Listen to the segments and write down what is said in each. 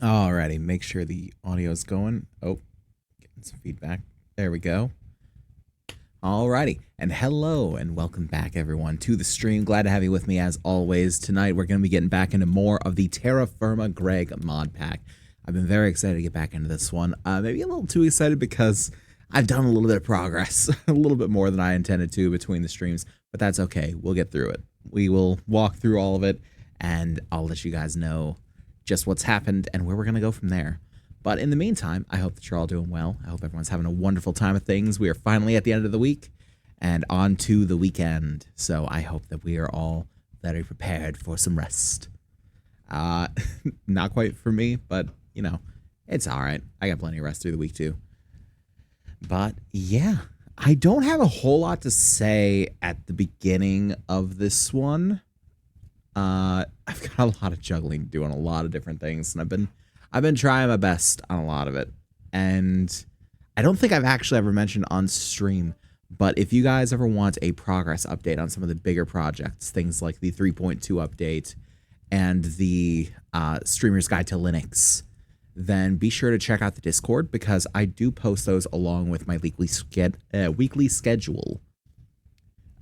Alrighty, make sure the audio is going. Oh, getting some feedback. There we go. Alrighty, and hello and welcome back everyone to the stream. Glad to have you with me as always. Tonight we're going to be getting back into more of the TerraFirmaGreg mod pack. I've been very excited to get back into this one. Maybe a little too excited because I've done a little bit of progress, a little bit more than I intended to between the streams, but that's okay. We'll get through it. We will walk through all of it, and I'll let you guys know just what's happened and where we're going to go from there. But in the meantime, I hope that you're all doing well. I hope everyone's having a wonderful time of things. We are finally at the end of the week and on to the weekend. So I hope that we are all very prepared for some rest. Not quite for me, but, you know, it's all right. I got plenty of rest through the week, too. But, yeah, I don't have a whole lot to say at the beginning of this one. I've got a lot of juggling, doing a lot of different things, and I've been trying my best on a lot of it. And I don't think I've actually ever mentioned on stream, but if you guys ever want a progress update on some of the bigger projects, things like the 3.2 update and the Streamer's Guide to Linux, then be sure to check out the Discord, because I do post those along with my weekly schedule.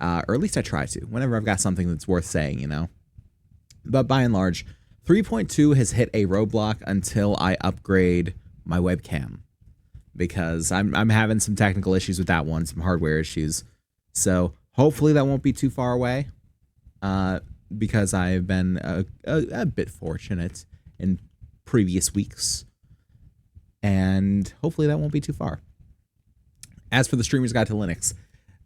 Or at least I try to, whenever I've got something that's worth saying, you know. But by and large, 3.2 has hit a roadblock until I upgrade my webcam, because I'm having some technical issues with that one, some hardware issues. So hopefully that won't be too far away, because I've been a bit fortunate in previous weeks, and hopefully that won't be too far. As for the Streamer's Guide to Linux,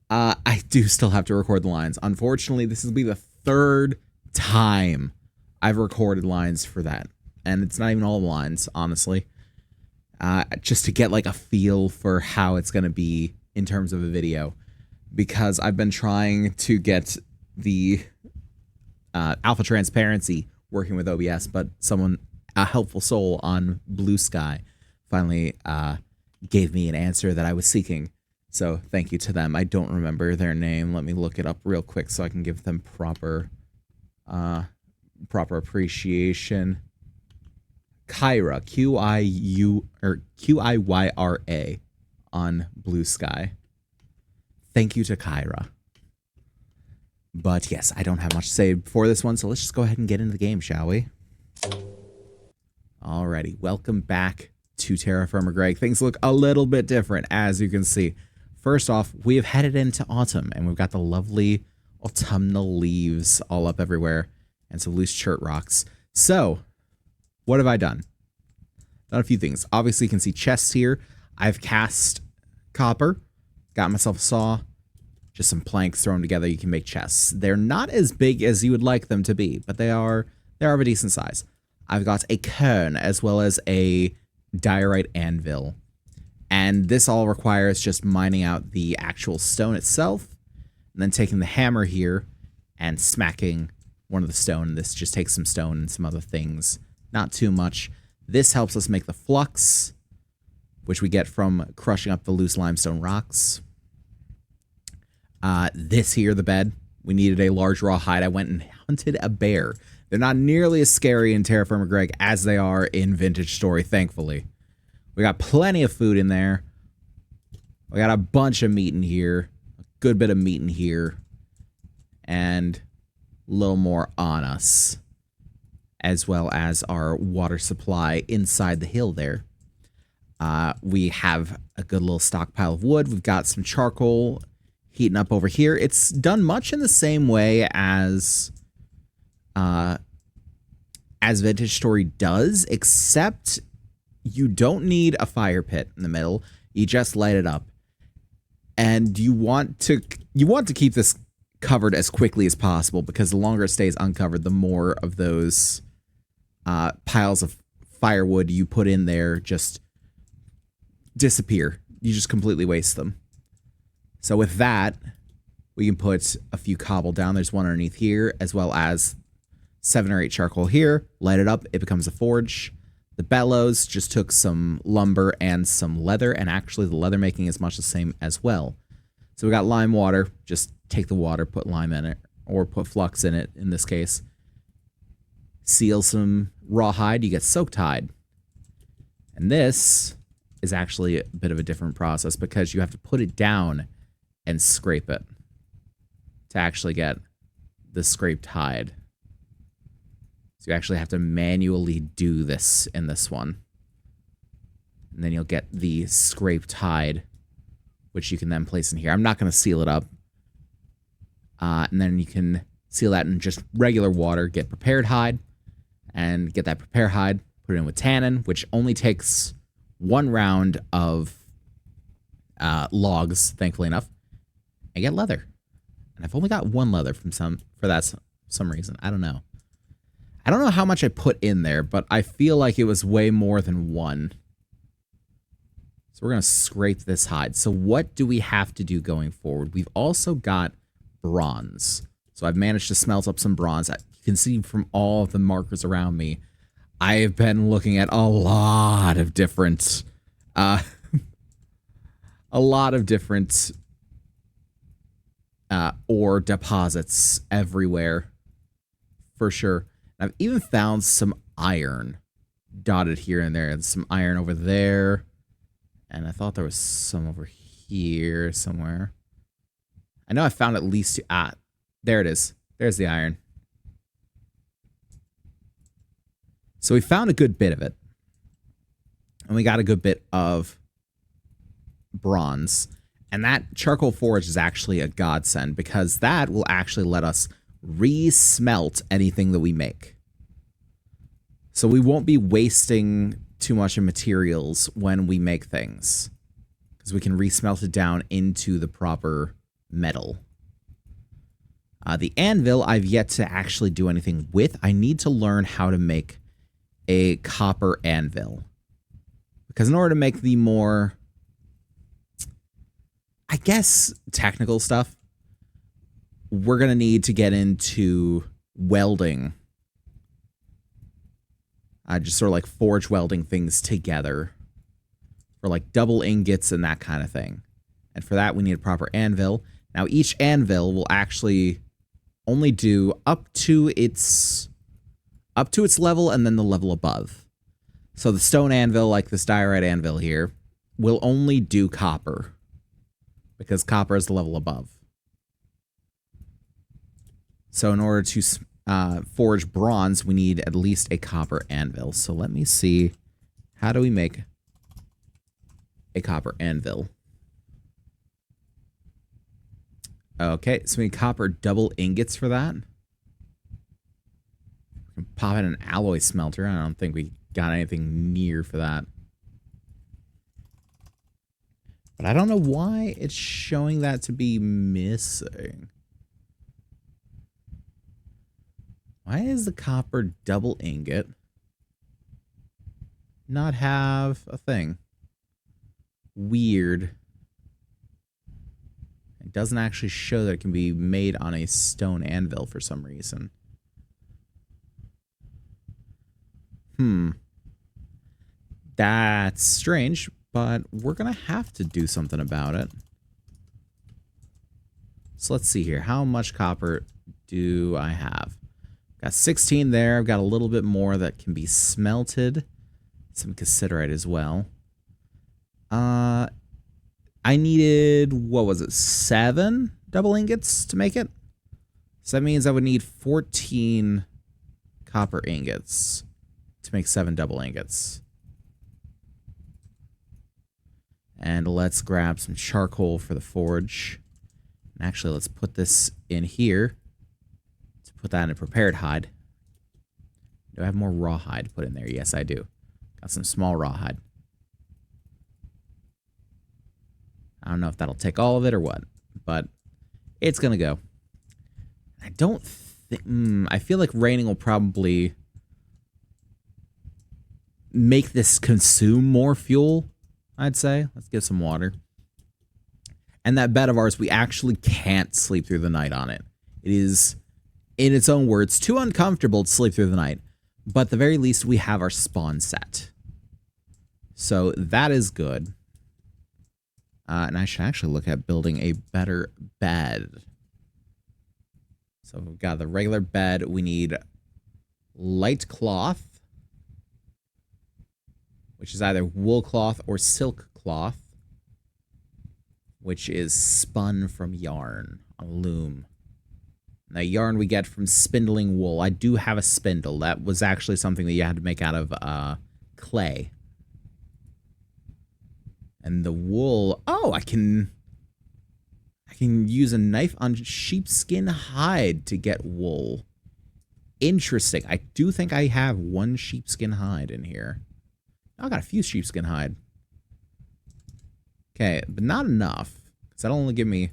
I do still have to record the lines. Unfortunately, this will be the third time I've recorded lines for that, and it's not even all the lines, honestly, just to get like a feel for how it's going to be in terms of a video, because I've been trying to get the alpha transparency working with OBS, but a helpful soul on Blue Sky finally gave me an answer that I was seeking. So thank you to them. I don't remember their name. Let me look it up real quick so I can give them proper appreciation. Kyra, Qiyra on Blue Sky. Thank you to Kyra. But yes, I don't have much to say for this one, so let's just go ahead and get into the game, shall we? Alrighty, welcome back to TerraFirmaGreg. Things look a little bit different, as you can see. First off, we have headed into autumn, and we've got the lovely autumnal leaves all up everywhere, and some loose chert rocks. So, what have I done? Done a few things. Obviously, you can see chests here. I've cast copper, got myself a saw, just some planks thrown together. You can make chests. They're not as big as you would like them to be, but they are of a decent size. I've got a cairn as well as a diorite anvil, and this all requires just mining out the actual stone itself, and then taking the hammer here and smacking one of the stone. This just takes some stone and some other things, not too much. This helps us make the flux, which we get from crushing up the loose limestone rocks. This here, the bed, we needed a large raw hide. I went and hunted a bear. They're not nearly as scary in TerraFirmaGreg as they are in Vintage Story, thankfully. We got plenty of food in there. We got a bunch of meat in here, a good bit of meat in here, and a little more on us, as well as our water supply inside the hill there. We have a good little stockpile of wood. We've got some charcoal heating up over here. It's done much in the same way as Vintage Story does, except you don't need a fire pit in the middle. You just light it up, and you want to keep this covered as quickly as possible, because the longer it stays uncovered, the more of those piles of firewood you put in there just disappear. You just completely waste them. So with that, we can put a few cobble down. There's one underneath here, as well as 7 or 8 charcoal here. Light it up, it becomes a forge. The bellows just took some lumber and some leather, and actually the leather making is much the same as well. So we got lime water. Just take the water, put lime in it, or put flux in it in this case. Seal some rawhide, you get soaked hide. And this is actually a bit of a different process because you have to put it down and scrape it to actually get the scraped hide. So you actually have to manually do this in this one. And then you'll get the scraped hide, which you can then place in here. I'm not going to seal it up. And then you can seal that in just regular water, get prepared hide, and get that prepared hide, put it in with tannin, which only takes 1 round of logs, thankfully enough, and get leather. And I've only got 1 leather for some reason. I don't know. I don't know how much I put in there, but I feel like it was way more than 1. So we're going to scrape this hide. So what do we have to do going forward? We've also got bronze. So I've managed to smelt up some bronze. You can see from all of the markers around me, I have been looking at a lot of different, ore deposits everywhere, for sure. I've even found some iron dotted here and there, and some iron over there, and I thought there was some over here somewhere. I know I found at least there it is. There's the iron. So we found a good bit of it. And we got a good bit of bronze. And that charcoal forge is actually a godsend because that will actually let us re-smelt anything that we make. So we won't be wasting too much of materials when we make things, because we can re-smelt it down into the proper metal. The anvil I've yet to actually do anything with. I need to learn how to make a copper anvil, because in order to make the more, I guess, technical stuff, we're going to need to get into welding. Just sort of like forge welding things together for like double ingots and that kind of thing. And for that, we need a proper anvil. Now, each anvil will actually only do up to its level and then the level above. So the stone anvil, like this diorite anvil here, will only do copper, because copper is the level above. So in order to forge bronze, we need at least a copper anvil. So let me see, how do we make a copper anvil? Okay, so we need copper double ingots for that. We can pop in an alloy smelter. I don't think we got anything near for that. But I don't know why it's showing that to be missing. Why is the copper double ingot not have a thing? Weird. It doesn't actually show that it can be made on a stone anvil for some reason. That's strange, but we're going to have to do something about it. So let's see here. How much copper do I have? Got 16 there. I've got a little bit more that can be smelted. Some cassiterite as well. I needed, what was it, 7 double ingots to make it? So that means I would need 14 copper ingots to make 7 double ingots. And let's grab some charcoal for the forge. And actually, let's put this in here to put that in a prepared hide. Do I have more rawhide to put in there? Yes, I do. Got some small rawhide. I don't know if that'll take all of it or what, but it's going to go. I don't think... I feel like raining will probably make this consume more fuel, I'd say. Let's get some water. And that bed of ours, we actually can't sleep through the night on it. It is, in its own words, too uncomfortable to sleep through the night. But at the very least, we have our spawn set. So that is good. And I should actually look at building a better bed. So we've got the regular bed. We need light cloth. which is either wool cloth or silk cloth, which is spun from yarn, a loom. Now, yarn we get from spindling wool. I do have a spindle. That was actually something that you had to make out of clay. And the wool... Oh, I can use a knife on sheepskin hide to get wool. Interesting. I do think I have one sheepskin hide in here. I got a few sheepskin hide. Okay, but not enough. Because that'll only give me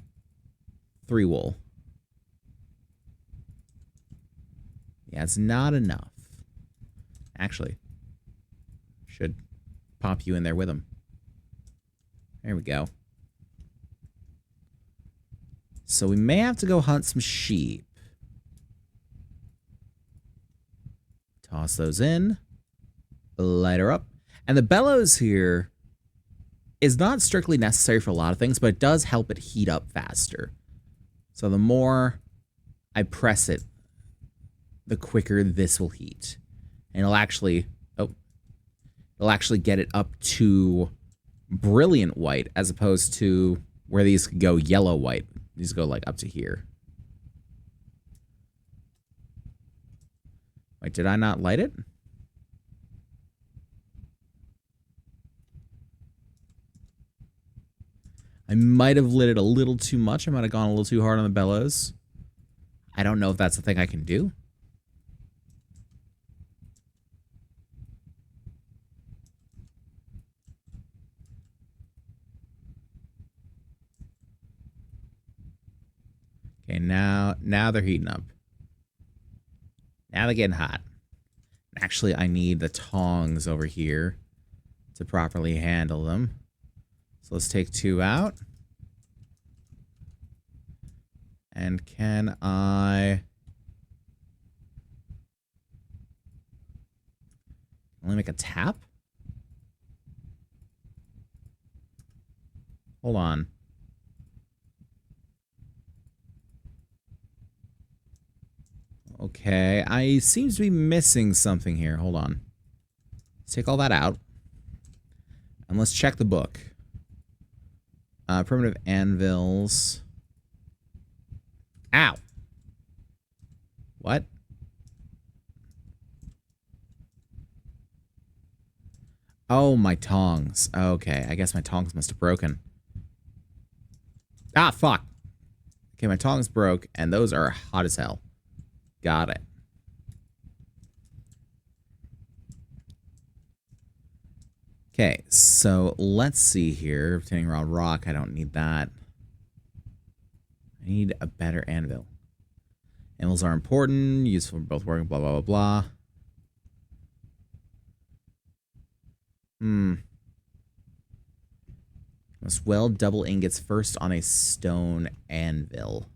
3 wool. Yeah, it's not enough. Actually, should pop you in there with them. There we go. So we may have to go hunt some sheep. Toss those in. Light her up. And the bellows here is not strictly necessary for a lot of things, but it does help it heat up faster. So the more I press it, the quicker this will heat. And it'll actually get it up to brilliant white as opposed to where these could go yellow white. These go like up to here. Wait, did I not light it? I might have lit it a little too much. I might have gone a little too hard on the bellows. I don't know if that's a thing I can do. Okay, now they're heating up. Now they're getting hot. Actually, I need the tongs over here to properly handle them. So let's take 2 out. And can I... only make a tap? Hold on. Okay, I seem to be missing something here. Hold on. Let's take all that out. And let's check the book. Primitive anvils. Ow! What? Oh, my tongs. Okay, I guess my tongs must have broken. Ah, fuck! Okay, my tongs broke, and those are hot as hell. Got it. Okay, so let's see here. Obtaining raw rock, I don't need that. I need a better anvil. Anvils are important, useful for both working, blah, blah, blah, blah. Must weld double ingots first on a stone anvil.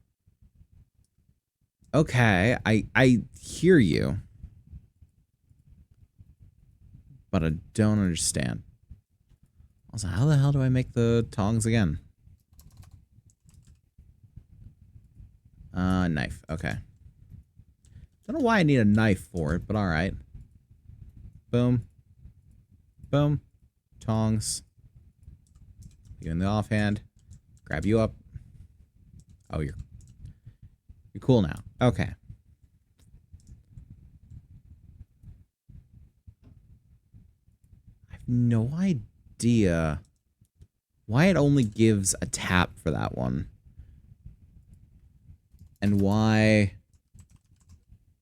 Okay, I hear you. But I don't understand. Also, how the hell do I make the tongs again? Knife. Okay. Don't know why I need a knife for it, but alright. Boom. Boom. Tongs. You in the offhand. Grab you up. Oh, you're cool now. Okay. I have no idea why it only gives a tap for that one. And why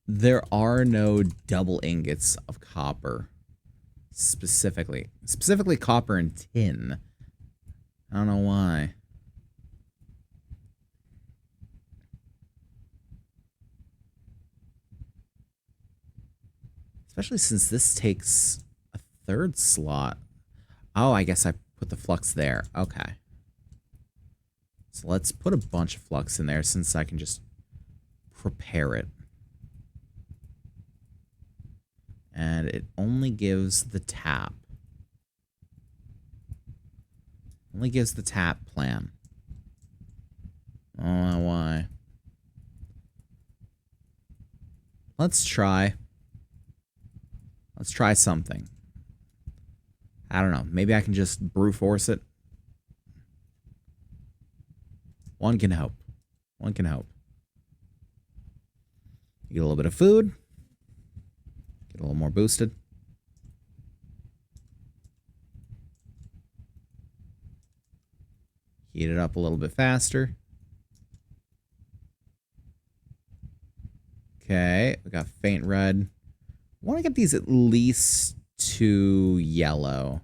there are no double ingots of copper. Specifically copper and tin. I don't know why. Especially since this takes a 3rd slot. Oh, I guess I put the flux there. Okay. So let's put a bunch of flux in there since I can just prepare it. And it only gives the tap. Only gives the tap plan. I don't know why. Let's try. Let's try something. I don't know. Maybe I can just brute force it. One can hope. One can hope. Get a little bit of food. Get a little more boosted. Heat it up a little bit faster. Okay, we got faint red. I want to get these at least to yellow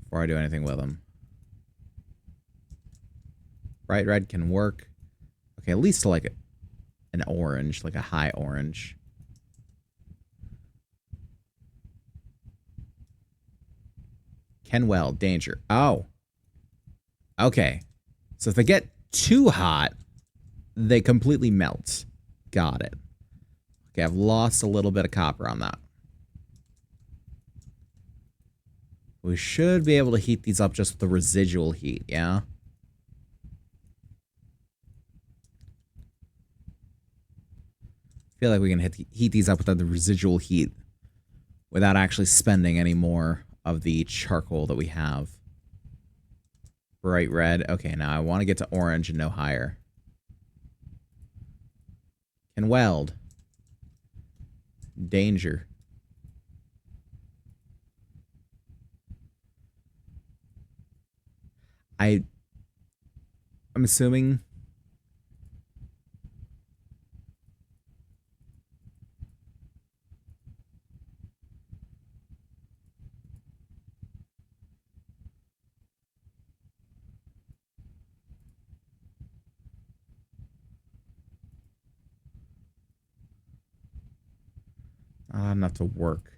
before I do anything with them. Bright red can work. Okay, at least to like an orange, like a high orange. Can weld, danger. Oh. Okay. So if they get too hot, they completely melt. Got it. Okay, I've lost a little bit of copper on that. We should be able to heat these up just with the residual heat, yeah? I feel like we can heat these up without the residual heat without actually spending any more of the charcoal that we have. Bright red. Okay, now I want to get to orange and no higher. Can weld. Danger. I'm assuming not enough to work.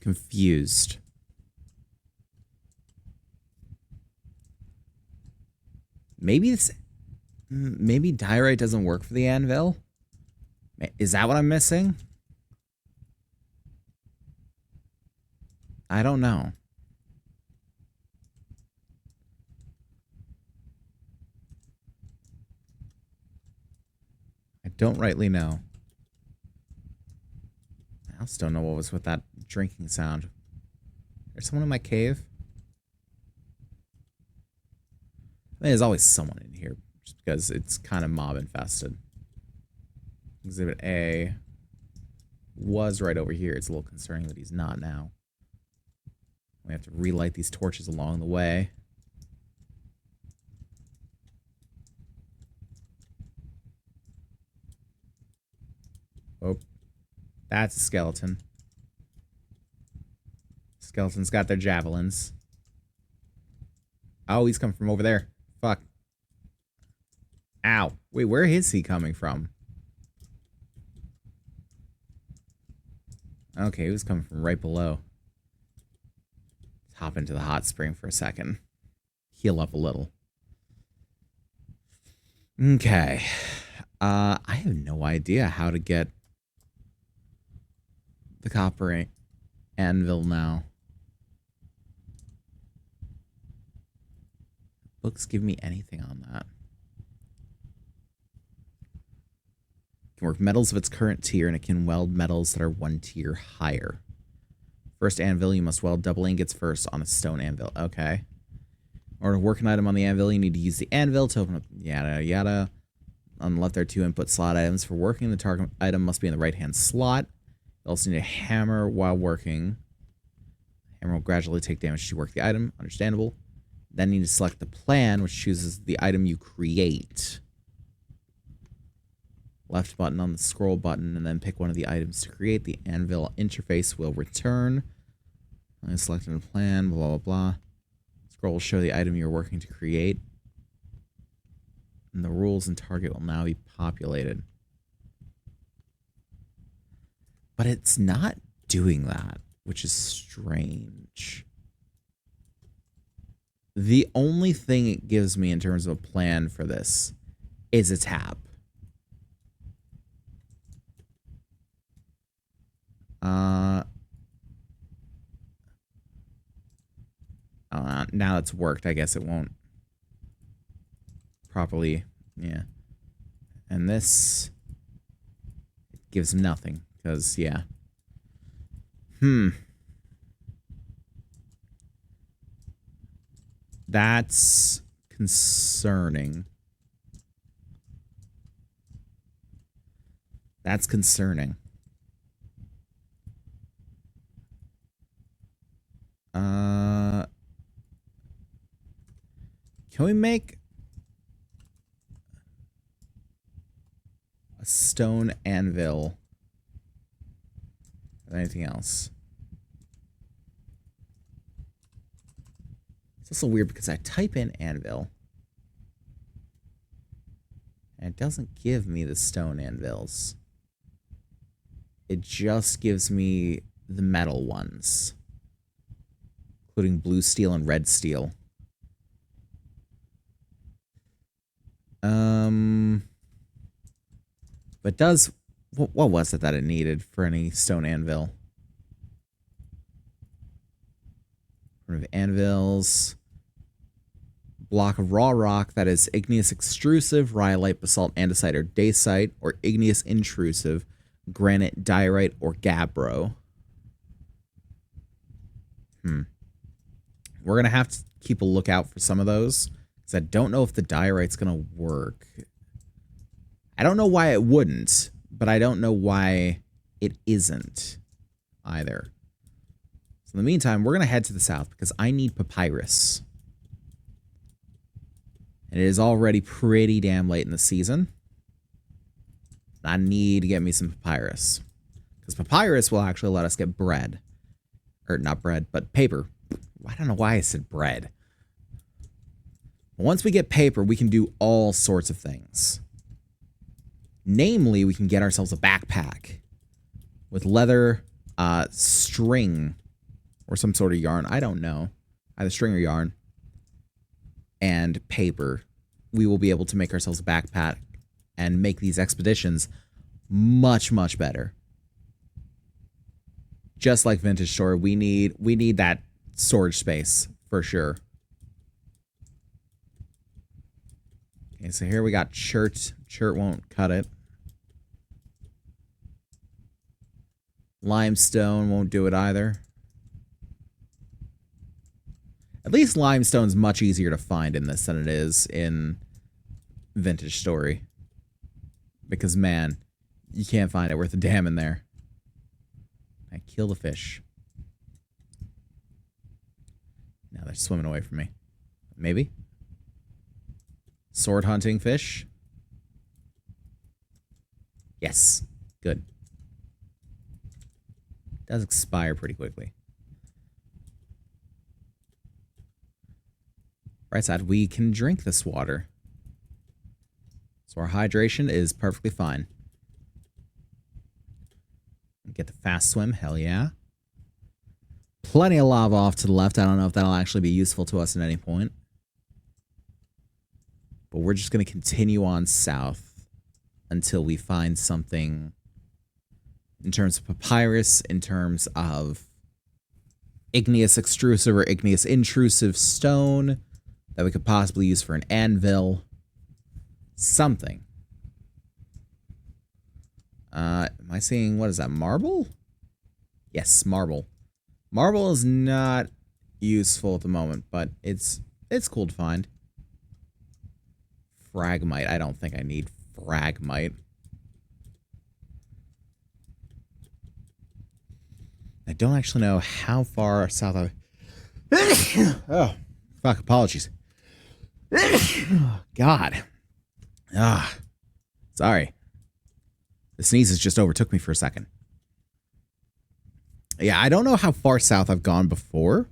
Confused. Maybe diorite doesn't work for the anvil? Is that what I'm missing? I don't know. I don't rightly know. I also don't know what was with that drinking sound. There's someone in my cave? I mean, there's always someone in here, just because it's kind of mob infested. Exhibit A was right over here. It's a little concerning that he's not now. We have to relight these torches along the way. Oh, that's a skeleton. Skeletons got their javelins. Oh, he's coming from over there. Fuck. Ow. Wait, where is he coming from? Okay, he was coming from right below. Let's hop into the hot spring for a second. Heal up a little. Okay. I have no idea how to get the copper anvil now. Books give me anything on that. It can work metals of its current tier, and it can weld metals that are one tier higher. First anvil, you must weld double ingots first on a stone anvil. Okay. In order to work an item on the anvil, you need to use the anvil to open up yada yada. On the left, there are 2 input slot items. For working, the target item must be in the right-hand slot. You also need a hammer while working. The hammer will gradually take damage as you work the item. Understandable. Then you need to select the plan, which chooses the item you create. Left button on the scroll button, and then pick one of the items to create. The anvil interface will return. I selected a plan, blah, blah, blah. Scroll will show the item you're working to create. And the rules and target will now be populated. But it's not doing that, which is strange. The only thing it gives me in terms of a plan for this is a tab. Now it's worked. I guess it won't properly. Yeah. And this, it gives him nothing. Because, yeah. That's concerning. That's concerning. Can we make a stone anvil? Or anything else? It's also weird because I type in anvil and it doesn't give me the stone anvils. It just gives me the metal ones, including blue steel and red steel. But does... What was it that it needed for any stone anvil? Anvils. Block of raw rock that is igneous extrusive, rhyolite, basalt, andesite, or dacite, or igneous intrusive, granite, diorite, or gabbro. We're going to have to keep a lookout for some of those, because I don't know if the diorite's going to work. I don't know why it wouldn't, but I don't know why it isn't either. So in the meantime, we're going to head to the south, because I need papyrus. And it is already pretty damn late in the season. I need to get me some papyrus. Because papyrus will actually let us get bread. Or not bread, but paper. I don't know why I said bread. Once we get paper, we can do all sorts of things. Namely, we can get ourselves a backpack. With leather, string, or some sort of yarn. I don't know. Either string or yarn. And paper. We will be able to make ourselves a backpack and make these expeditions much, much better. Just like Vintage Store, we need that storage space for sure. Okay, so here we got chert. Chert won't cut it. Limestone won't do it either. At least limestone's much easier to find in this than it is in Vintage Story. Because, man, you can't find it worth a damn in there. I kill the fish. Now they're swimming away from me. Maybe? Sword hunting fish? Yes. Good. Does expire pretty quickly. Right side, we can drink this water. So our hydration is perfectly fine. Get the fast swim, hell yeah. Plenty of lava off to the left. I don't know if that'll actually be useful to us at any point. But we're just going to continue on south until we find something in terms of papyrus, in terms of igneous extrusive or igneous intrusive stone that we could possibly use for an anvil. Something. Am I seeing, what is that, marble? Yes, marble. Marble is not useful at the moment, but it's cool to find. Fragmite. I don't think I need fragmite. I don't actually know how far south I... Oh, fuck, apologies. God. Sorry. The sneezes just overtook me for a second. Yeah, I don't know how far south I've gone before.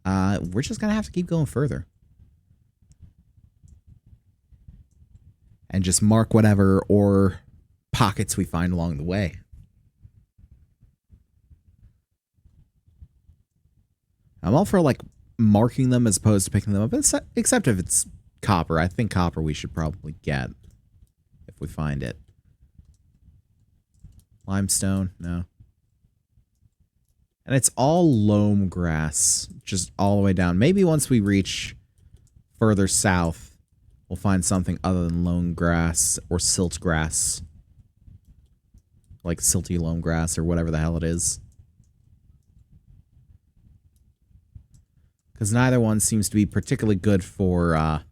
We're just gonna have to keep going further. And just mark whatever ore pockets we find along the way. I'm all for, like, marking them as opposed to picking them up, except if it's copper. I think copper we should probably get if we find it. Limestone, no. And it's all loam grass, just all the way down. Maybe once we reach further south, we'll find something other than loam grass or silt grass. like silty loam grass or whatever the hell it is. Because neither one seems to be particularly good for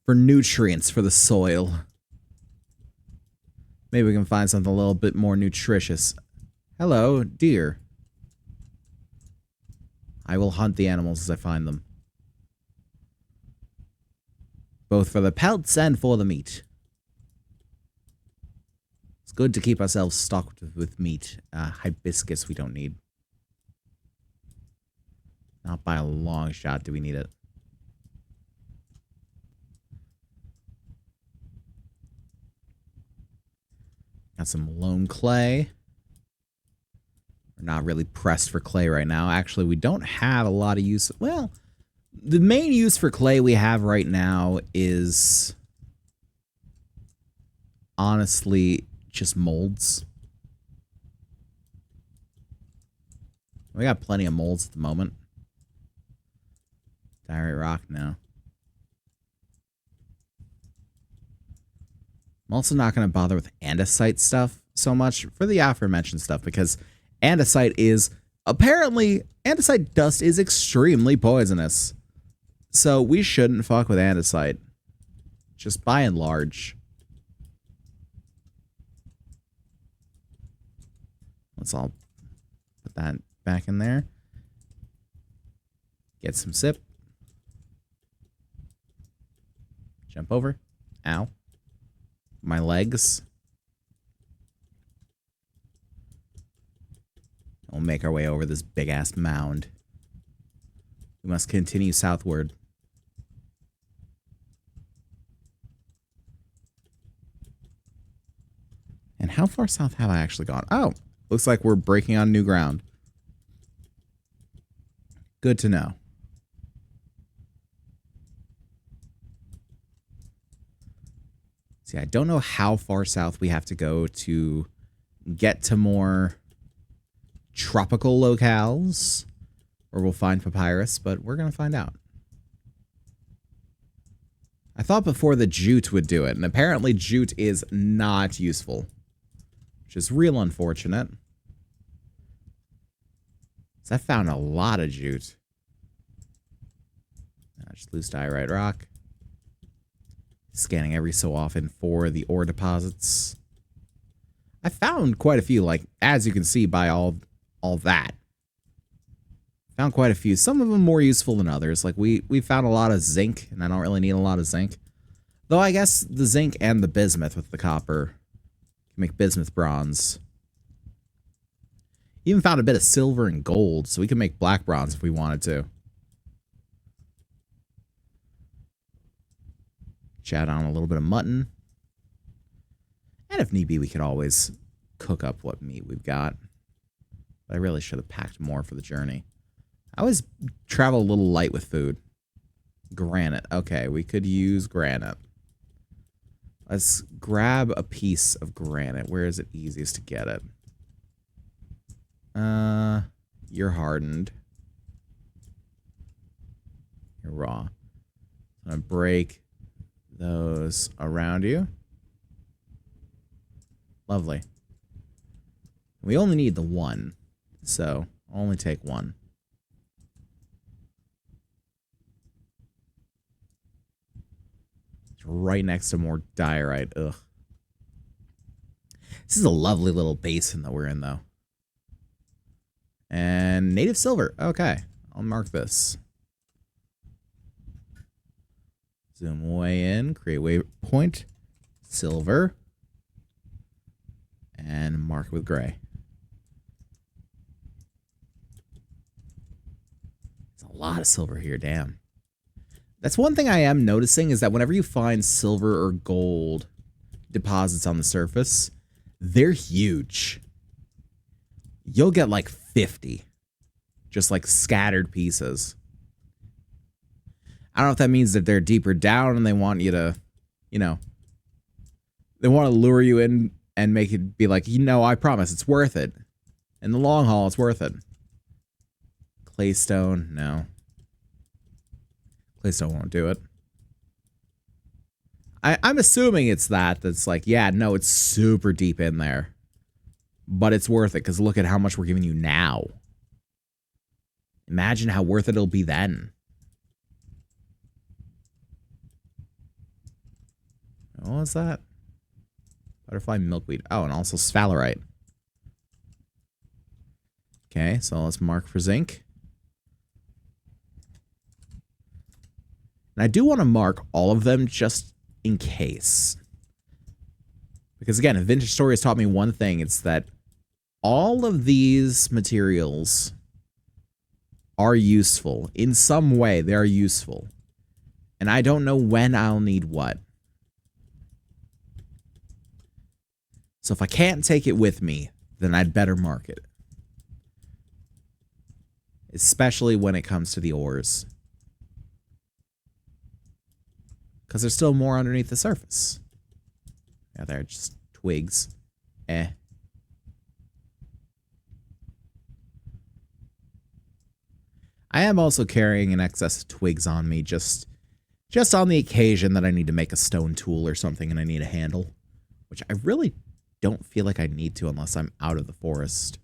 nutrients for the soil. Maybe we can find something a little bit more nutritious. Hello, deer. I will hunt the animals as I find them. Both for the pelts and for the meat. It's good to keep ourselves stocked with meat. Hibiscus we don't need. Not by a long shot do we need it. Got some loam clay. We're not really pressed for clay right now. Actually, we don't have a lot of use. Well, the main use for clay we have right now is honestly just molds. We got plenty of molds at the moment. Diorite rock now. I'm also not going to bother with andesite stuff so much for the aforementioned stuff because andesite is apparently andesite dust is extremely poisonous. So we shouldn't fuck with andesite. Just by and large. Let's all put that back in there. Get some sip. Jump over. Ow. My legs. We'll make our way over this big-ass mound. We must continue southward. And how far south have I actually gone? Oh, looks like we're breaking on new ground. Good to know. See, I don't know how far south we have to go to get to more tropical locales where we'll find papyrus, but we're going to find out. I thought before the jute would do it, and apparently jute is not useful, which is real unfortunate. So I found a lot of jute. Just loose diorite rock. Scanning every so often for the ore deposits. I found quite a few, like, as you can see by all that. Found quite a few. Some of them more useful than others. Like, we found a lot of zinc, and I don't really need a lot of zinc. Though I guess the zinc and the bismuth with the copper can make bismuth bronze. Even found a bit of silver and gold, so we can make black bronze if we wanted to. Chat on a little bit of mutton. And if need be, we could always cook up what meat we've got. But I really should have packed more for the journey. I always travel a little light with food. Granite. Okay, we could use granite. Let's grab a piece of granite. Where is it easiest to get it? You're hardened. You're raw. I'm gonna break those around you. Lovely. We only need the one, so I'll only take one. It's right next to more diorite. Ugh. This is a lovely little basin that we're in, though. And native silver. Okay, I'll mark this. Zoom way in, create waypoint, silver, and mark with gray. There's a lot of silver here, damn. That's one thing I am noticing is that whenever you find silver or gold deposits on the surface, they're huge. You'll get like 50, just like scattered pieces. I don't know if that means that they're deeper down and they want you to, you know, they want to lure you in and make it be like, you know, I promise it's worth it. In the long haul, it's worth it. Claystone, no. Claystone won't do it. I'm assuming it's that's like, yeah, no, it's super deep in there. But it's worth it because look at how much we're giving you now. Imagine how worth it it'll be then. What was that? Butterfly milkweed. Oh, and also sphalerite. Okay, so let's mark for zinc. And I do want to mark all of them just in case. Because again, if Vintage Story has taught me one thing, it's that all of these materials are useful. In some way, they are useful. And I don't know when I'll need what. So if I can't take it with me, then I'd better mark it. Especially when it comes to the ores. Because there's still more underneath the surface. Yeah, they're just twigs. Eh. I am also carrying an excess of twigs on me, just on the occasion that I need to make a stone tool or something and I need a handle. Which I really don't feel like I need to unless I'm out of the forest.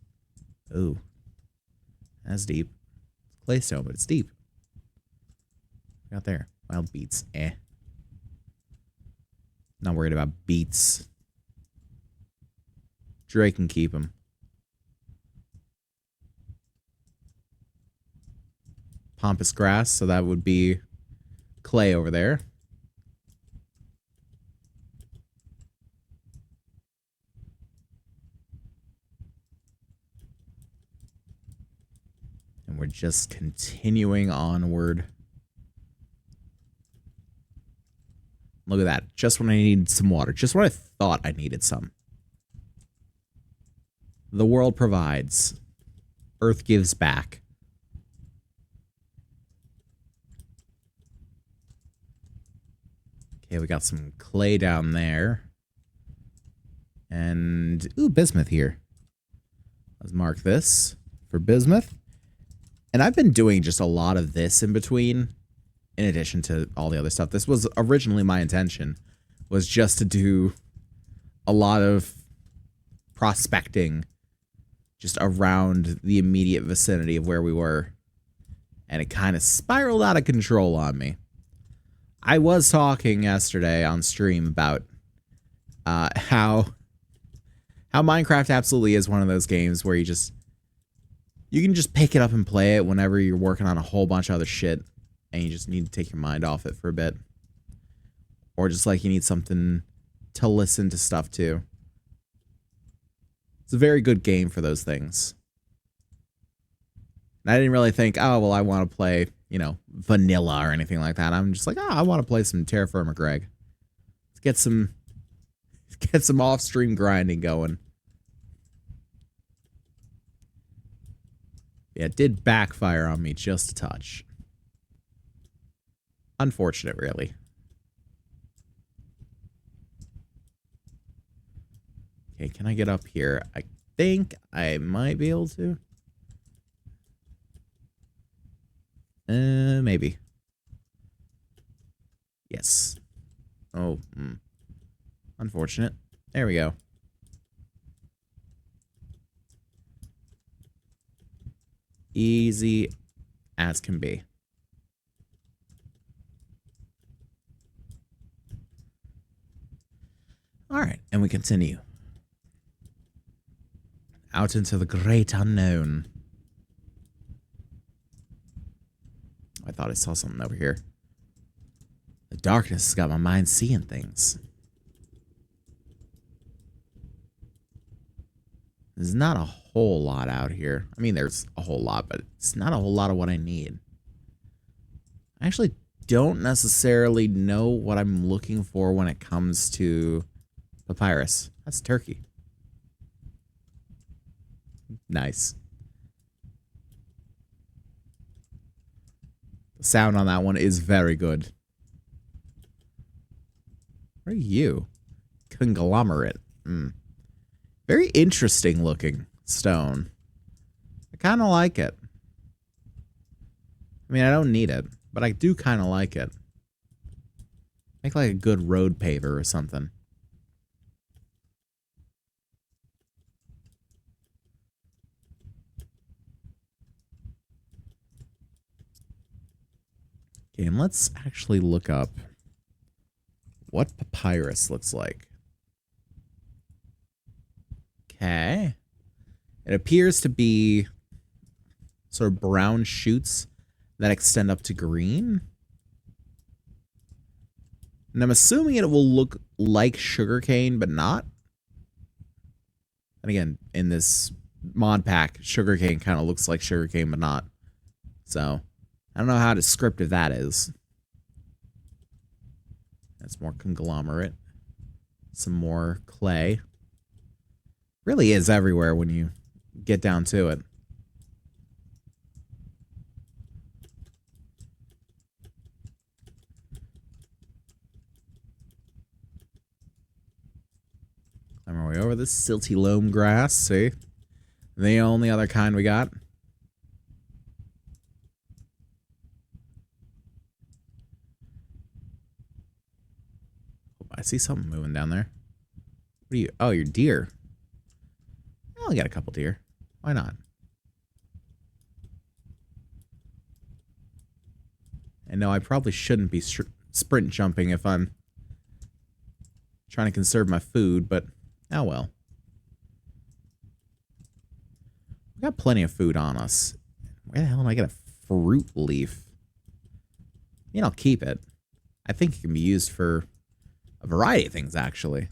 Ooh. That's deep. It's claystone, but it's deep. Out there. Wild beets. Eh. Not worried about beets. Drake can keep them. Pampas grass, so that would be clay over there. And we're just continuing onward. Look at that. Just when I needed some water. Just when I thought I needed some. The world provides. Earth gives back. Okay, we got some clay down there. And, ooh, bismuth here. Let's mark this for bismuth. And I've been doing just a lot of this in between, in addition to all the other stuff. This was originally my intention, was just to do a lot of prospecting just around the immediate vicinity of where we were. And it kind of spiraled out of control on me. I was talking yesterday on stream about how Minecraft absolutely is one of those games where you can just pick it up and play it whenever you're working on a whole bunch of other shit and you just need to take your mind off it for a bit. Or just like you need something to listen to stuff to. It's a very good game for those things. And I didn't really think, oh, well, I want to play, you know, vanilla or anything like that. I'm just like, oh, I want to play some TerraFirmaGreg. Let's get some off-stream grinding going. Yeah, it did backfire on me just a touch. Unfortunate, really. Okay, can I get up here? I think I might be able to. Maybe. Yes. Oh, unfortunate. There we go. Easy as can be. All right, and we continue. Out into the great unknown. I thought I saw something over here. The darkness has got my mind seeing things. There's not a whole lot out here. I mean, there's a whole lot, but it's not a whole lot of what I need. I actually don't necessarily know what I'm looking for when it comes to papyrus. That's turkey. Nice. The sound on that one is very good. What are you? Conglomerate. Very interesting looking stone. I kind of like it. I mean, I don't need it, but I do kind of like it. Make like a good road paver or something. And let's actually look up what papyrus looks like. Okay. It appears to be sort of brown shoots that extend up to green. And I'm assuming it will look like sugarcane, but not. And again, in this mod pack, sugarcane kind of looks like sugarcane, but not. So, I don't know how descriptive that is. That's more conglomerate. Some more clay. Really is everywhere when you get down to it. Climb our way over this silty loam grass, see? The only other kind we got. Oh, I see something moving down there. What are you? Oh, you're deer. I only got a couple deer. Why not? And no, I probably shouldn't be sprint jumping if I'm trying to conserve my food, but oh well. We got plenty of food on us. Where the hell am I get a fruit leaf? I mean, I'll keep it. I think it can be used for a variety of things, actually.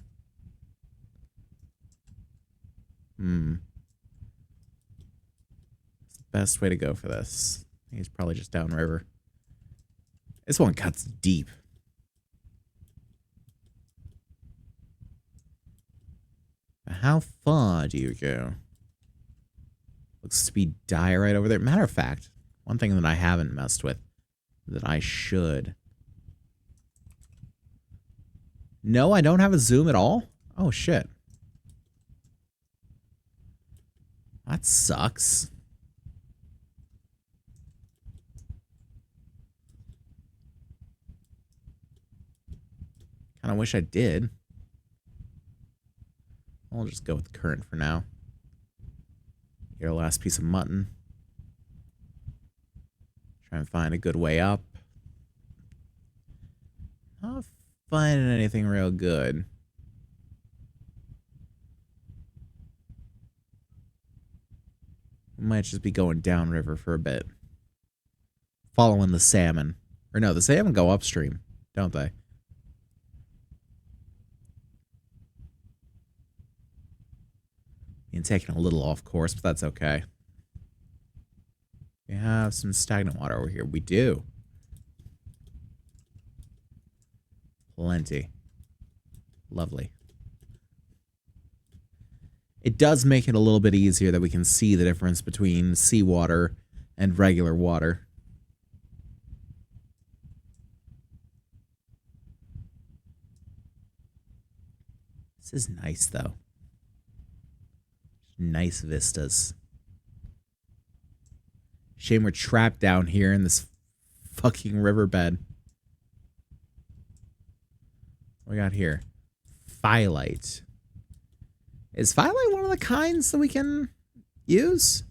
What's the best way to go for this? I think it's probably just downriver. This one cuts deep. How far do you go? Looks to be dire right over there. Matter of fact, one thing that I haven't messed with that I should. No, I don't have a zoom at all? Oh, shit. That sucks. Kind of wish I did. I'll just go with the current for now. Get our last piece of mutton. Try and find a good way up. Not finding anything real good. We might just be going downriver for a bit. Following the salmon. Or no, the salmon go upstream, don't they? And taking a little off course, but that's okay. We have some stagnant water over here. We do. Plenty. Lovely. It does make it a little bit easier that we can see the difference between seawater and regular water. This is nice, though. Nice vistas. Shame we're trapped down here in this fucking riverbed. What we got here? Phyllite. Is phyllite one of the kinds that we can use?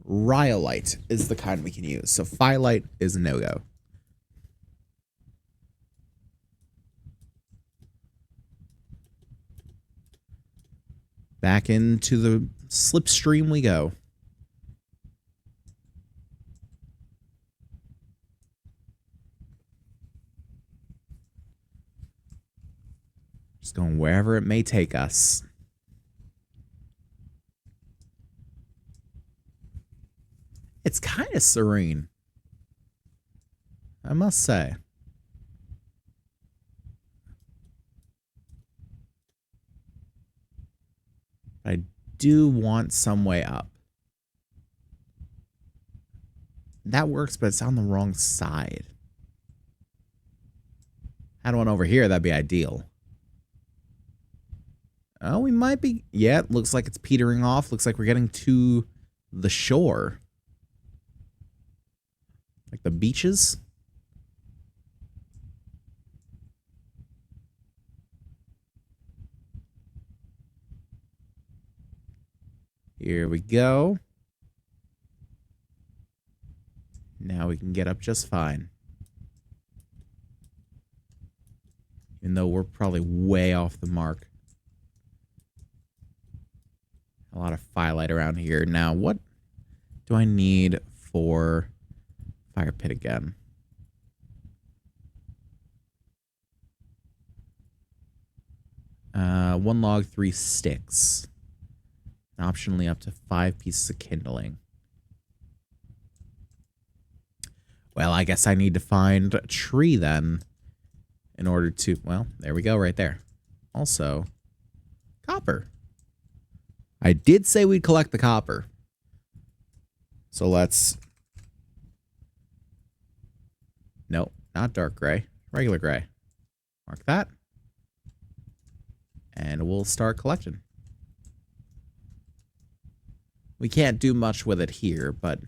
Rhyolite is the kind we can use. So phyllite is a no-go. Back into the slipstream we go. Just going wherever it may take us. It's kind of serene, I must say. I do want some way up. That works, but it's on the wrong side. Had one over here, that'd be ideal. Oh, we might be... Yeah, it looks like it's petering off. Looks like we're getting to the shore. Like the beaches. Here we go. Now we can get up just fine. though we're probably way off the mark. A lot of firelight around here. Now, what do I need for fire pit again? One log, 3 sticks. Optionally up to 5 pieces of kindling. Well, I guess I need to find a tree then in order to... Well, there we go right there. Also, copper. I did say we'd collect the copper. So let's... Nope, not dark gray. Regular gray. Mark that. And we'll start collecting. We can't do much with it here, but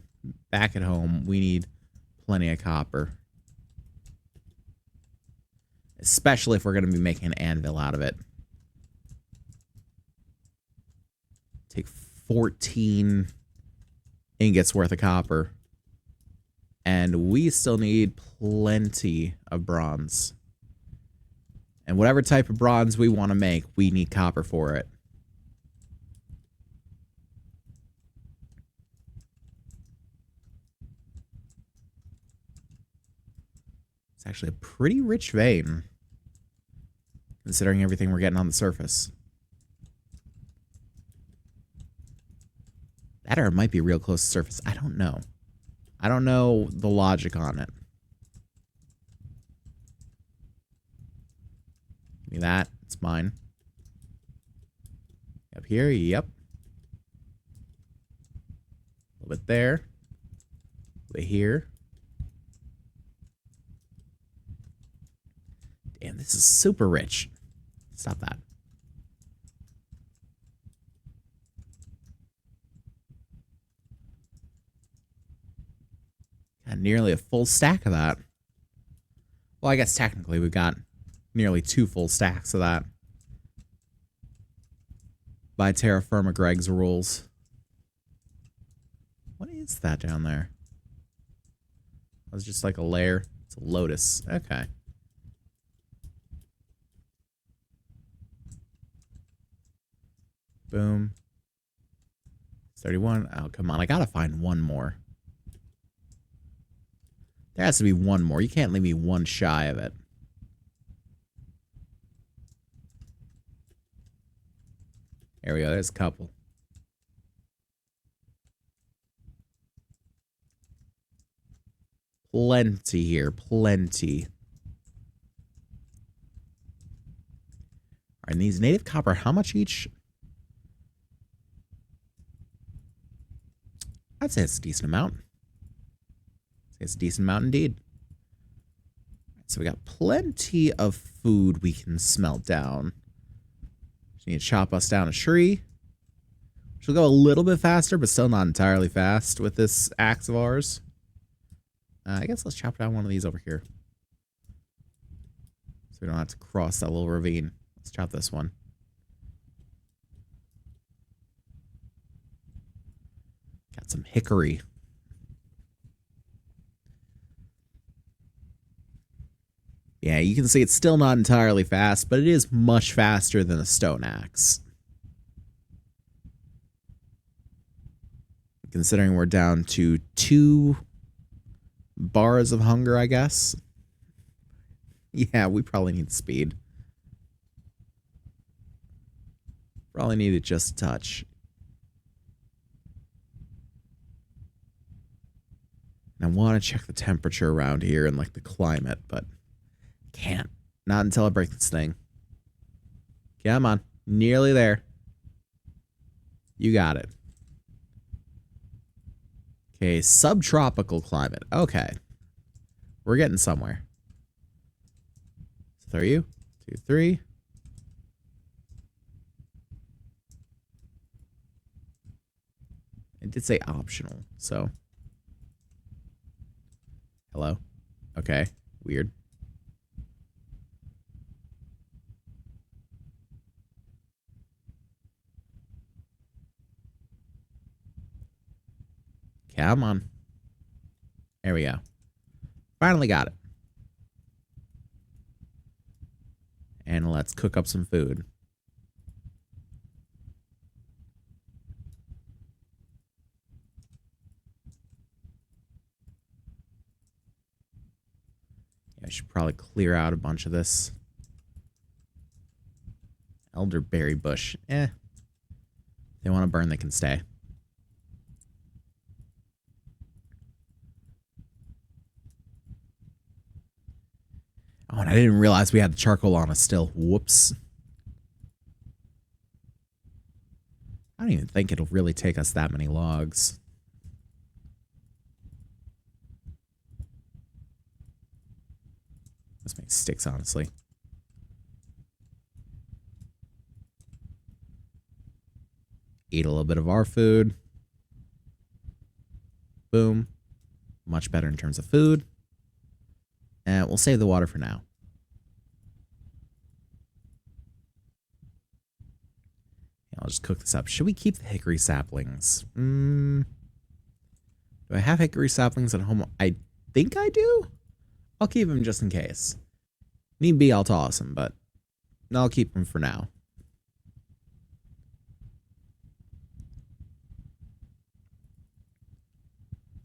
back at home, we need plenty of copper. Especially if we're going to be making an anvil out of it. Take 14 ingots worth of copper. And we still need plenty of bronze. And whatever type of bronze we want to make, we need copper for it. It's actually a pretty rich vein, considering everything we're getting on the surface. That or it might be real close to the surface. I don't know. I don't know the logic on it. Give me that. It's mine. Up here, yep. A little bit there. A little bit here. Damn, this is super rich. Stop that. Got nearly a full stack of that. Well, I guess technically we've got nearly 2 full stacks of that. By TerraFirmaGreg's rules. What is that down there? That was just like a layer. It's a lotus. Okay. Boom. 31. Oh, come on. I gotta find one more. There has to be one more. You can't leave me one shy of it. There we go. There's a couple. Plenty here. Plenty. Alright, and these native copper, how much each? I'd say it's a decent amount. It's a decent amount indeed. So we got plenty of food we can smelt down. Just need to chop us down a tree. Which will go a little bit faster, but still not entirely fast with this axe of ours. I guess let's chop down one of these over here. So we don't have to cross that little ravine. Let's chop this one. Got some hickory. Yeah, you can see it's still not entirely fast, but it is much faster than a stone axe. Considering we're down to 2 bars of hunger, I guess. Yeah, we probably need speed. Probably need it just a touch. And I want to check the temperature around here and like the climate, but can't. Not until I break this thing. Come on. Nearly there. You got it. Okay, subtropical climate. Okay. We're getting somewhere. So 3, 2, 3. It did say optional, so. Hello? Okay. Weird. Come on. There we go. Finally got it. And let's cook up some food. Yeah, I should probably clear out a bunch of this. Elderberry bush. If they want to burn, they can stay. Oh, and I didn't realize we had the charcoal on us still. Whoops. I don't even think it'll really take us that many logs. Let's make sticks, honestly. Eat a little bit of our food. Boom. Much better in terms of food. And we'll save the water for now. I'll just cook this up. Should we keep the hickory saplings? Do I have hickory saplings at home? I think I do. I'll keep them just in case. Need be, I'll toss them, but I'll keep them for now.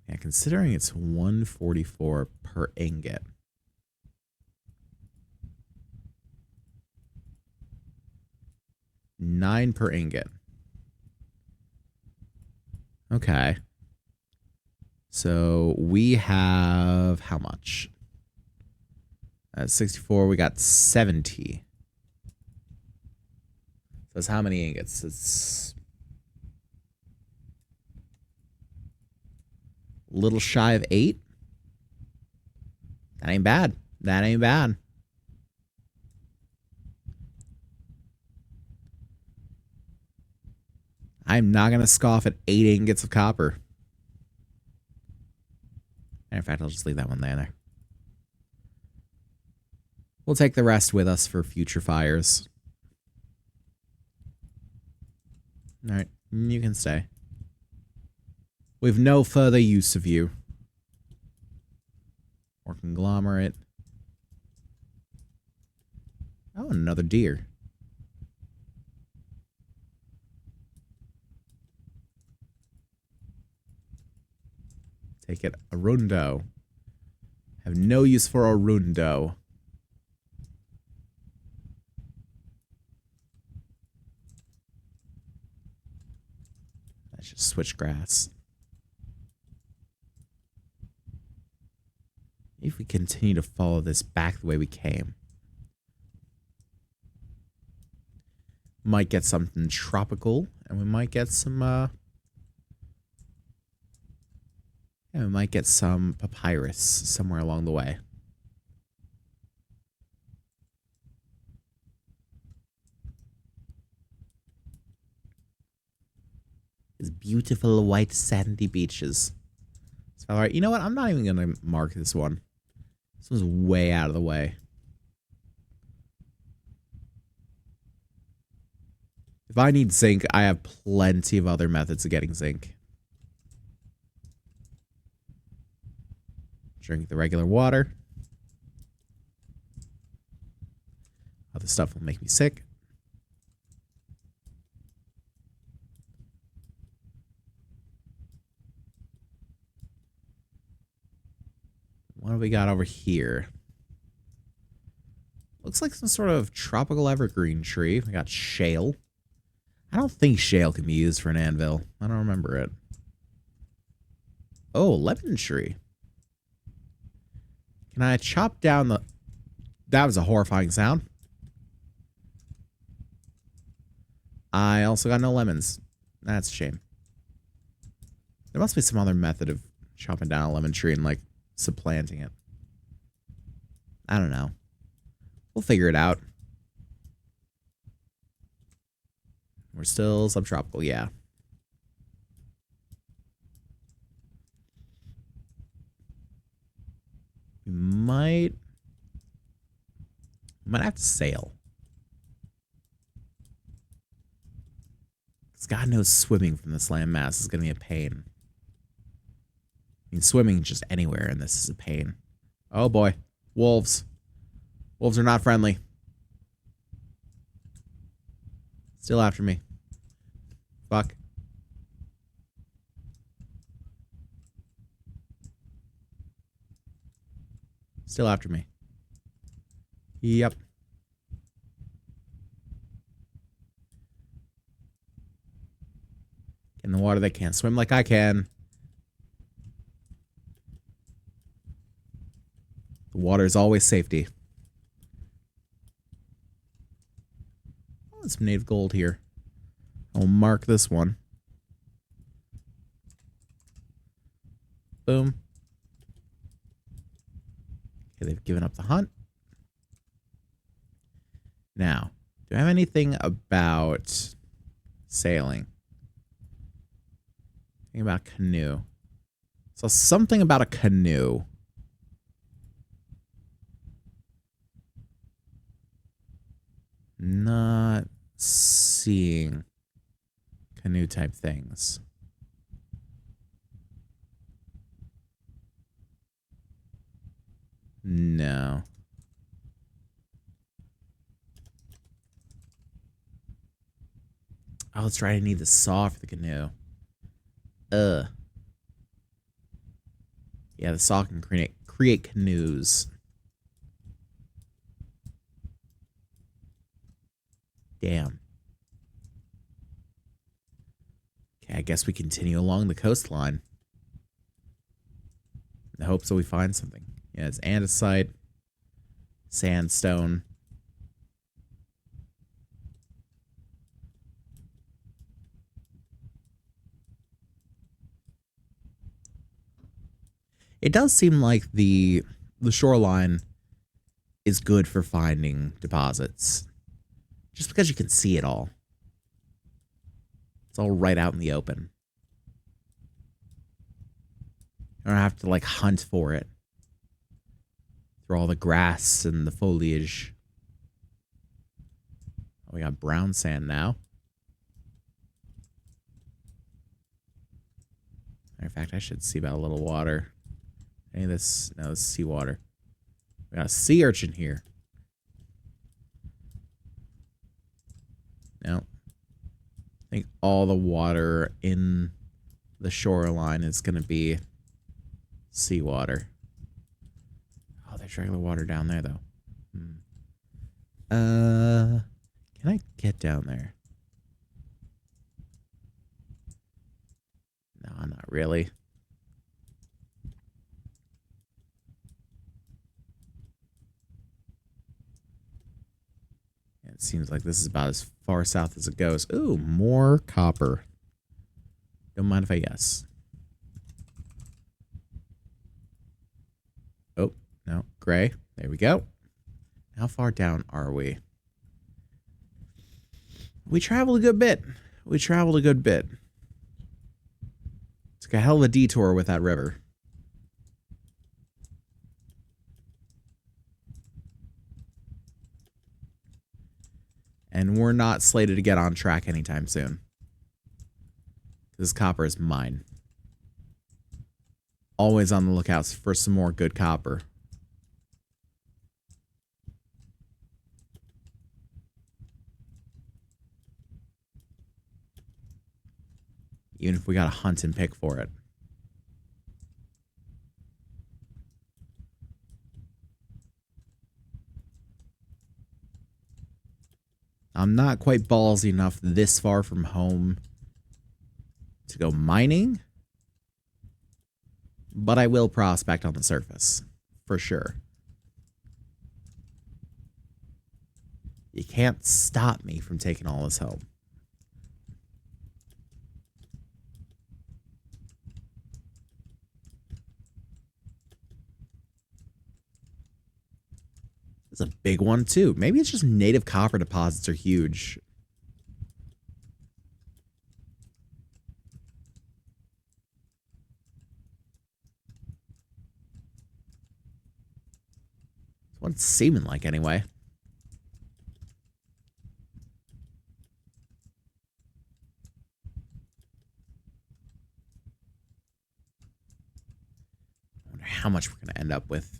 Yeah, considering it's 144 per ingot. $9 per ingot. Okay. So we have how much? 64. We got 70. So that's how many ingots? It's a little shy of 8. That ain't bad. That ain't bad. I'm not going to scoff at 8 ingots of copper. And in fact, I'll just leave that one there. We'll take the rest with us for future fires. All right, you can stay. We've no further use of you. Or conglomerate. Oh, another deer. Take it. Arundo. Have no use for Arundo. Let's just switch grass. If we continue to follow this back the way we came, might get something tropical, and we might get some, we might get some papyrus somewhere along the way. These beautiful white sandy beaches. So, all right, you know what? I'm not even going to mark this one. This one's way out of the way. If I need zinc, I have plenty of other methods of getting zinc. Drink the regular water. Other stuff will make me sick. What do we got over here? Looks like some sort of tropical evergreen tree. We got shale. I don't think shale can be used for an anvil. I don't remember it. Oh, lemon tree. Can I chop down the... That was a horrifying sound. I also got no lemons. That's a shame. There must be some other method of chopping down a lemon tree and, like, supplanting it. I don't know. We'll figure it out. We're still subtropical, yeah. We might have to sail. Because God knows swimming from this landmass is going to be a pain. I mean, swimming just anywhere in this is a pain. Oh boy. Wolves. Wolves are not friendly. Still after me. Fuck. Still after me. Yep. In the water, they can't swim like I can. The water is always safety. Oh, there's some native gold here. I'll mark this one. Boom. Okay, they've given up the hunt. Now, do I have anything about sailing? Anything about canoe? So something about a canoe. Not seeing canoe type things. No. Oh, that's right. I need the saw for the canoe. Yeah, the saw can create canoes. Damn. Okay, I guess we continue along the coastline. In the hopes that we find something. Yeah, it's andesite, sandstone. It does seem like the shoreline is good for finding deposits. Just because you can see it all. It's all right out in the open. You don't have to, like, hunt for it. Through all the grass and the foliage. Oh, we got brown sand now. Matter of fact, I should see about a little water. Any of this? No, this is seawater. We got a sea urchin here. No. I think all the water in the shoreline is going to be seawater. Oh, there's regular water down there, though. Can I get down there? No, not really. It seems like this is about as far south as it goes. Ooh, more copper. Don't mind if I guess. Oh, no. Gray. There we go. How far down are we? We traveled a good bit. We traveled a good bit. It's like a hell of a detour with that river. And we're not slated to get on track anytime soon. This copper is mine. Always on the lookout for some more good copper. Even if we gotta hunt and pick for it. I'm not quite ballsy enough this far from home to go mining, but I will prospect on the surface, for sure. You can't stop me from taking all this home. It's a big one, too. Maybe it's just native copper deposits are huge. That's what it's seeming like, anyway. I wonder how much we're going to end up with.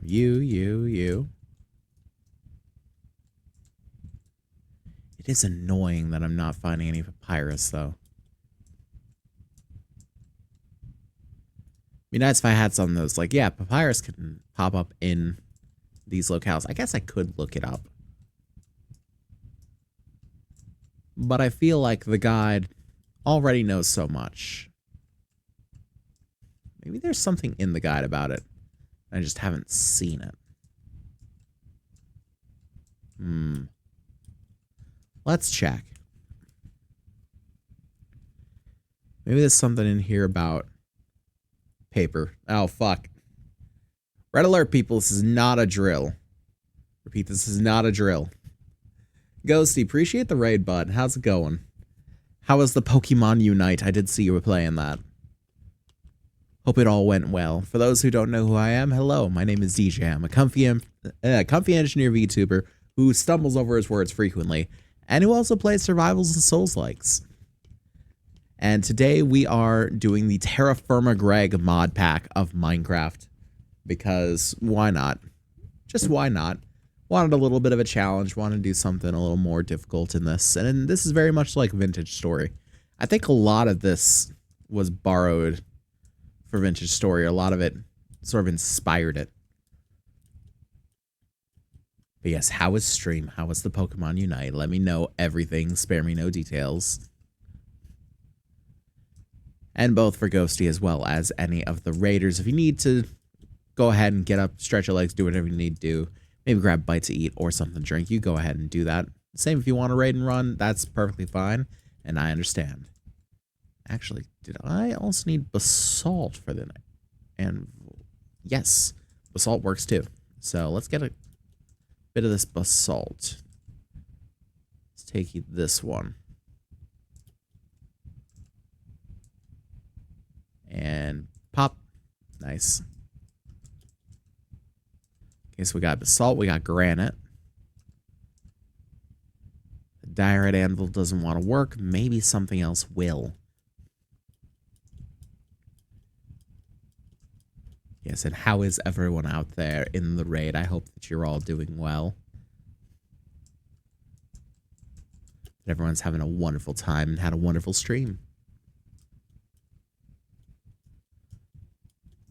You. It is annoying that I'm not finding any papyrus, though. Be nice if I had some of those. Like, yeah, papyrus can pop up in these locales. I guess I could look it up. But I feel like the guide already knows so much. Maybe there's something in the guide about it. I just haven't seen it. Let's check. Maybe there's something in here about paper. Oh, fuck. Red alert, people. This is not a drill. Repeat, this is not a drill. Ghosty, appreciate the raid, bud. How's it going? How was the Pokemon Unite? I did see you were playing that. Hope it all went well. For those who don't know who I am, hello. My name is DJ. I'm a comfy engineer VTuber who stumbles over his words frequently, and who also plays survivals and Souls-likes. And today we are doing the TerraFirmaGreg mod pack of Minecraft. Because why not? Just why not? Wanted a little bit of a challenge, wanted to do something a little more difficult in this. And this is very much like Vintage Story. I think a lot of this was borrowed for Vintage Story. A lot of it sort of inspired it. But yes, how was stream? How was the Pokemon Unite? Let me know everything. Spare me no details. And both for Ghosty as well as any of the raiders. If you need to go ahead and get up, stretch your legs, do whatever you need to do. Maybe grab a bite to eat or something to drink. You go ahead and do that. Same if you want to raid and run. That's perfectly fine. And I understand. Actually, did I also need basalt for the night? And yes, basalt works too. So let's get a bit of this basalt. Let's take this one. And pop. Nice. Okay, so we got basalt, we got granite. The diorite anvil doesn't want to work. Maybe something else will. Yes, and how is everyone out there in the raid? I hope that you're all doing well. That everyone's having a wonderful time and had a wonderful stream.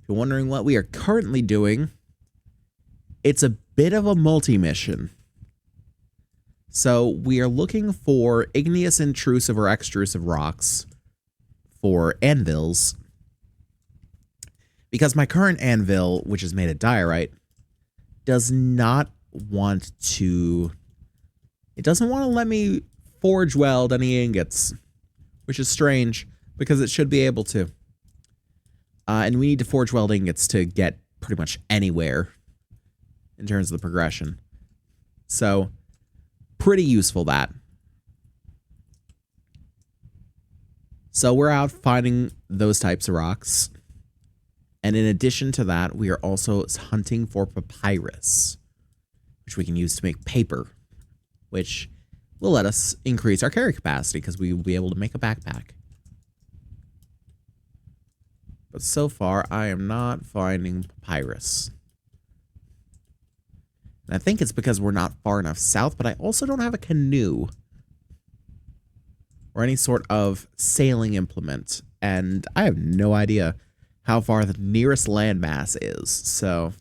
If you're wondering what we are currently doing, it's a bit of a multi-mission. So we are looking for igneous, intrusive, or extrusive rocks for anvils. Because my current anvil, which is made of diorite, does not want to... It doesn't want to let me forge weld any ingots, which is strange, because it should be able to. And we need to forge weld ingots to get pretty much anywhere in terms of the progression. So, pretty useful that. So we're out finding those types of rocks. And in addition to that, we are also hunting for papyrus, which we can use to make paper, which will let us increase our carry capacity because we will be able to make a backpack. But so far, I am not finding papyrus. And I think it's because we're not far enough south, but I also don't have a canoe or any sort of sailing implement. And I have no idea how far the nearest landmass is. So,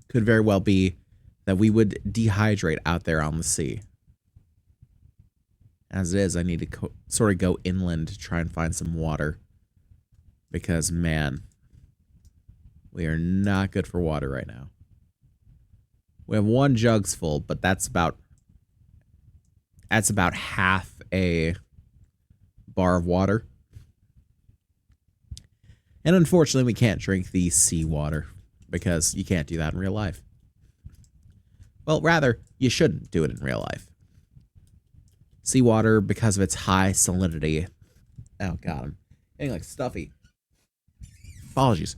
could very well be that we would dehydrate out there on the sea. As it is, I need to sort of go inland to try and find some water. Because, man, we are not good for water right now. We have one jug's full, but that's about half a bar of water. And unfortunately, we can't drink the seawater because you can't do that in real life. Well, rather, you shouldn't do it in real life. Seawater, because of its high salinity. Oh, God, I'm getting like stuffy. Apologies.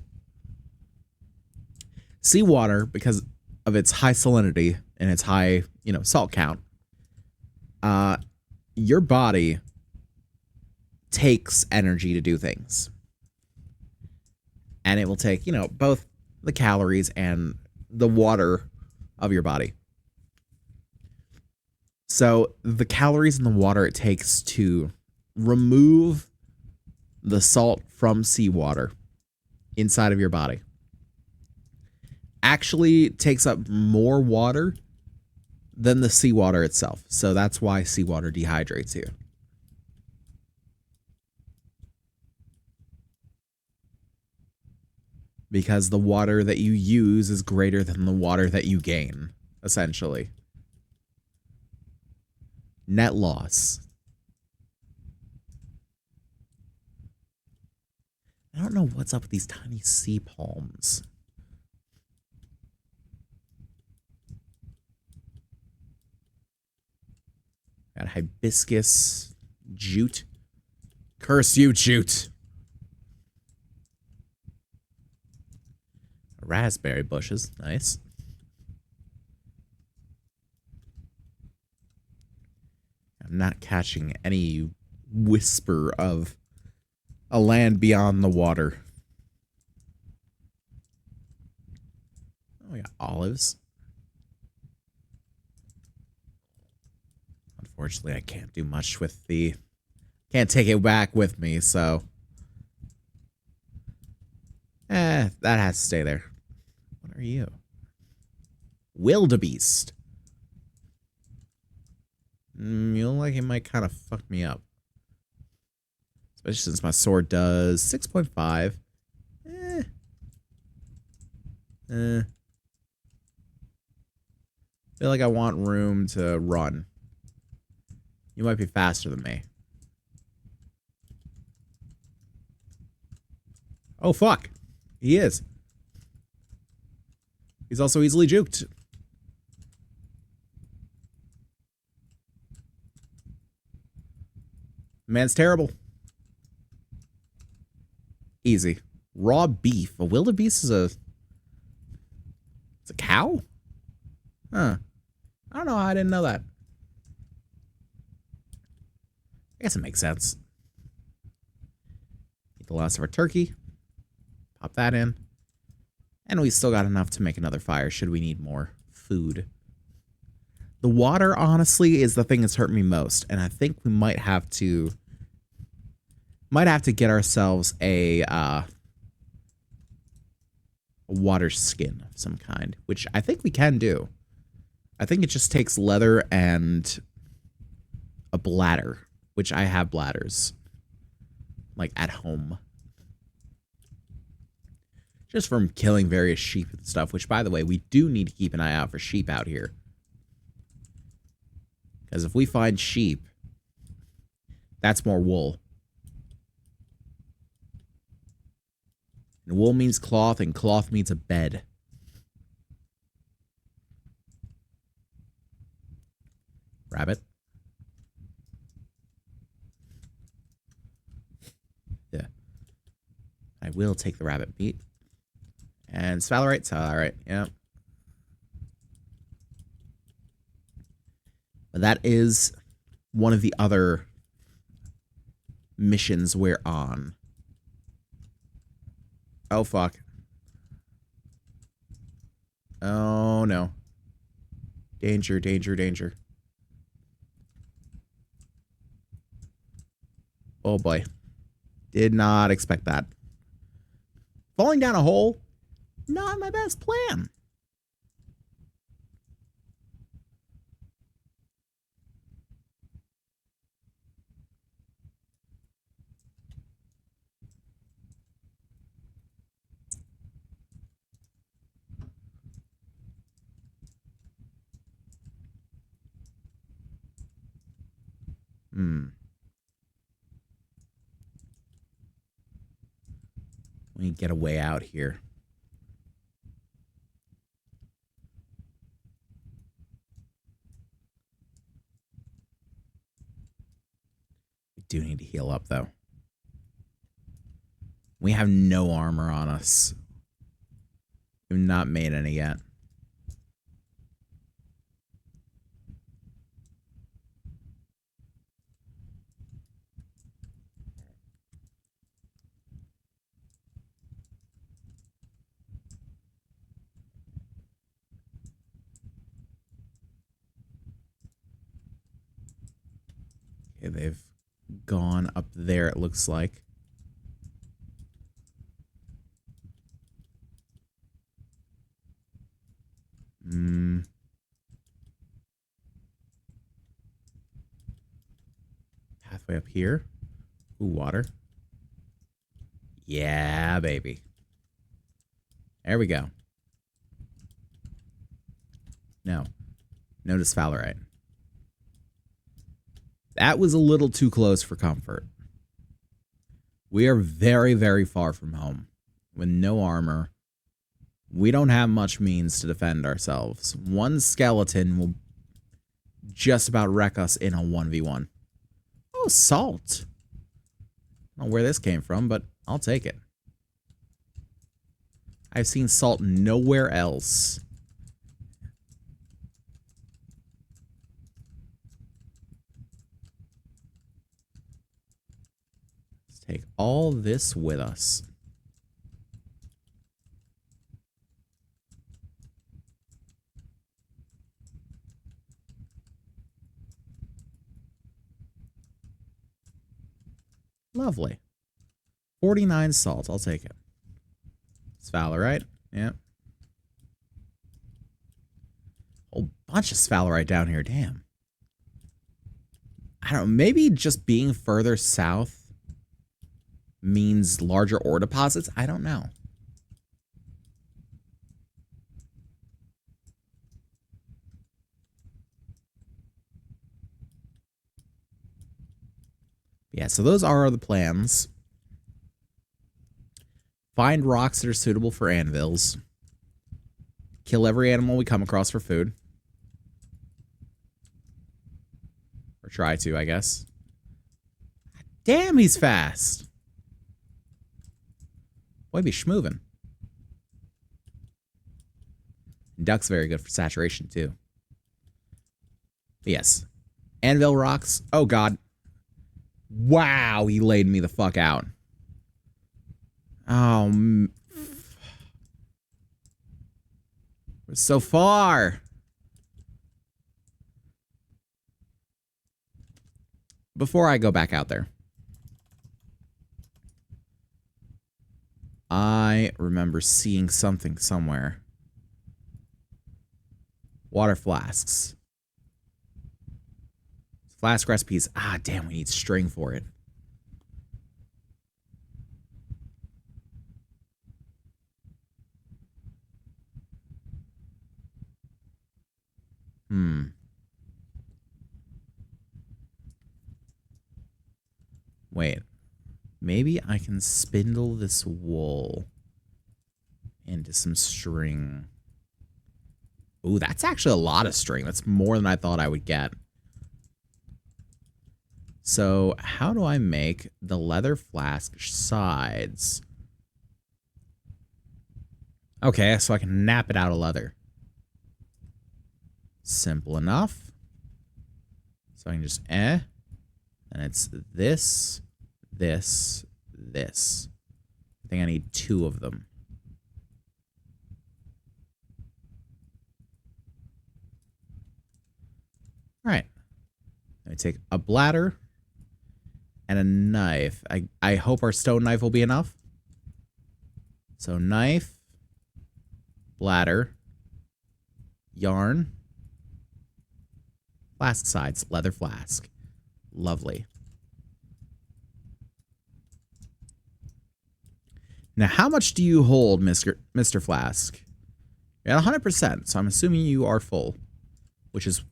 Seawater, because of its high salinity and its high, salt count, your body takes energy to do things. And it will take, you know, both the calories and the water of your body. So the calories and the water it takes to remove the salt from seawater inside of your body actually takes up more water than the seawater itself. So that's why seawater dehydrates you. Because the water that you use is greater than the water that you gain, essentially. Net loss. I don't know what's up with these tiny sea palms. Got hibiscus, jute. Curse you, jute. Raspberry bushes, nice. I'm not catching any whisper of a land beyond the water. Oh, we got olives. Unfortunately, I can't do much with the... Can't take it back with me, so... that has to stay there. What are you? Wildebeest. You look like it might kind of fuck me up. Especially since my sword does 6.5. Feel like I want room to run. You might be faster than me. Oh, fuck. He is. He's also easily juked. Man's terrible. Easy. Raw beef. A wildebeest is a... It's a cow? Huh. I don't know how I didn't know that. I guess it makes sense. Eat the last of our turkey. Pop that in. And we still got enough to make another fire should we need more food. The water, honestly, is the thing that's hurt me most. And I think we might have to get ourselves a water skin of some kind, which I think we can do. I think it just takes leather and a bladder, which I have bladders, like, at home. Just from killing various sheep and stuff, which, by the way, we do need to keep an eye out for sheep out here. Because if we find sheep, that's more wool. And wool means cloth, and cloth means a bed. Rabbit. Yeah. I will take the rabbit meat. And sphalerite, alright, yeah. But that is one of the other missions we're on. Oh, fuck. Oh, no. Danger, danger, danger. Oh, boy. Did not expect that. Falling down a hole? Not my best plan. We get a way out here. We do need to heal up, though. We have no armor on us. We've not made any yet. Okay, they've gone up there, it looks like. Pathway up here. Ooh, water. Yeah, baby. There we go. No. No dysphalerite. That was a little too close for comfort. We are very, very far from home. With no armor. We don't have much means to defend ourselves. One skeleton will just about wreck us in a 1v1. Oh, salt. I don't know where this came from, but I'll take it. I've seen salt nowhere else. Let's take all this with us. Lovely. 49 salt. I'll take it. Sphalerite. Yep. Whole bunch of sphalerite down here. Damn. I don't know. Maybe just being further south means larger ore deposits? I don't know. Yeah, so those are the plans. Find rocks that are suitable for anvils. Kill every animal we come across for food. Or try to, I guess. Damn, he's fast. Boy, be schmoovin'. Duck's very good for saturation, too. But yes. Anvil rocks. Oh, God. Wow, he laid me the fuck out. Oh, we're so far. Before I go back out there, I remember seeing something somewhere. Water flasks. Flask recipes. Ah, damn, we need string for it. Wait. Maybe I can spindle this wool into some string. Ooh, that's actually a lot of string. That's more than I thought I would get. So, how do I make the leather flask sides? Okay, so I can nap it out of leather. Simple enough. So I can just and it's this, this, this. I think I need 2 of them. All right. Let me take a bladder and a knife. I hope our stone knife will be enough. So knife, bladder, yarn, flask sides, leather flask. Lovely. Now, how much do you hold, Mr. Flask? You're at 100%, so I'm assuming you are full, which is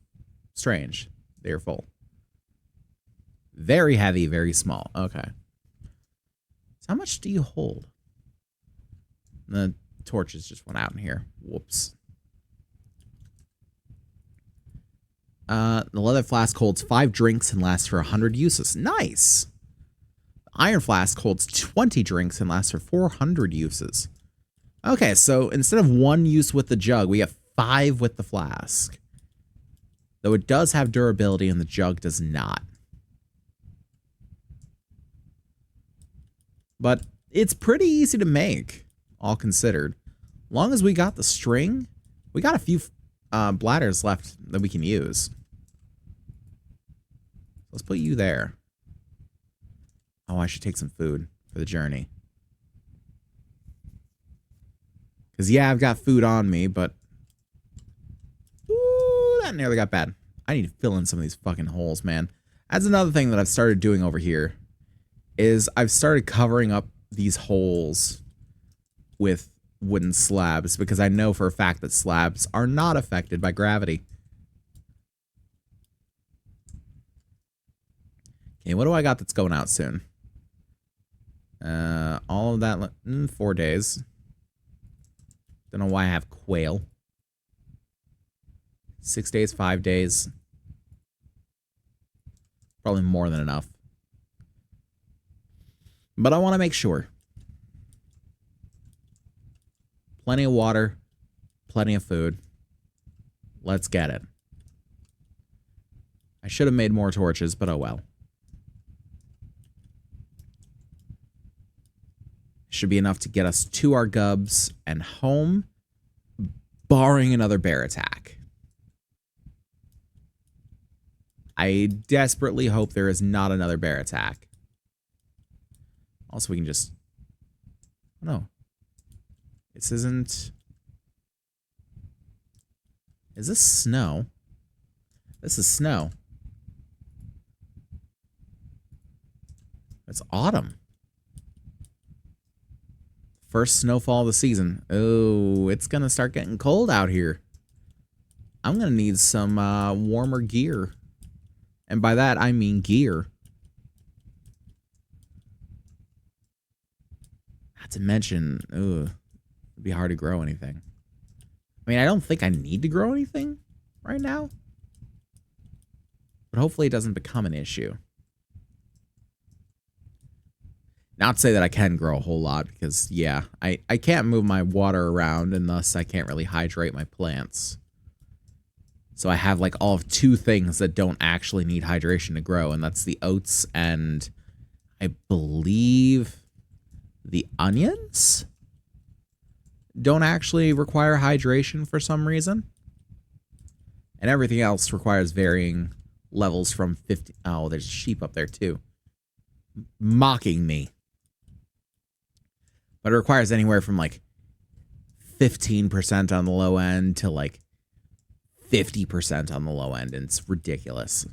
strange. They are full. Very heavy, very small. Okay. So how much do you hold? The torches just went out in here. Whoops. The leather flask holds 5 drinks and lasts for 100 uses. Nice! The iron flask holds 20 drinks and lasts for 400 uses. Okay, so instead of 1 use with the jug, we have 5 with the flask. Though it does have durability and the jug does not. But it's pretty easy to make, all considered. Long as we got the string, we got a few bladders left that we can use. Let's put you there. Oh, I should take some food for the journey. Because, yeah, I've got food on me, but... Ooh, that nearly got bad. I need to fill in some of these fucking holes, man. That's another thing that I've started doing over here. Is I've started covering up these holes with wooden slabs. Because I know for a fact that slabs are not affected by gravity. Okay, what do I got that's going out soon? All of that... 4 days. Don't know why I have quail. 6 days, 5 days. Probably more than enough. But I want to make sure. Plenty of water. Plenty of food. Let's get it. I should have made more torches, but oh well. Should be enough to get us to our gubs and home, barring another bear attack. I desperately hope there is not another bear attack. Also, we can just... Oh, no. This isn't... Is this snow? This is snow. It's autumn. First snowfall of the season. Oh, it's gonna start getting cold out here. I'm gonna need some warmer gear. And by that, I mean gear. Not to mention, it'd be hard to grow anything. I mean, I don't think I need to grow anything right now. But hopefully it doesn't become an issue. Not to say that I can grow a whole lot, because, yeah, I can't move my water around, and thus I can't really hydrate my plants. So I have, like, all of 2 things that don't actually need hydration to grow, and that's the oats and, I believe, the onions don't actually require hydration for some reason. And everything else requires varying levels from 50... Oh, there's sheep up there, too. Mocking me. But it requires anywhere from, like, 15% on the low end to, like, 50% on the low end. And it's ridiculous.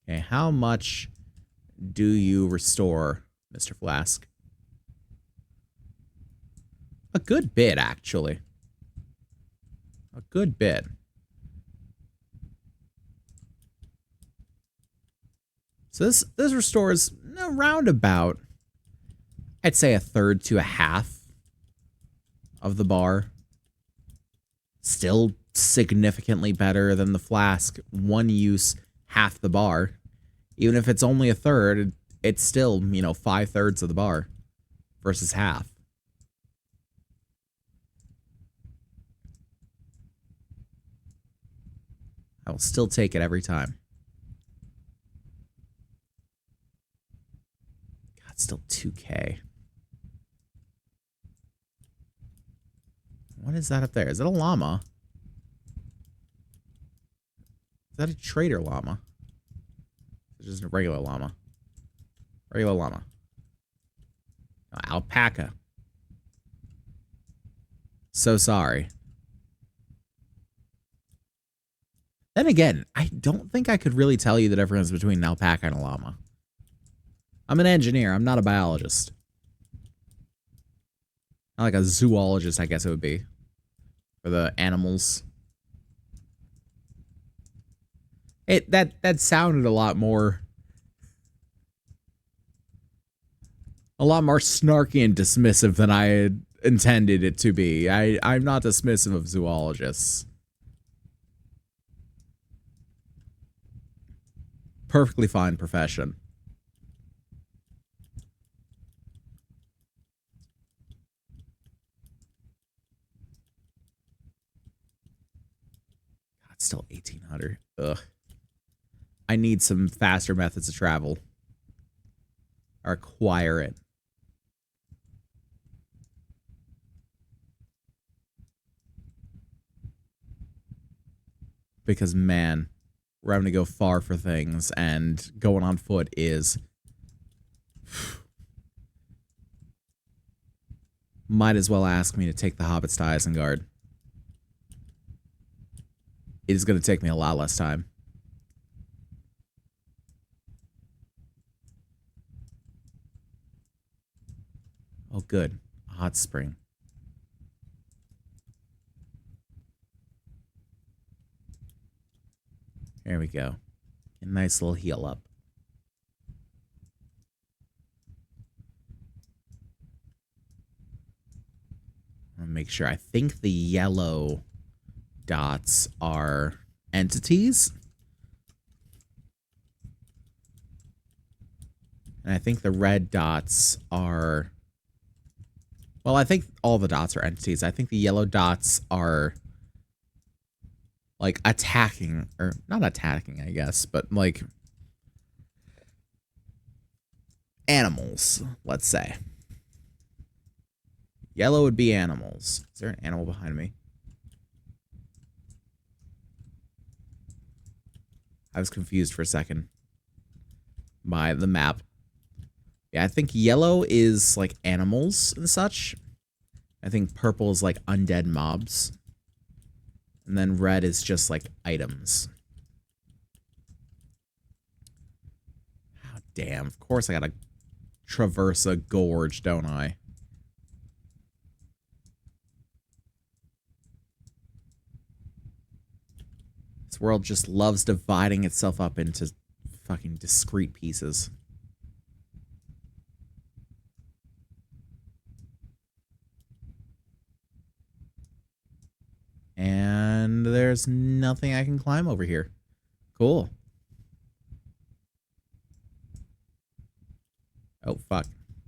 Okay, how much do you restore, Mr. Flask? A good bit, actually. A good bit. So this restores around about, I'd say, 1/3 to 1/2 of the bar. Still significantly better than the flask. One use, half the bar. Even if it's only 1/3, it's still, 5/3 of the bar versus half. I will still take it every time. God, it's still 2K. What is that up there? Is it a llama? Is that a trader llama? It's just a regular llama. Regular llama. Oh, alpaca. So sorry. Then again, I don't think I could really tell you the difference between an alpaca and a llama. I'm an engineer. I'm not a biologist. Not like a zoologist, I guess it would be. For the animals. That sounded a lot more snarky and dismissive than I had intended it to be. I'm not dismissive of zoologists. Perfectly fine profession. God, it's still 1800. Ugh. I need some faster methods of travel. Or acquire it. because, man, we're having to go far for things, and going on foot is... Might as well ask me to take the hobbits to Isengard. It is going to take me a lot less time. Oh, good. A hot spring. There we go. A nice little heal up. I'll make sure. I think the yellow dots are entities. And I think the red dots are... Well, I think all the dots are entities. I think the yellow dots are... like, attacking, or not attacking, I guess, but, like, animals, let's say. Yellow would be animals. Is there an animal behind me? I was confused for a second by the map. Yeah, I think yellow is, like, animals and such. I think purple is, like, undead mobs. And then red is just, like, items. Oh, damn. Of course I gotta traverse a gorge, don't I? This world just loves dividing itself up into fucking discrete pieces. And there's nothing I can climb over here. Cool. Oh, fuck.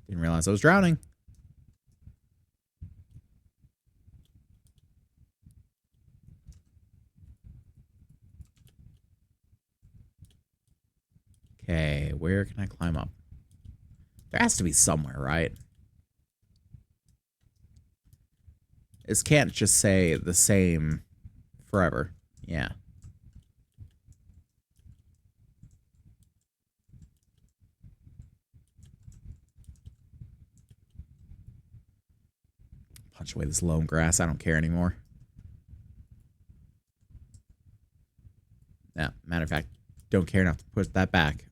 Didn't realize I was drowning. Okay, where can I climb up? There has to be somewhere, right? This can't just say the same forever. Yeah. Punch away this loam grass. I don't care anymore. Yeah, matter of fact, don't care enough to put that back.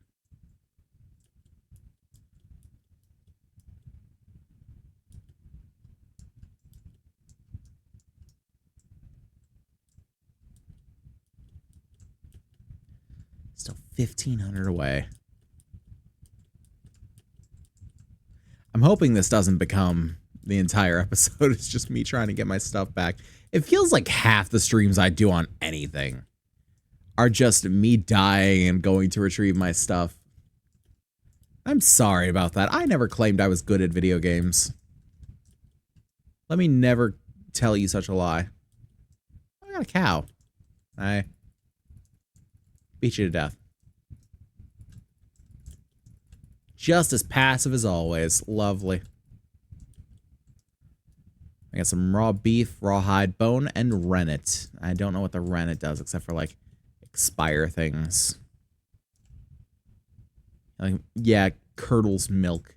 Still 1,500 away. I'm hoping this doesn't become the entire episode. It's just me trying to get my stuff back. It feels like half the streams I do on anything are just me dying and going to retrieve my stuff. I'm sorry about that. I never claimed I was good at video games. Let me never tell you such a lie. I got a cow. I beat you to death. Just as passive as always. Lovely. I got some raw beef, rawhide bone, and rennet. I don't know what the rennet does except for, like, expire things. Like, yeah, curdles milk.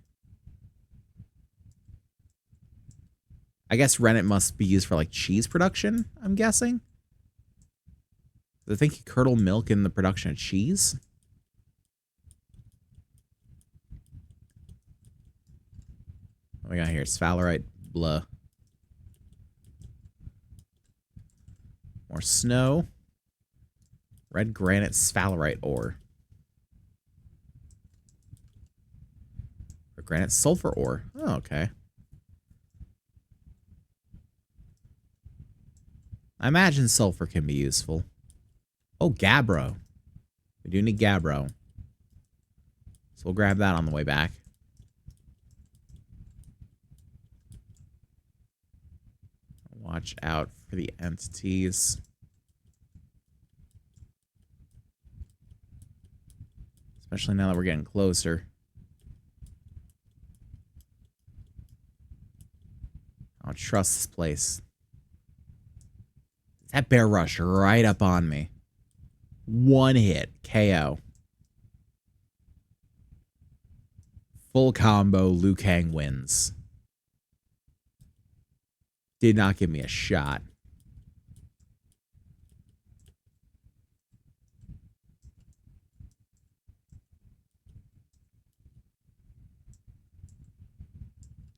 I guess rennet must be used for, like, cheese production, I'm guessing. I think you curdle milk in the production of cheese. What we got here? Sphalerite, blah. More snow. Red granite sphalerite ore. Or granite sulfur ore. Oh, okay. I imagine sulfur can be useful. Oh, gabbro. We do need gabbro. So we'll grab that on the way back. Watch out for the entities. Especially now that we're getting closer. I'll trust this place. That bear rushed right up on me. One hit. KO. Full combo. Liu Kang wins. Did not give me a shot.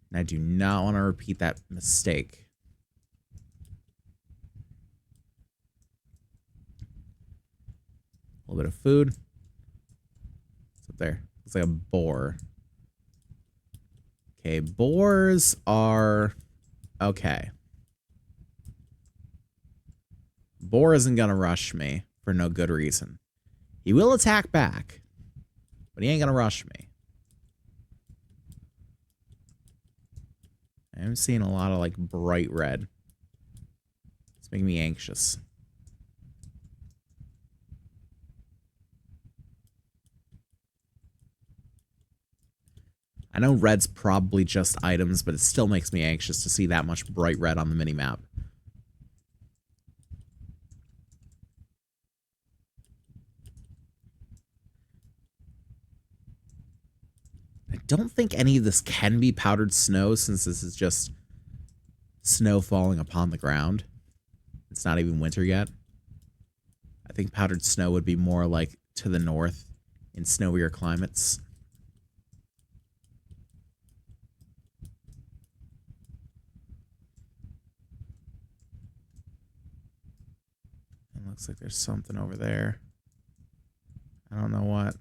And I do not want to repeat that mistake. A little bit of food. What's up there? Looks like a boar. Okay, boars are okay. Boar isn't gonna rush me for no good reason. He will attack back, but he ain't gonna rush me. I'm seeing a lot of like bright red. It's making me anxious. I know red's probably just items, but it still makes me anxious to see that much bright red on the minimap. I don't think any of this can be powdered snow, since this is just snow falling upon the ground. It's not even winter yet. I think powdered snow would be more like to the north in snowier climates. It looks like there's something over there. I don't know what.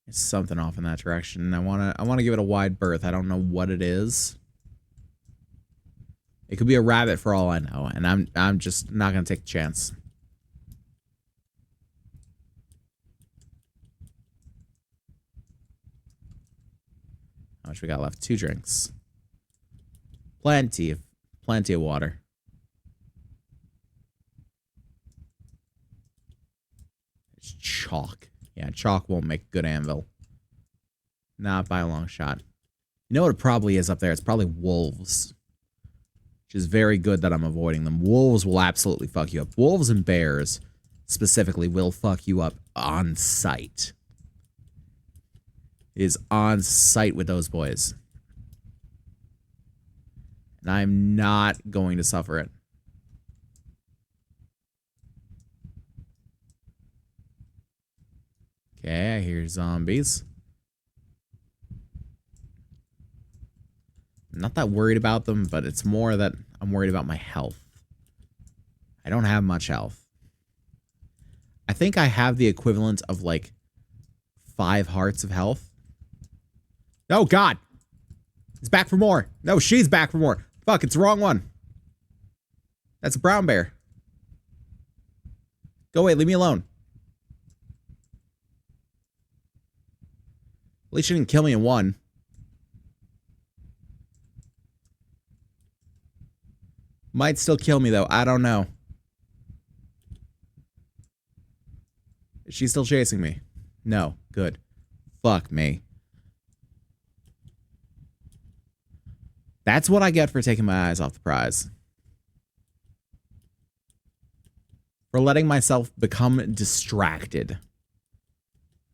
There's something off in that direction. I wanna give it a wide berth. I don't know what it is. It could be a rabbit for all I know, and I'm just not gonna take a chance. How much we got left? 2 drinks. Plenty of water. It's chalk. Yeah, chalk won't make a good anvil. Not by a long shot. You know what it probably is up there? It's probably wolves. Which is very good that I'm avoiding them. Wolves will absolutely fuck you up. Wolves and bears, specifically, will fuck you up on sight. It is on sight with those boys. And I'm not going to suffer it. Okay, I hear zombies. I'm not that worried about them, but it's more that I'm worried about my health. I don't have much health. I think I have the equivalent of like 5 hearts of health. Oh, God. It's back for more. No, she's back for more. Fuck, it's the wrong one. That's a brown bear. Go away, leave me alone. At least she didn't kill me in one. Might still kill me, though. I don't know. Is she still chasing me? No. Good. Fuck me. That's what I get for taking my eyes off the prize. For letting myself become distracted.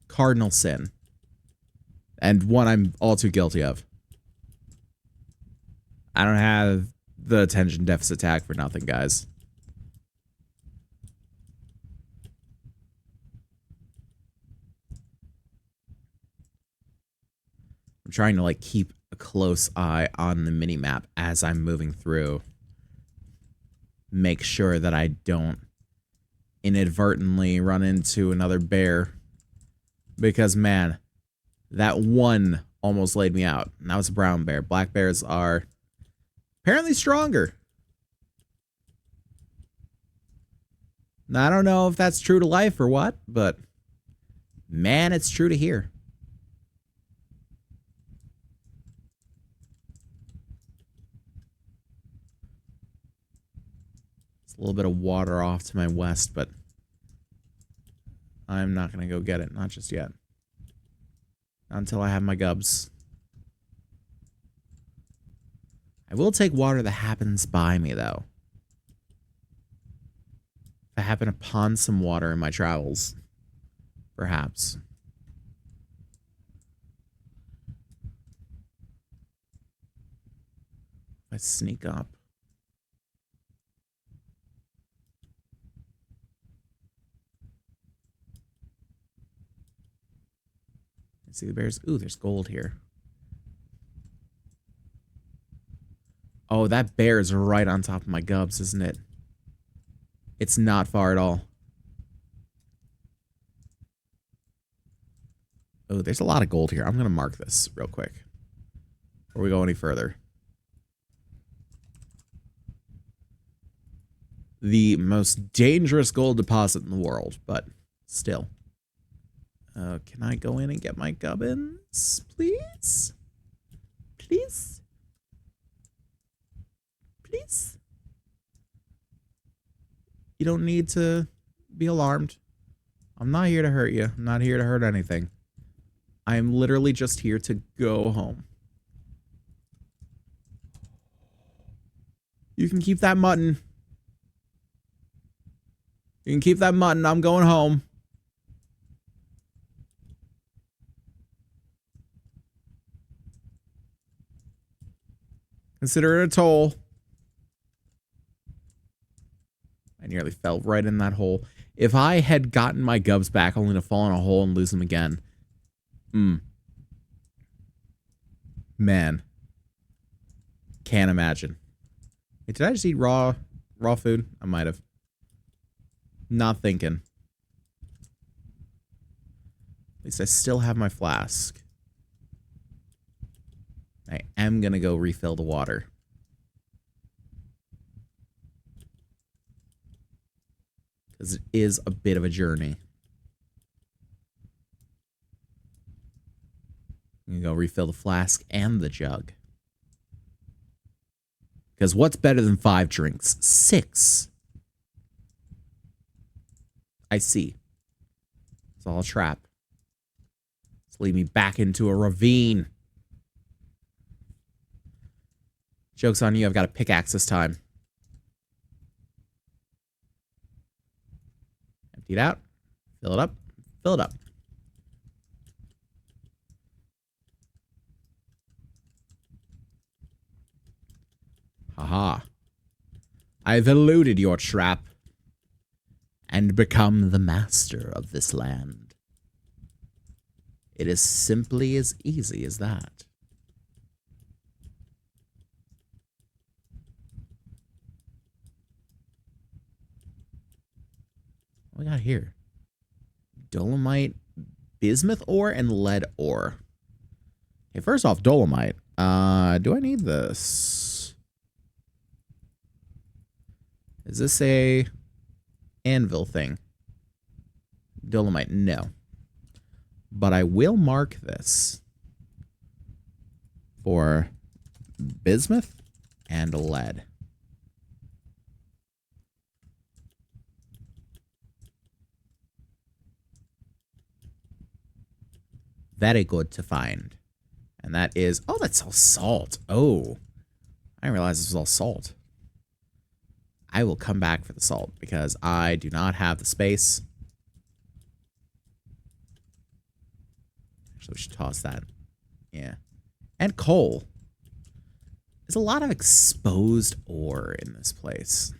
Cardinal sin. And one I'm all too guilty of. I don't have the attention deficit tag for nothing, guys. I'm trying to, like, keep a close eye on the minimap as I'm moving through. Make sure that I don't inadvertently run into another bear. Because, man, that one almost laid me out. And that was a brown bear. Black bears are apparently stronger. Now, I don't know if that's true to life or what, but man, it's true to here. It's a little bit of water off to my west, but I'm not going to go get it. Not just yet. Not until I have my gubs. I will take water that happens by me, though. If I happen upon some water in my travels, perhaps. Let's sneak up. Let's see the bears. Ooh, there's gold here. Oh, that bear is right on top of my gubs, isn't it? It's not far at all. Oh, there's a lot of gold here. I'm going to mark this real quick before we go any further. The most dangerous gold deposit in the world, but still. Can I go in and get my gubbins, please? Please? Please? You don't need to be alarmed. I'm not here to hurt you. I'm not here to hurt anything. I am literally just here to go home. You can keep that mutton. You can keep that mutton. I'm going home. Consider it a toll. I nearly fell right in that hole. If I had gotten my gubs back only to fall in a hole and lose them again. Man. Can't imagine. Hey, did I just eat raw food? I might have. Not thinking. At least I still have my flask. I am going to go refill the water. Because it is a bit of a journey. I'm going to go refill the flask and the jug. Because what's better than 5 drinks? 6. I see. It's all a trap. It's leading me back into a ravine. Joke's on you, I've got a pickaxe this time. Empty it out. Fill it up. Fill it up. Haha. I've eluded your trap and become the master of this land. It is simply as easy as that. What we got here? Dolomite, bismuth ore, and lead ore. Okay, first off, dolomite. Do I need this? Is this a anvil thing? Dolomite, no. But I will mark this for bismuth and lead. Very good to find. And that is... Oh, that's all salt. Oh. I didn't realize this was all salt. I will come back for the salt because I do not have the space. So we should toss that. Yeah. And coal. There's a lot of exposed ore in this place.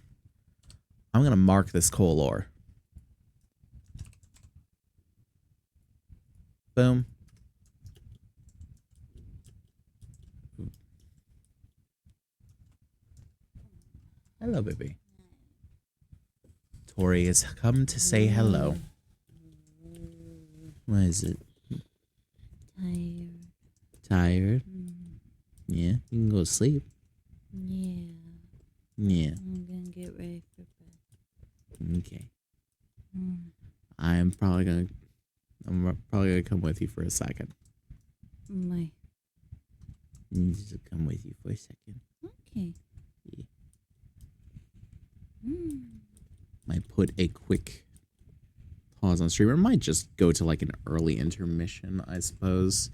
I'm going to mark this coal ore. Boom. Hello, baby. Tori has come to say hello. What is it? Tired. Tired? Yeah, you can go to sleep. Yeah. Yeah. I'm gonna get ready for bed. Okay. I'm probably gonna come with you for a second. My. Just come with you for a second. Okay. Yeah. Might put a quick pause on stream. Or might just go to like an early intermission, I suppose.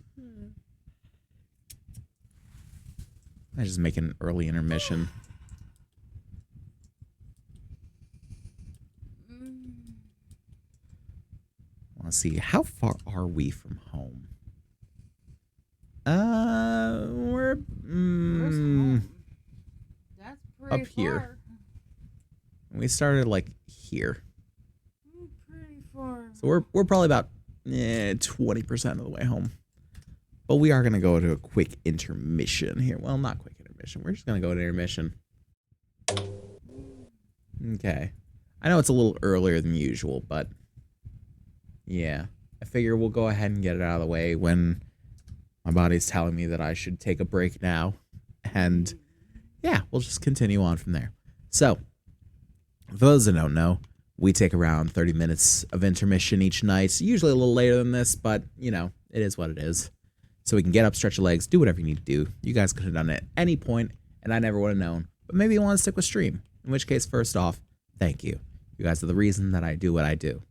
I just make an early intermission. Let's see. How far are we from home? We're Where's home? That's pretty up here. far. We started like here. Pretty far. So we're probably about 20% of the way home. But we are gonna go to a quick intermission here. Well, not quick intermission. We're just gonna go to intermission. Okay. I know it's a little earlier than usual, but yeah. I figure we'll go ahead and get it out of the way when my body's telling me that I should take a break now. And yeah, we'll just continue on from there. So, for those that don't know, we take around 30 minutes of intermission each night. Usually a little later than this, but, you know, it is what it is. So we can get up, stretch your legs, do whatever you need to do. You guys could have done it at any point, and I never would have known. But maybe you want to stick with stream. In which case, first off, thank you. You guys are the reason that I do what I do.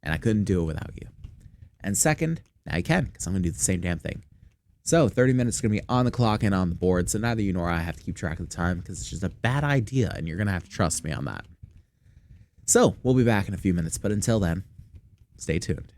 And I couldn't do it without you. And second, now you can, because I'm going to do the same damn thing. So 30 minutes is going to be on the clock and on the board, so neither you nor I have to keep track of the time, because it's just a bad idea, and you're going to have to trust me on that. So, we'll be back in a few minutes, but until then, stay tuned.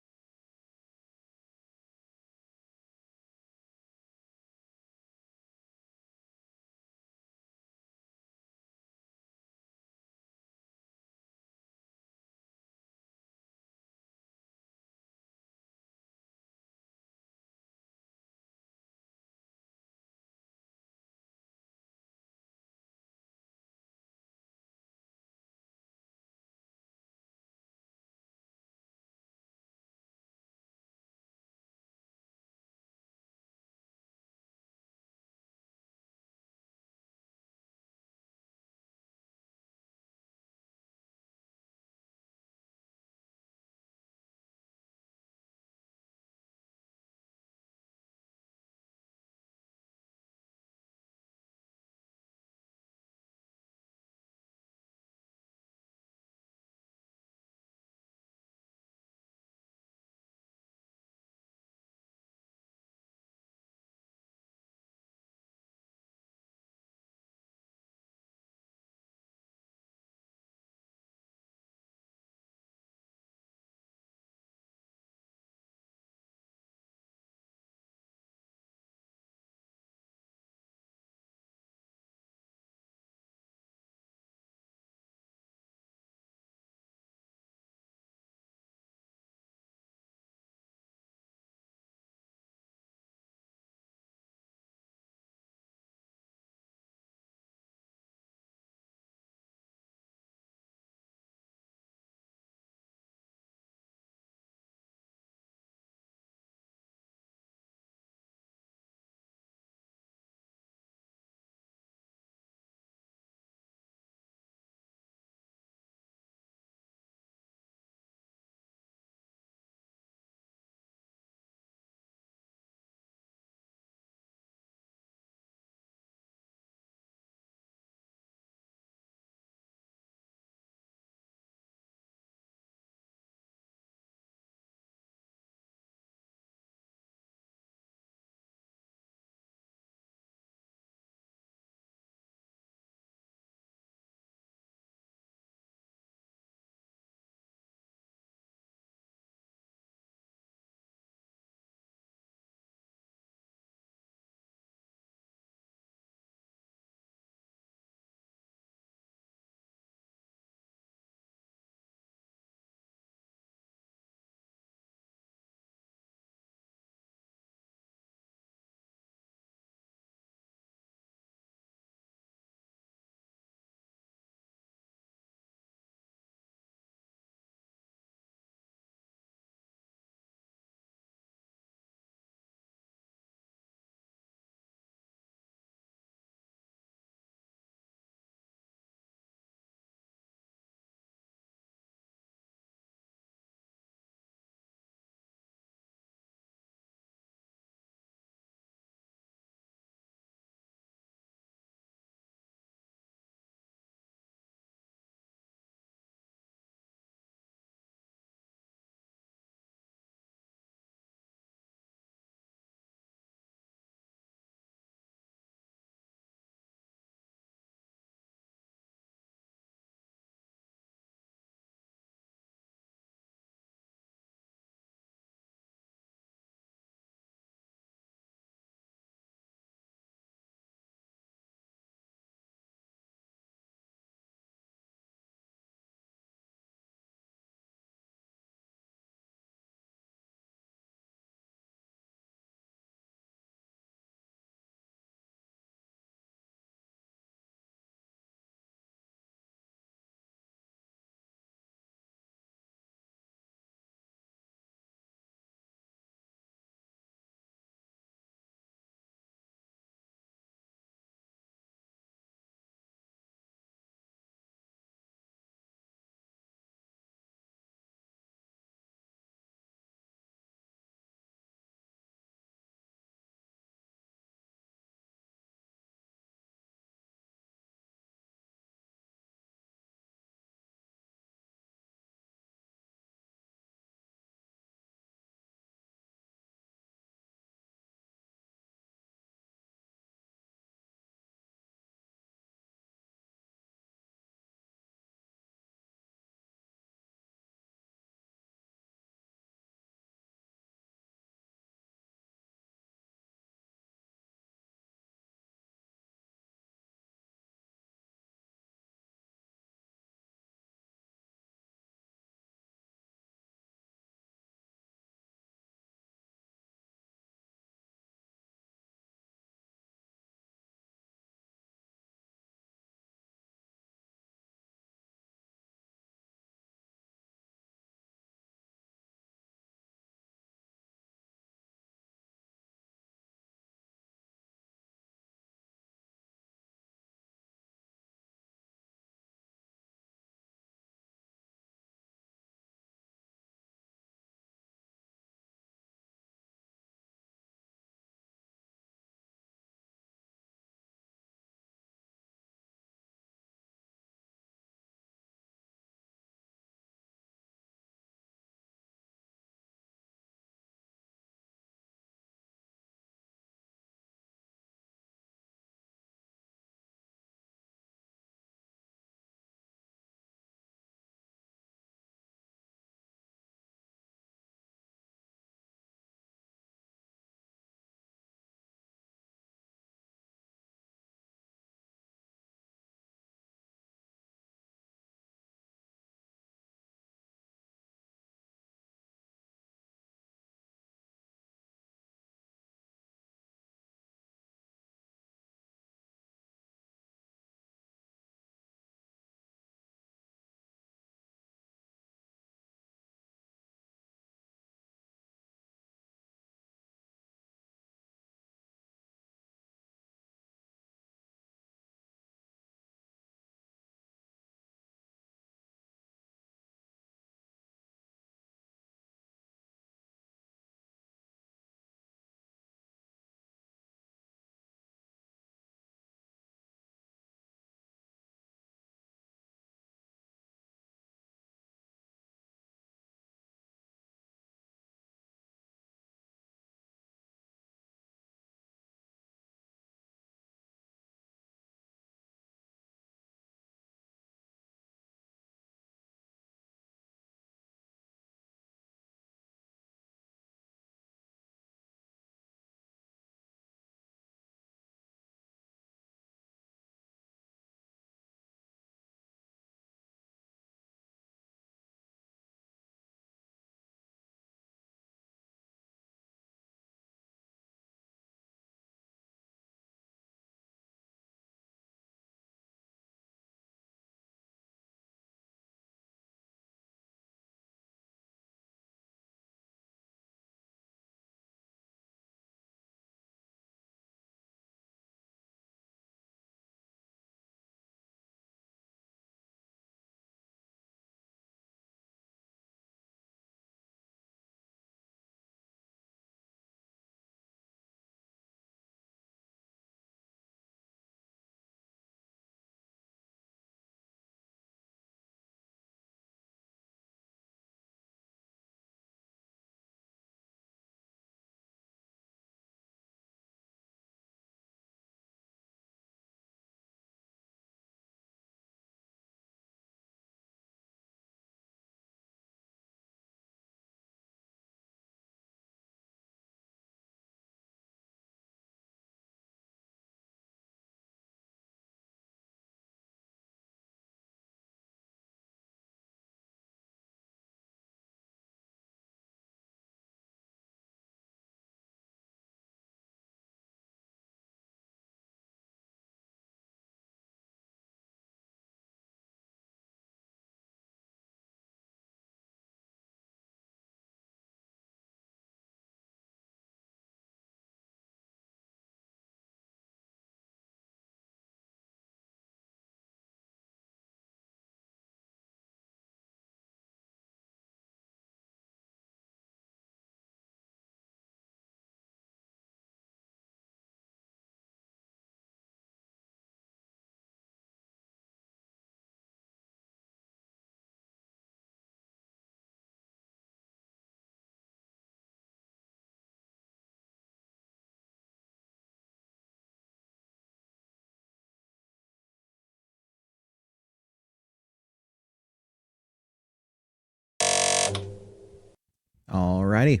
Alrighty.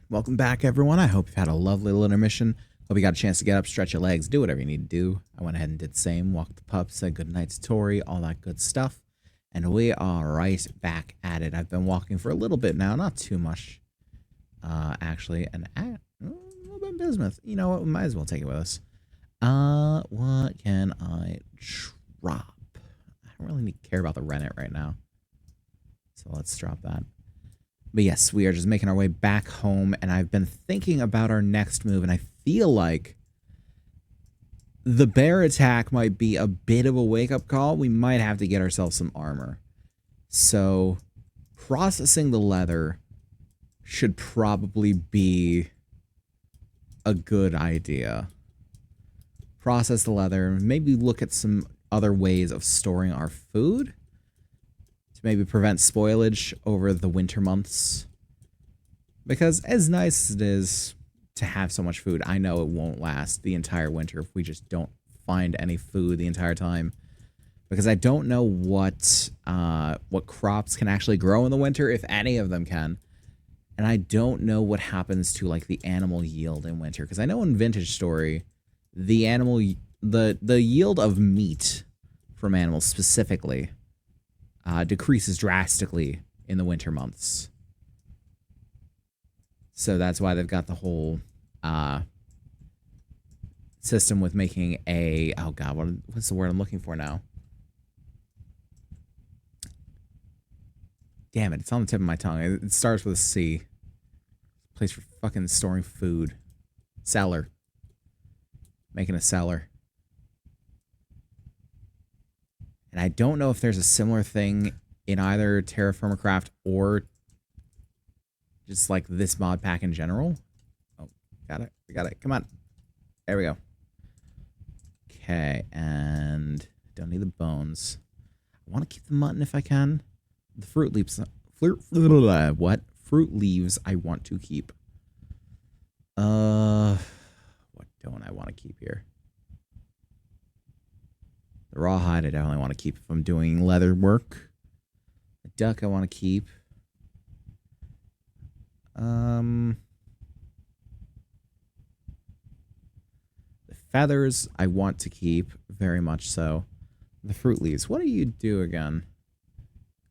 Welcome back, everyone. I hope you've had a lovely little intermission. Hope you got a chance to get up, stretch your legs, do whatever you need to do. I went ahead and did the same. Walked the pup, said goodnight to Tori, all that good stuff. And we are right back at it. I've been walking for a little bit now, not too much, actually. And a little bit of bismuth. You know what? We might as well take it with us. What can I drop? I don't really care about the rennet right now. So let's drop that. But yes, we are just making our way back home, and I've been thinking about our next move, and I feel like the bear attack might be a bit of a wake-up call. We might have to get ourselves some armor. So processing the leather should probably be a good idea. Process the leather, maybe look at some other ways of storing our food to maybe prevent spoilage over the winter months. Because as nice as it is to have so much food, I know it won't last the entire winter if we just don't find any food the entire time. Because I don't know what crops can actually grow in the winter, if any of them can. And I don't know what happens to like the animal yield in winter. Because I know in Vintage Story, the yield of meat from animals specifically decreases drastically in the winter months. So that's why they've got the whole system with making a... Oh, God, what's the word I'm looking for now? Damn it, it's on the tip of my tongue. It starts with a C. Place for fucking storing food. Cellar. Making a cellar. And I don't know if there's a similar thing in either TerraFirmaCraft or just like this mod pack in general. Oh, got it. We got it. Come on. There we go. Okay, and don't need the bones. I want to keep the mutton if I can. The fruit leaves. What? Fruit leaves I want to keep. What don't I want to keep here? The rawhide I definitely want to keep if I'm doing leather work. The duck I want to keep. The feathers I want to keep, very much so. The fruit leaves. What do you do again?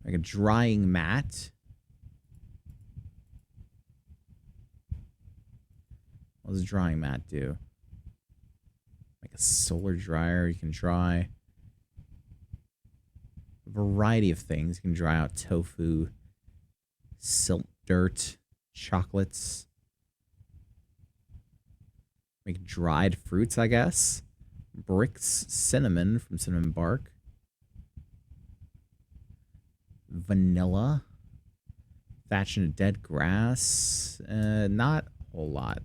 Like a drying mat? What does a drying mat do? Like a solar dryer, you can dry a variety of things. You can dry out tofu, silt dirt, chocolates. Make dried fruits, I guess. Bricks, cinnamon from cinnamon bark. Vanilla. Thatching of dead grass. Not a whole lot.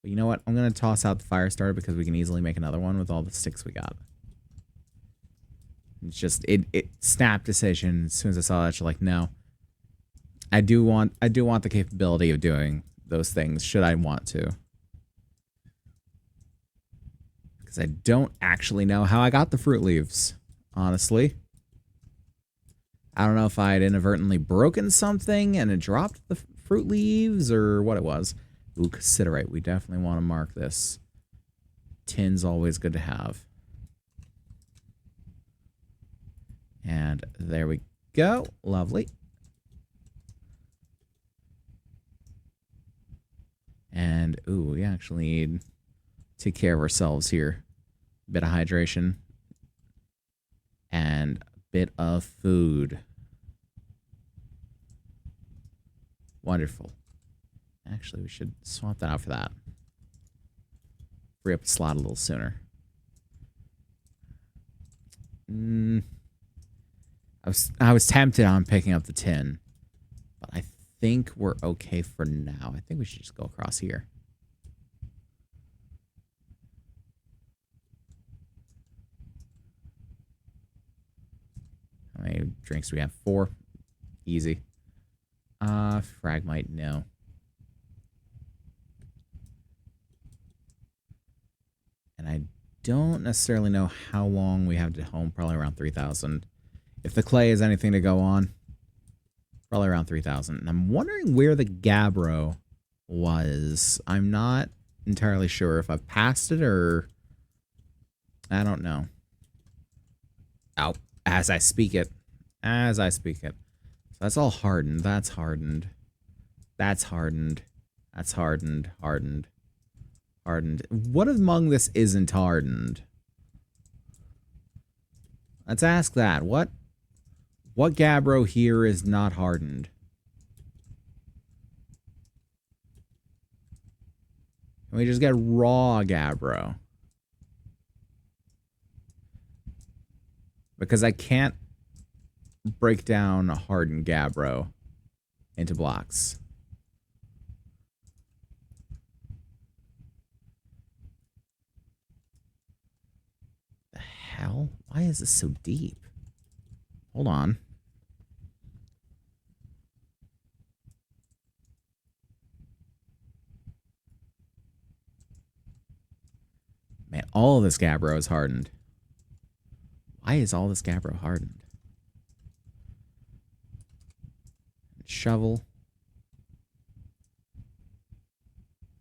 But you know what? I'm going to toss out the fire starter because we can easily make another one with all the sticks we got. It's just, it snap decision. As soon as I saw that, you're like, no. I do want the capability of doing those things should I want to. Because I don't actually know how I got the fruit leaves, honestly. I don't know if I had inadvertently broken something and it dropped the fruit leaves or what it was. Ooh, considerate. We definitely want to mark this. Tin's always good to have. And there we go. Lovely. And, ooh, we actually need to take care of ourselves here. A bit of hydration. And a bit of food. Wonderful. Actually, we should swap that out for that. Free up a slot a little sooner. I was tempted on picking up the tin. But I think we're okay for now. I think we should just go across here. How many drinks do we have? 4. Easy. Fragmite, no. And I don't necessarily know how long we have to home. Probably around 3,000. If the clay is anything to go on, probably around 3,000. And I'm wondering where the gabbro was. I'm not entirely sure if I've passed it or... I don't know. Oh, as I speak it. As I speak it. So that's all hardened. That's hardened. That's hardened. That's hardened. Hardened. Hardened. What among this isn't hardened? Let's ask that. What gabbro here is not hardened? Can we just get raw gabbro? Because I can't break down a hardened gabbro into blocks. The hell? Why is this so deep? Hold on. Man, all of this gabbro is hardened. Why is all this gabbro hardened? Shovel.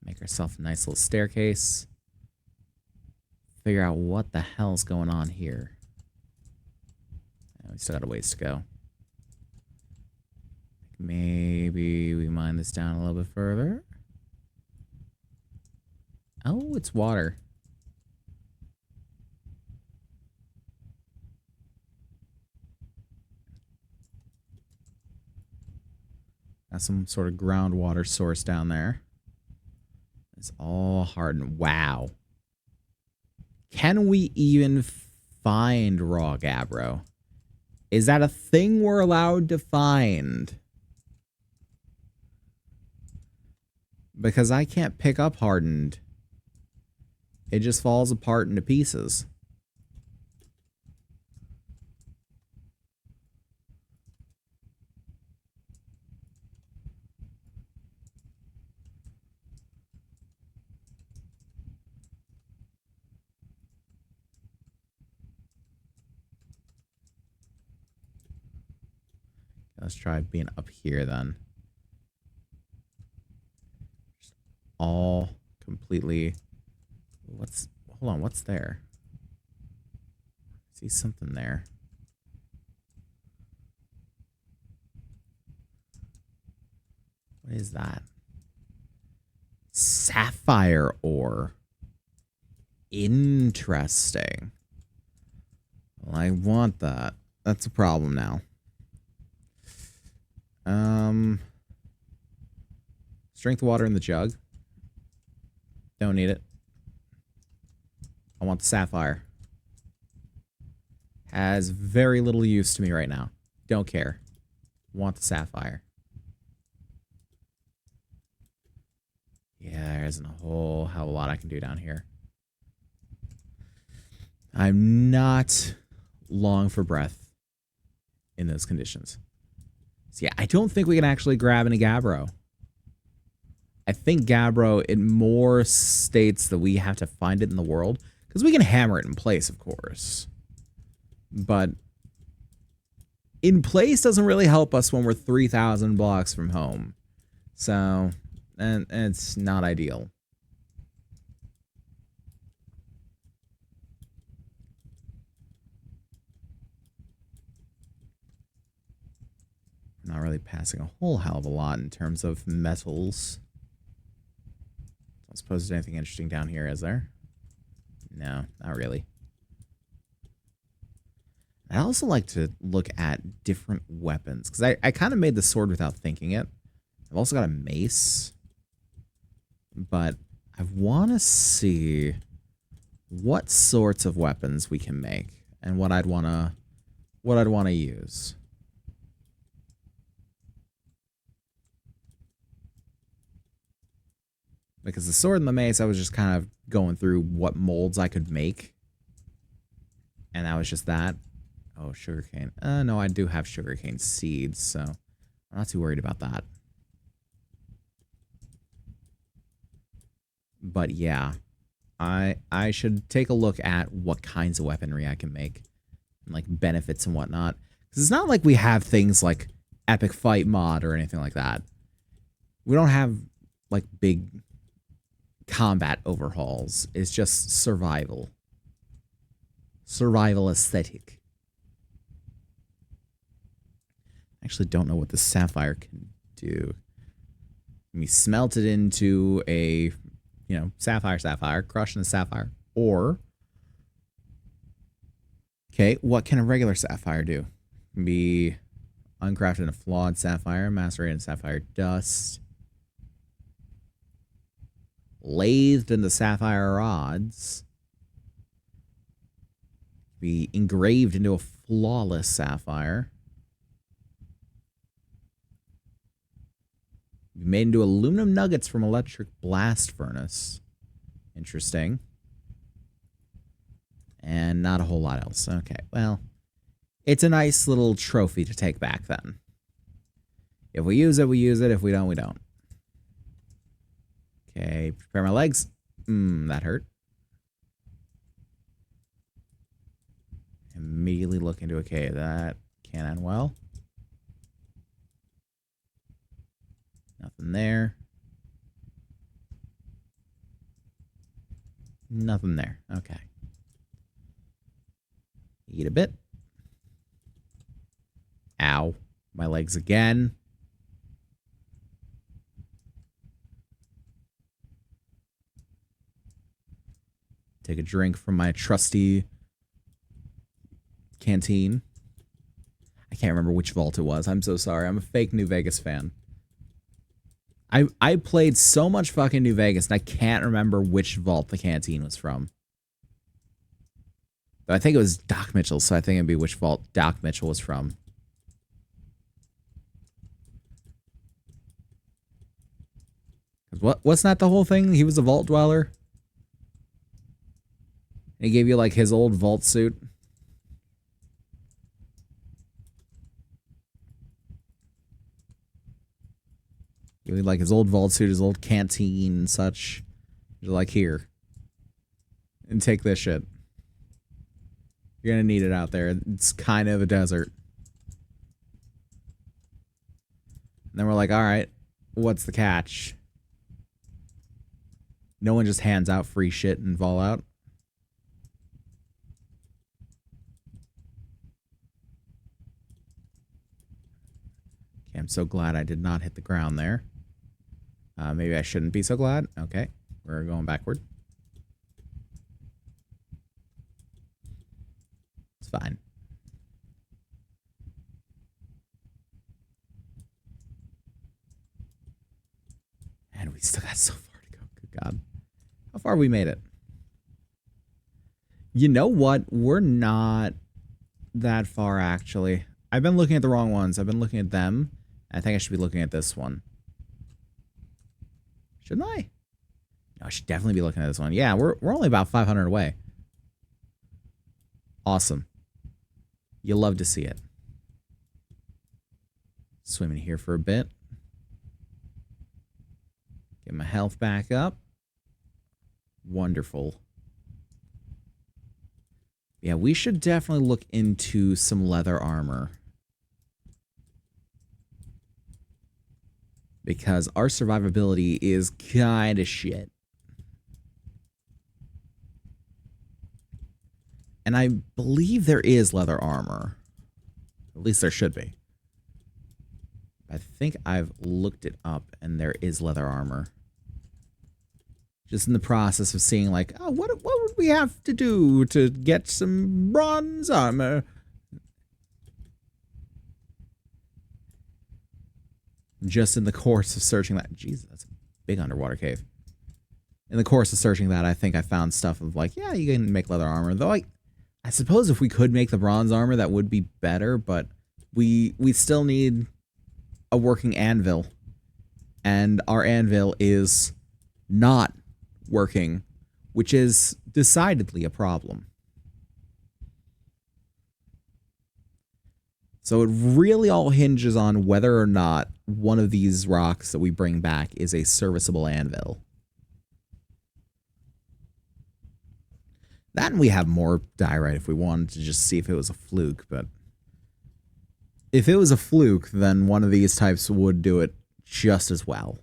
Make ourselves a nice little staircase. Figure out what the hell's going on here. We still got a ways to go. Maybe we mine this down a little bit further. Oh, it's water. Got some sort of groundwater source down there. It's all hardened. Wow. Can we even find raw gabbro? Is that a thing we're allowed to find? Because I can't pick up hardened. It just falls apart into pieces. Let's try being up here then. Just all completely... Hold on, what's there? I see something there. What is that? Sapphire ore. Interesting. Well, I want that. That's a problem now. Strength water in the jug. Don't need it. I want the sapphire. Has very little use to me right now. Don't care. Want the sapphire. Yeah, there isn't a whole hell of a lot I can do down here. I'm not long for breath in those conditions. So yeah, I don't think we can actually grab any gabbro. I think gabbro, it more states that we have to find it in the world. Because we can hammer it in place, of course. But in place doesn't really help us when we're 3,000 blocks from home. So, and it's not ideal. Not really passing a whole hell of a lot in terms of metals. I suppose there's anything interesting down here, is there? No, not really. I also like to look at different weapons, because I kind of made the sword without thinking it. I've also got a mace, but I want to see what sorts of weapons we can make and what I'd want to use. Because the sword and the mace, I was just kind of going through what molds I could make. And that was just that. Oh, sugarcane. No, I do have sugarcane seeds, so I'm not too worried about that. But yeah, I should take a look at what kinds of weaponry I can make. And like benefits and whatnot. Because it's not like we have things like Epic Fight Mod or anything like that. We don't have like big combat overhauls. It's just survival. Survival aesthetic. I actually don't know what the sapphire can do. We smelt it into a, sapphire, crush in the sapphire. Or, okay, what can a regular sapphire do? It can be uncrafted in a flawed sapphire, macerated in sapphire dust, lathed into sapphire rods, be engraved into a flawless sapphire, be made into aluminum nuggets from electric blast furnace. Interesting. And not a whole lot else. Okay, well, it's a nice little trophy to take back then. If we use it, we use it. If we don't, we don't. Okay, prepare my legs. That hurt. Immediately look into, okay, that can't end well. Nothing there. Nothing there. Okay. Eat a bit. Ow. My legs again. Take a drink from my trusty canteen. I can't remember which vault it was. I'm so sorry. I'm a fake New Vegas fan. I played so much fucking New Vegas, and I can't remember which vault the canteen was from. But I think it was Doc Mitchell, so I think it'd be which vault Doc Mitchell was from. Wasn't that the whole thing? He was a vault dweller? And he gave you, like, his old vault suit? You like his old vault suit, his old canteen and such. You're like, here. And take this shit. You're gonna need it out there. It's kind of a desert. And then we're like, alright, what's the catch? No one just hands out free shit in Fallout. Okay, I'm so glad I did not hit the ground there. Maybe I shouldn't be so glad. Okay, we're going backward. It's fine. And we still got so far to go. Good God. How far we made it? You know what? We're not that far, actually. I've been looking at the wrong ones. I've been looking at them. I think I should be looking at this one. Shouldn't I? No, I should definitely be looking at this one. Yeah, we're only about 500 away. Awesome. You love to see it. Swim in here for a bit. Get my health back up. Wonderful. Yeah, we should definitely look into some leather armor. Because our survivability is kind of shit. And I believe there is leather armor. At least there should be. I think I've looked it up and there is leather armor. Just in the process of seeing like, oh, what would we have to do to get some bronze armor? Just in the course of searching that. Jesus, that's a big underwater cave. In the course of searching that, I think I found stuff of like, yeah, you can make leather armor. Though I suppose if we could make the bronze armor, that would be better, but we still need a working anvil. And our anvil is not working, which is decidedly a problem. So it really all hinges on whether or not one of these rocks that we bring back is a serviceable anvil. That and we have more diorite if we wanted to just see if it was a fluke, but if it was a fluke, then one of these types would do it just as well.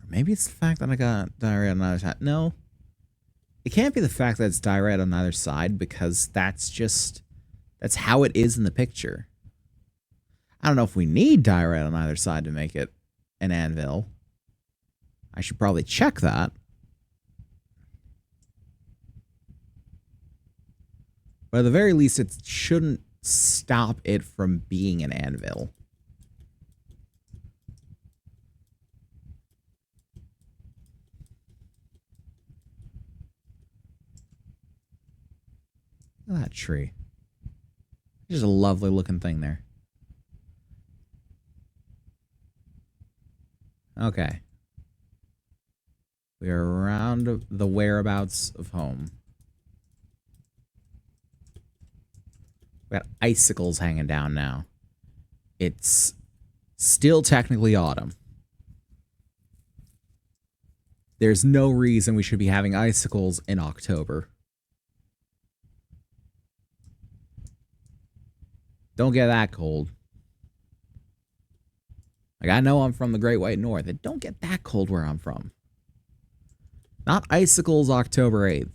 Or maybe it's the fact that I got diarrhea on either side. No. It can't be the fact that it's diarrhea on either side, because that's how it is in the picture. I don't know if we need diarrhea on either side to make it an anvil. I should probably check that. But at the very least, it shouldn't stop it from being an anvil. Look at that tree. Just a lovely looking thing there. Okay. We are around the whereabouts of home. We got icicles hanging down now. It's still technically autumn. There's no reason we should be having icicles in October. Don't get that cold. Like, I know I'm from the Great White North. It don't get that cold where I'm from. Not icicles October 8th.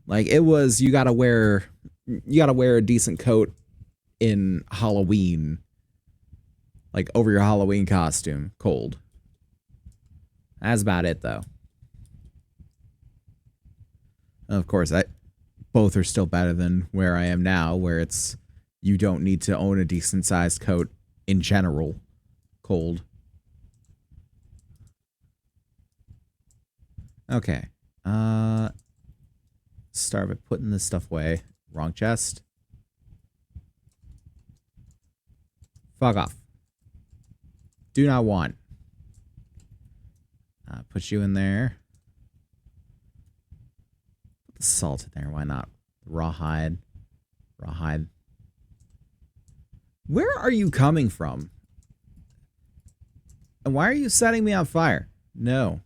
Like, it was, you gotta wear a decent coat in Halloween. Like, over your Halloween costume. Cold. That's about it, though. And of course, both are still better than where I am now, where it's, you don't need to own a decent-sized coat in general. Cold. Okay. Start by putting this stuff away. Wrong chest. Fuck off. Do not want. Put you in there. Put the salt in there. Why not? Rawhide. Rawhide. Where are you coming from? And why are you setting me on fire? No.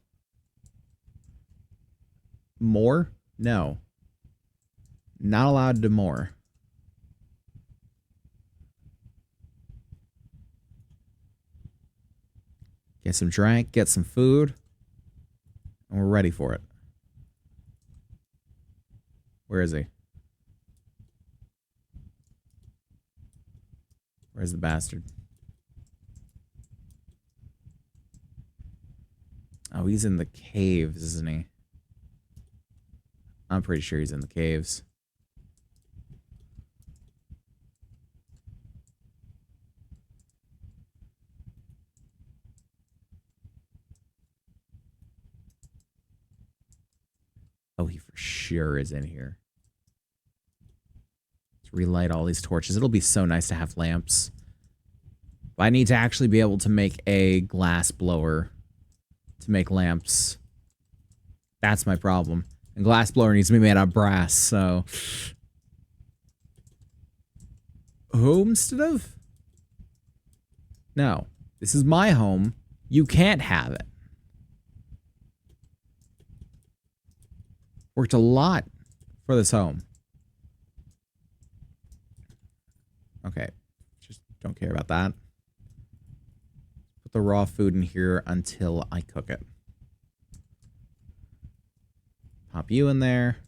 More? No. Not allowed to do more. Get some drink, get some food, and we're ready for it. Where is he? Where's the bastard? Oh, he's in the caves, isn't he? I'm pretty sure he's in the caves. Oh, he for sure is in here. Let's relight all these torches. It'll be so nice to have lamps. But I need to actually be able to make a glass blower to make lamps. That's my problem. And glass blower needs to be made out of brass, so... Homestead of? No. This is my home. You can't have it. Worked a lot for this home. Okay. Just don't care about that. Put the raw food in here until I cook it. Pop you in there.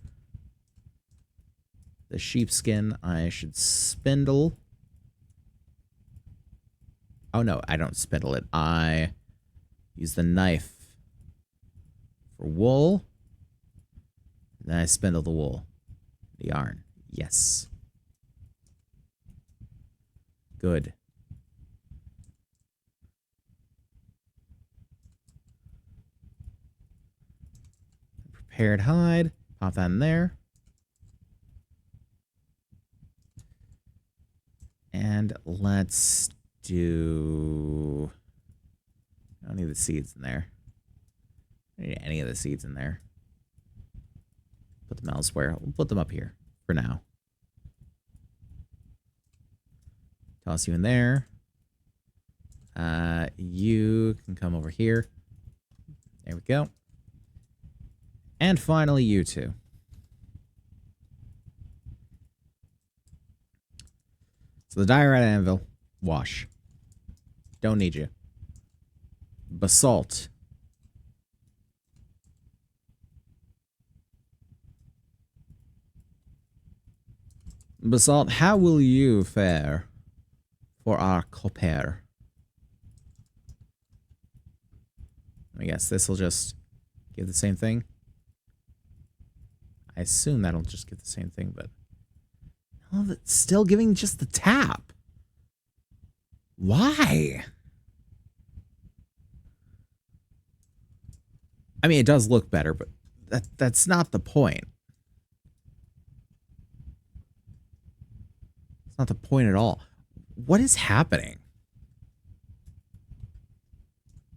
The sheepskin I should spindle. Oh no, I don't spindle it. I use the knife for wool. Then I spindle the wool. The yarn. Yes. Good. Prepared hide. Pop that in there. And let's do... I don't need the seeds in there. I don't need any of the seeds in there. Put them elsewhere. We'll put them up here for now. Toss you in there. You can come over here. There we go. And finally, you two. So the diorite anvil, wash. Don't need you. Basalt. Basalt, how will you fare for our copper? I guess this will just give the same thing. I assume that'll just give the same thing, but... Oh, it's still giving just the tap. Why? I mean, it does look better, but that's not the point. It's not the point at all. What is happening?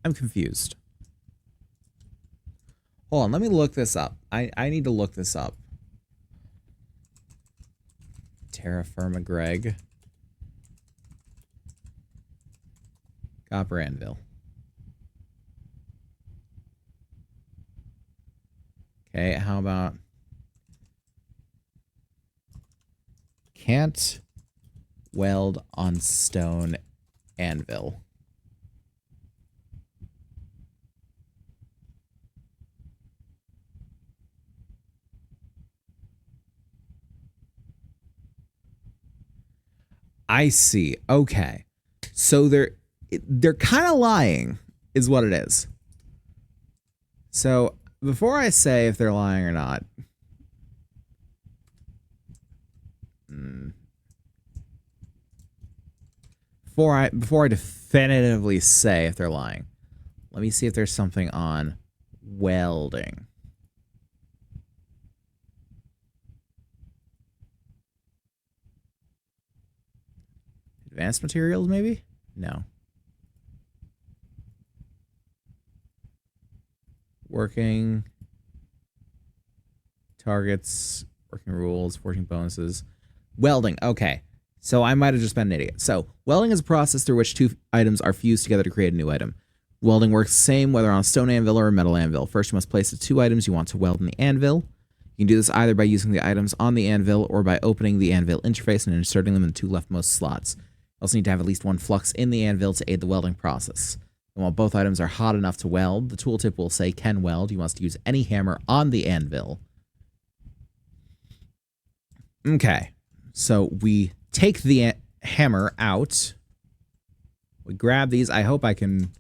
I'm confused. Hold on, let me look this up. I need to look this up. TerraFirmaGreg. Copper anvil. Okay, how about... Can't weld on stone anvil. I see. Okay. So they're kind of lying is what it is. So before I say if they're lying or not, before I definitively say if they're lying, let me see if there's something on welding. Advanced materials, maybe? No. Working targets, working rules, forging bonuses. Welding, okay. So I might have just been an idiot. So welding is a process through which two items are fused together to create a new item. Welding works the same whether on a stone anvil or a metal anvil. First, you must place the two items you want to weld in the anvil. You can do this either by using the items on the anvil or by opening the anvil interface and inserting them in the two leftmost slots. You also need to have at least one flux in the anvil to aid the welding process. And while both items are hot enough to weld, the tooltip will say can weld. You must use any hammer on the anvil. Okay, so we take the hammer out. We grab these. I hope I can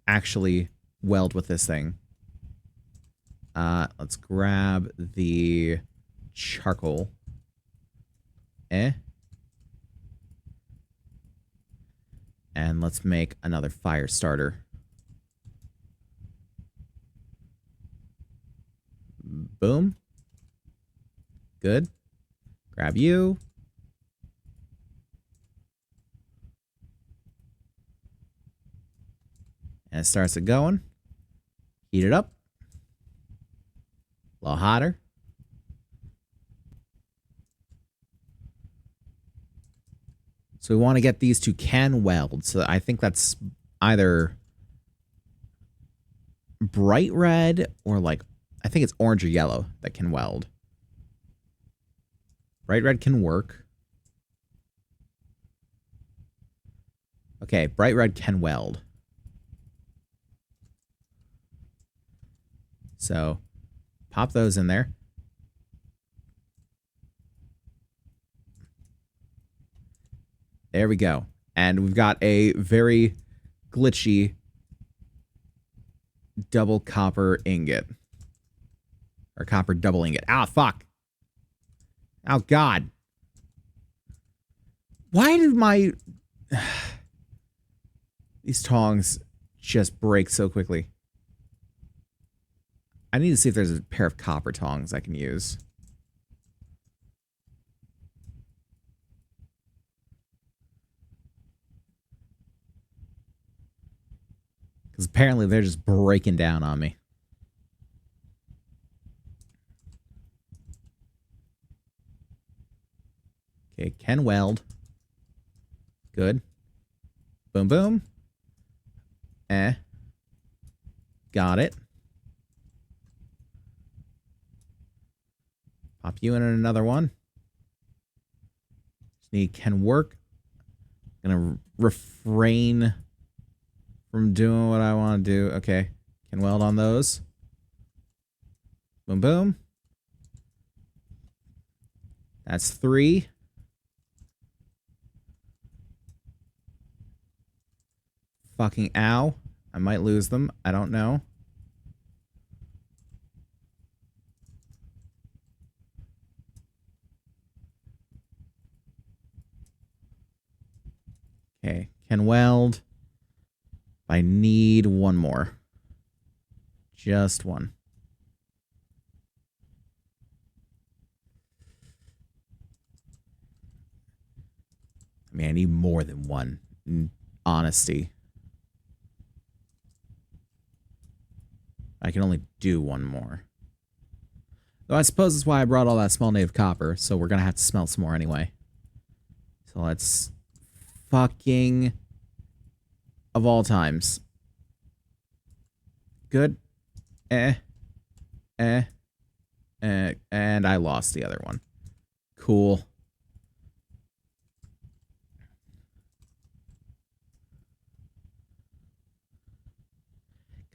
actually weld with this thing. Let's grab the charcoal. And let's make another fire starter. Boom. Good. Grab you. And it starts it going. Heat it up. A little hotter. So we want to get these to can weld. So I think that's either bright red or like, I think it's orange or yellow that can weld. Bright red can work. Okay, bright red can weld. So pop those in there. There we go. And we've got a very glitchy double copper ingot. Or copper double ingot. Ah, fuck. Oh, God. Why did my... These tongs just break so quickly? I need to see if there's a pair of copper tongs I can use. Because apparently they're just breaking down on me. Okay, can weld. Good. Boom, boom. Got it. Pop you in another one. technique can work. I'm gonna refrain from doing what I want to do. Okay, can weld on those. Boom, boom. That's 3. Fucking ow. I might lose them. I don't know. Okay, can weld. I need one more. Just one. I mean, I need more than one. In honesty. I can only do one more. Though I suppose that's why I brought all that small native copper, so we're gonna have to smelt some more anyway. So let's fucking of all times. Good. And I lost the other one. Cool.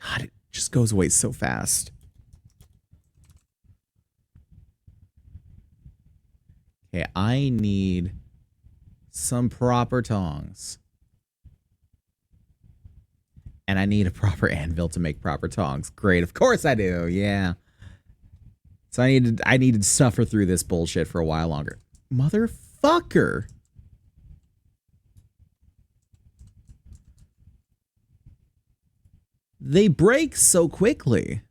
God, it just goes away so fast. Okay, I need some proper tongs. And I need a proper anvil to make proper tongs. Great, of course I do, yeah. So I needed to suffer through this bullshit for a while longer. Motherfucker! They break so quickly.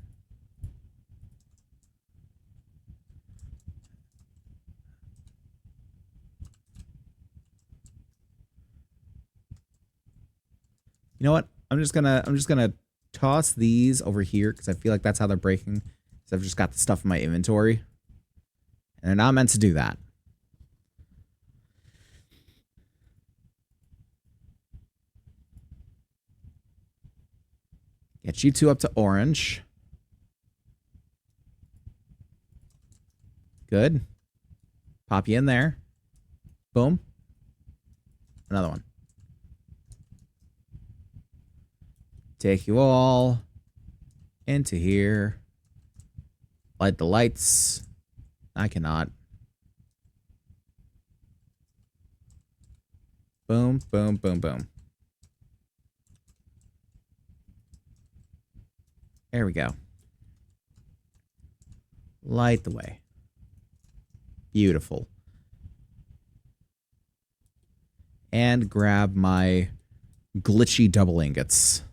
You know what? I'm just gonna toss these over here because I feel like that's how they're breaking. So I've just got the stuff in my inventory. And they're not meant to do that. Get you two up to orange. Good. Pop you in there. Boom. Another one. Take you all into here. Light the lights. I cannot. Boom, boom, boom, boom. There we go. Light the way. Beautiful. And grab my glitchy double ingots.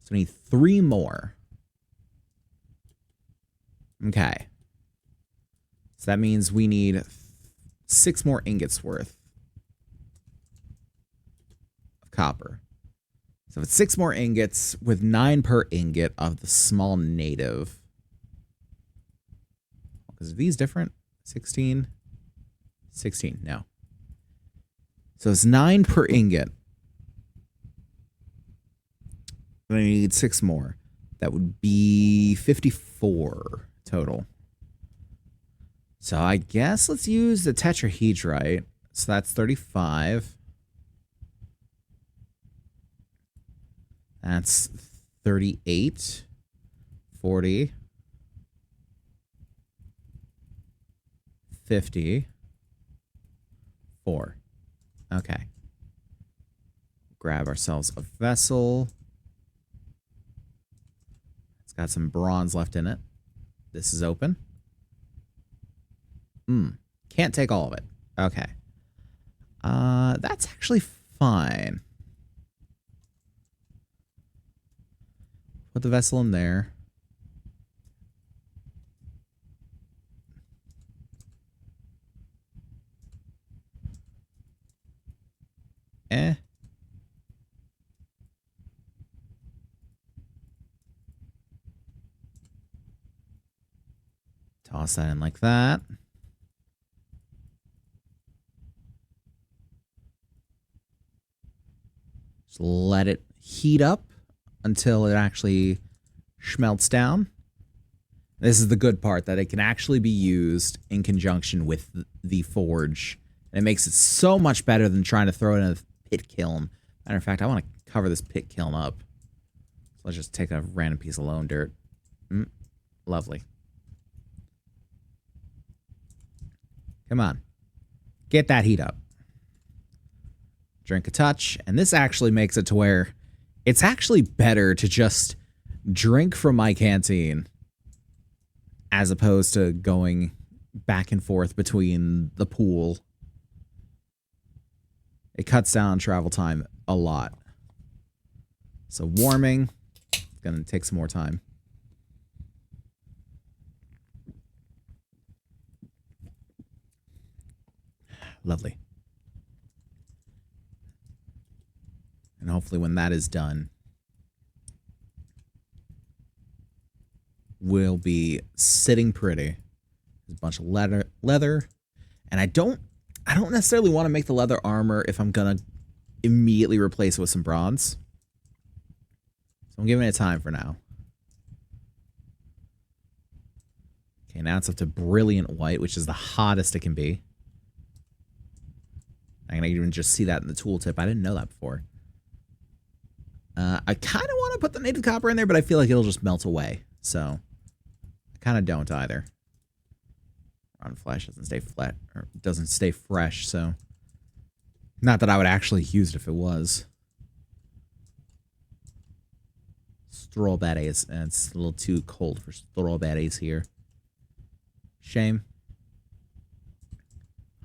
So I need 3 more. Okay. So that means we need 6 more ingots worth of copper. So it's 6 more ingots with 9 per ingot of the small native. Is these different? 16? 16, no. So it's 9 per ingot. And I need 6 more. That would be 54 total. So I guess let's use the tetrahedrite. So that's 35. That's 38. 40. 50. 4. Okay. Grab ourselves a vessel. It's got some bronze left in it. This is open. Can't take all of it. Okay. That's actually fine. Put the vessel in there. Toss that in like that. Just let it heat up until it actually schmelts down. This is the good part, that it can actually be used in conjunction with the forge And it makes it so much better than trying to throw it in a pit kiln. Matter of fact, I want to cover this pit kiln up. So let's just take a random piece of loam dirt. Lovely. Come on. Get that heat up. Drink a touch. And this actually makes it to where it's actually better to just drink from my canteen as opposed to going back and forth between the pool. It cuts down travel time a lot. So warming, it's going to take some more time. Lovely. And hopefully when that is done, we'll be sitting pretty. There's a bunch of leather. And I don't necessarily want to make the leather armor if I'm going to immediately replace it with some bronze. So I'm giving it time for now. Okay, now it's up to brilliant white, which is the hottest it can be. I can even just see that in the tooltip. I didn't know that before. I kind of want to put the native copper in there, but I feel like it'll just melt away. So I kind of don't either. Rotten flesh doesn't stay flat or doesn't stay fresh, so not that I would actually use it if it was. Strawberries, and it's a little too cold for strawberries here. Shame.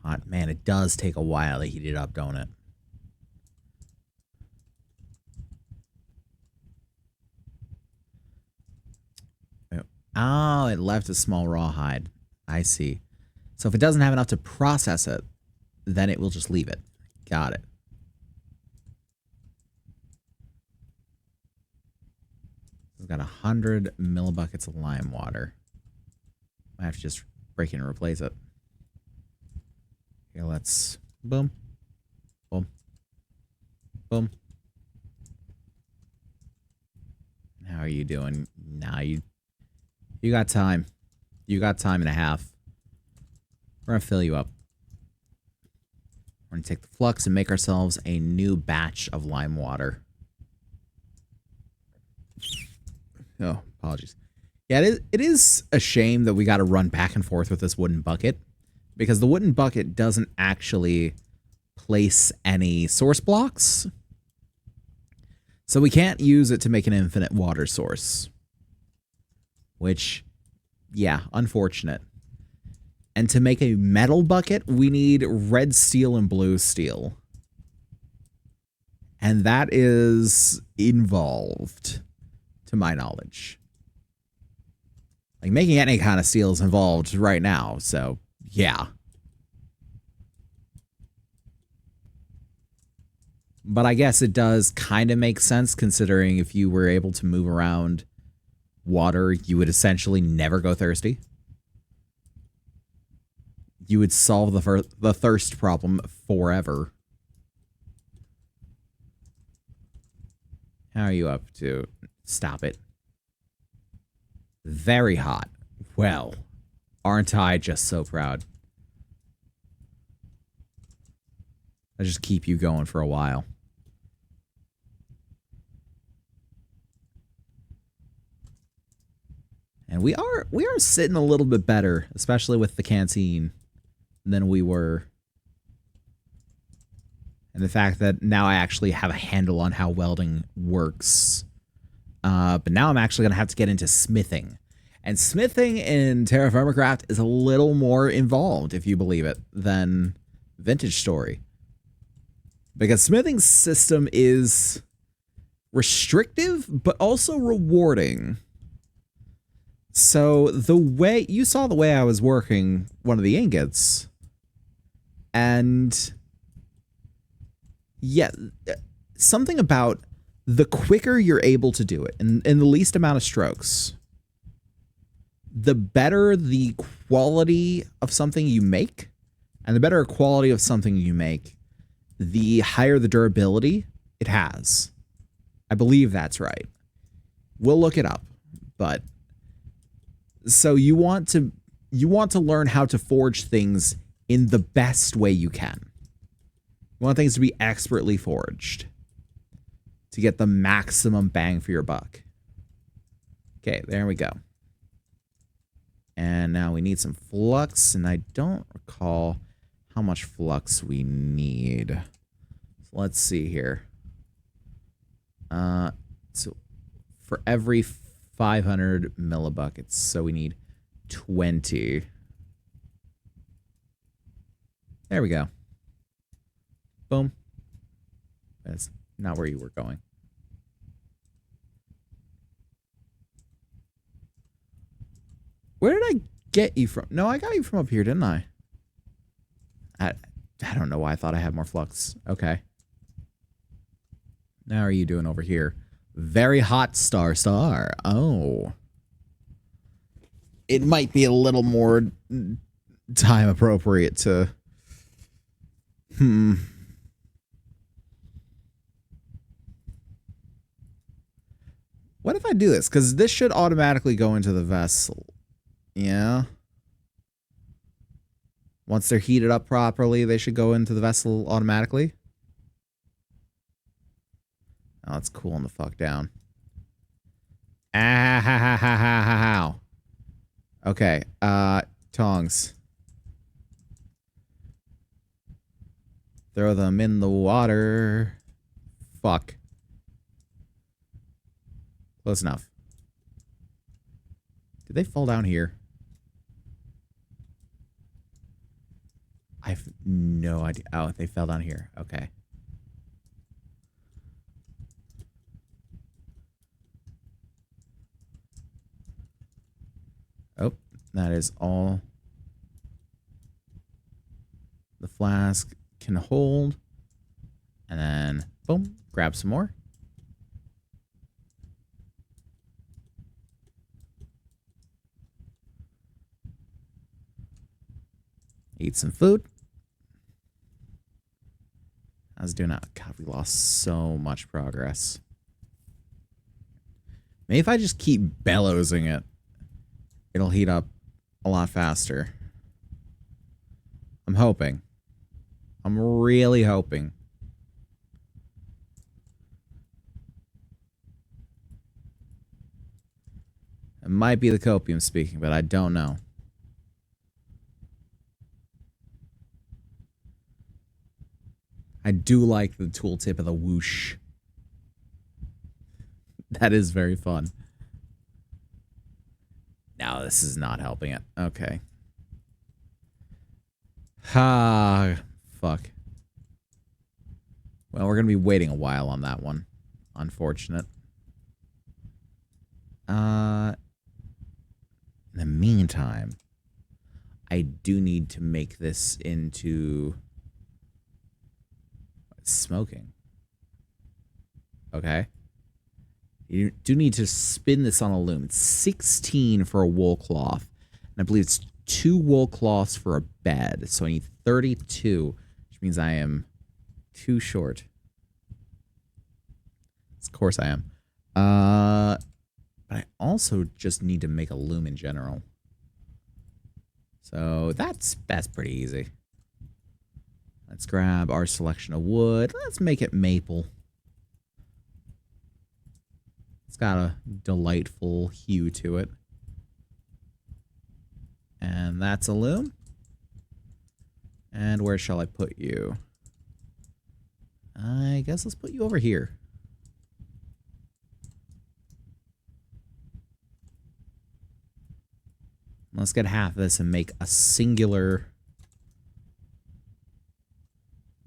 Hot man, it does take a while to heat it up, don't it? Oh, it left a small rawhide. I see. So if it doesn't have enough to process it, then it will just leave it. Got it. We've got 100 millibuckets of lime water. I have to just break in and replace it. Okay, let's boom, boom, boom. How are you doing? Nah, you got time. You got time and a half. We're gonna fill you up. We're gonna take the flux and make ourselves a new batch of lime water. Oh, apologies. Yeah, it is a shame that we got to run back and forth with this wooden bucket, because the wooden bucket doesn't actually place any source blocks. So we can't use it to make an infinite water source. Which, yeah, unfortunate. And to make a metal bucket, we need red steel and blue steel. And that is involved, to my knowledge. Like, making any kind of steel is involved right now, so, yeah. But I guess it does kind of make sense, considering if you were able to move around water, you would essentially never go thirsty. You would solve the thirst problem forever. How are you up to? Stop it. Very hot. Well, aren't I just so proud? I'll just keep you going for a while. And we are sitting a little bit better, especially with the canteen, than we were. And the fact that now I actually have a handle on how welding works. But now I'm actually going to have to get into smithing. And smithing in TerraFirmaGreg is a little more involved, if you believe it, than Vintage Story. Because smithing's system is restrictive, but also rewarding. So the way you saw the way I was working one of the ingots, and yeah, something about the quicker you're able to do it in the least amount of strokes, the better the quality of something you make, and the better quality of something you make, the higher the durability it has. I believe that's right. We'll look it up, but so you want to learn how to forge things in the best way you can. You want things to be expertly forged to get the maximum bang for your buck. Okay, there we go. And now we need some flux, and I don't recall how much flux we need. So let's see here. So for every 500 millibuckets, so we need 20. There we go. Boom. That's not where you were going. Where did I get you from? No, I got you from up here, didn't I? I don't know why I thought I had more flux. Okay. Now, how are you doing over here? Very hot star. Oh. It might be a little more time appropriate to... What if I do this? Because this should automatically go into the vessel. Yeah. Once they're heated up properly, they should go into the vessel automatically. Oh, let's cooling the fuck down. Ah, ha, ha, ha, ha, ha, ha. Okay, tongs. Throw them in the water. Fuck. Close enough. Did they fall down here? I have no idea. Oh, they fell down here. Okay. Oh, that is all the flask can hold. And then, boom, grab some more. Eat some food. How's it doing now? God, we lost so much progress. Maybe if I just keep bellowsing it, it'll heat up a lot faster. I'm hoping. I'm really hoping. It might be the copium speaking, but I don't know. I do like the tooltip of the whoosh. That is very fun. No, this is not helping it. Okay. Ha, fuck. Well, we're going to be waiting a while on that one. Unfortunate. In the meantime, I do need to make this into smoking. Okay. You do need to spin this on a loom. It's 16 for a wool cloth. And I believe it's 2 wool cloths for a bed. So I need 32, which means I am too short. Of course I am. But I also just need to make a loom in general. So that's pretty easy. Let's grab our selection of wood. Let's make it maple. It's got a delightful hue to it. And that's a loom. And where shall I put you? I guess let's put you over here. Let's get half of this and make a singular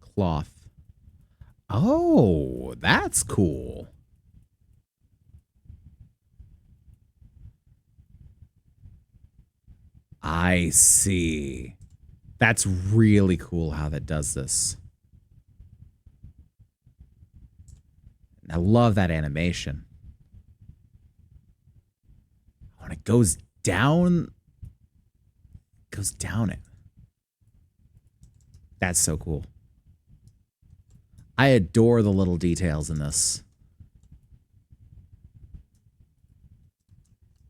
cloth. Oh, that's cool. I see. That's really cool how that does this. I love that animation. When it goes down it. That's so cool. I adore the little details in this.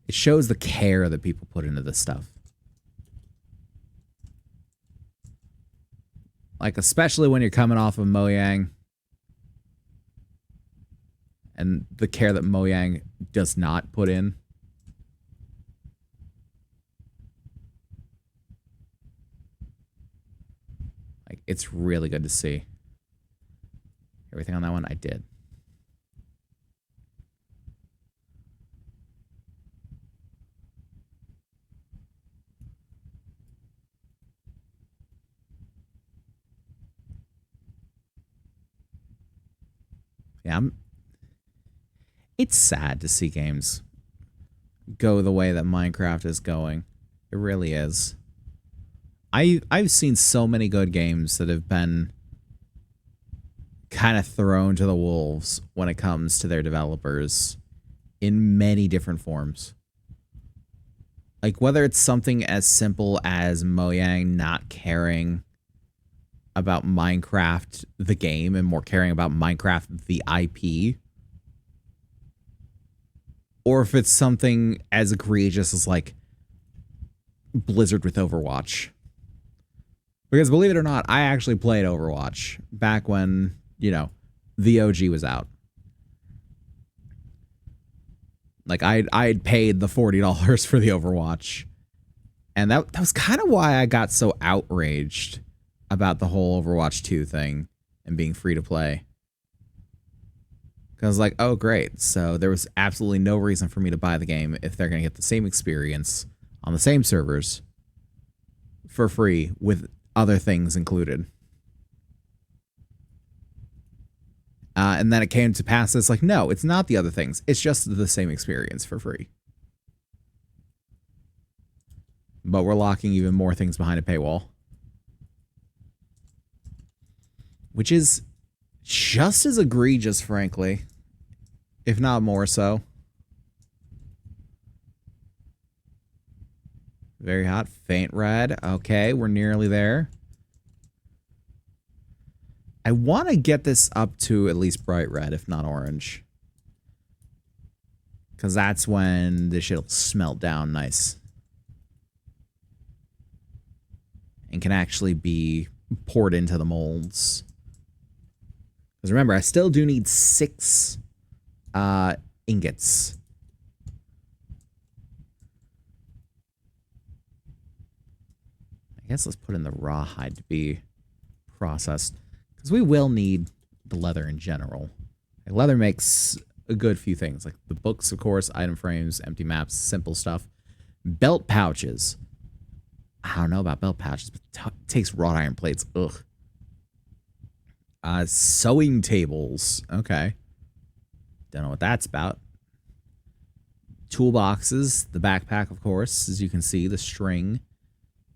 It shows the care that people put into this stuff. Like, especially when you're coming off of Mojang. And the care that Mojang does not put in. Like, it's really good to see. Everything on that one, I did. Yeah, it's sad to see games go the way that Minecraft is going. It really is. I've seen so many good games that have been kind of thrown to the wolves when it comes to their developers in many different forms. Like whether it's something as simple as Mojang not caring about Minecraft the game and more caring about Minecraft the IP, or if it's something as egregious as like Blizzard with Overwatch. Because believe it or not, I actually played Overwatch back when, you know, the OG was out. Like I had paid the $40 for the Overwatch. And that was kind of why I got so outraged about the whole Overwatch 2 thing and being free to play. Because I was like, oh great. So there was absolutely no reason for me to buy the game if they're going to get the same experience on the same servers for free with other things included. And then it came to pass. It's like, no, it's not the other things. It's just the same experience for free. But we're locking even more things behind a paywall. Which is just as egregious, frankly. If not more so. Very hot. Faint red. Okay, we're nearly there. I want to get this up to at least bright red, if not orange. Because that's when this shit'll smelt down nice. And can actually be poured into the molds. Because remember, I still do need 6 ingots. I guess let's put in the rawhide to be processed. Because we will need the leather in general. Like, leather makes a good few things. Like the books, of course, item frames, empty maps, simple stuff. Belt pouches. I don't know about belt pouches, but it takes wrought iron plates. Ugh. Sewing tables. Okay. Don't know what that's about. Toolboxes. The backpack, of course. As you can see, the string.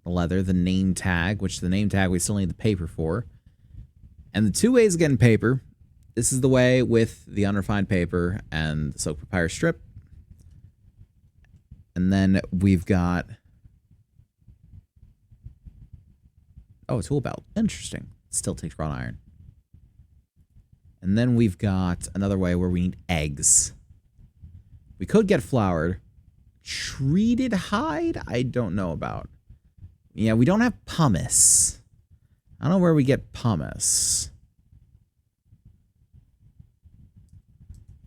The leather. The name tag, which the name tag we still need the paper for. And the 2 ways of getting paper. This is the way with the unrefined paper and the soaked papyrus strip. And then we've got... oh, a tool belt. Interesting. Still takes wrought iron. And then we've got another way where we need eggs. We could get floured. Treated hide? I don't know about. Yeah, we don't have pumice. I don't know where we get pumice.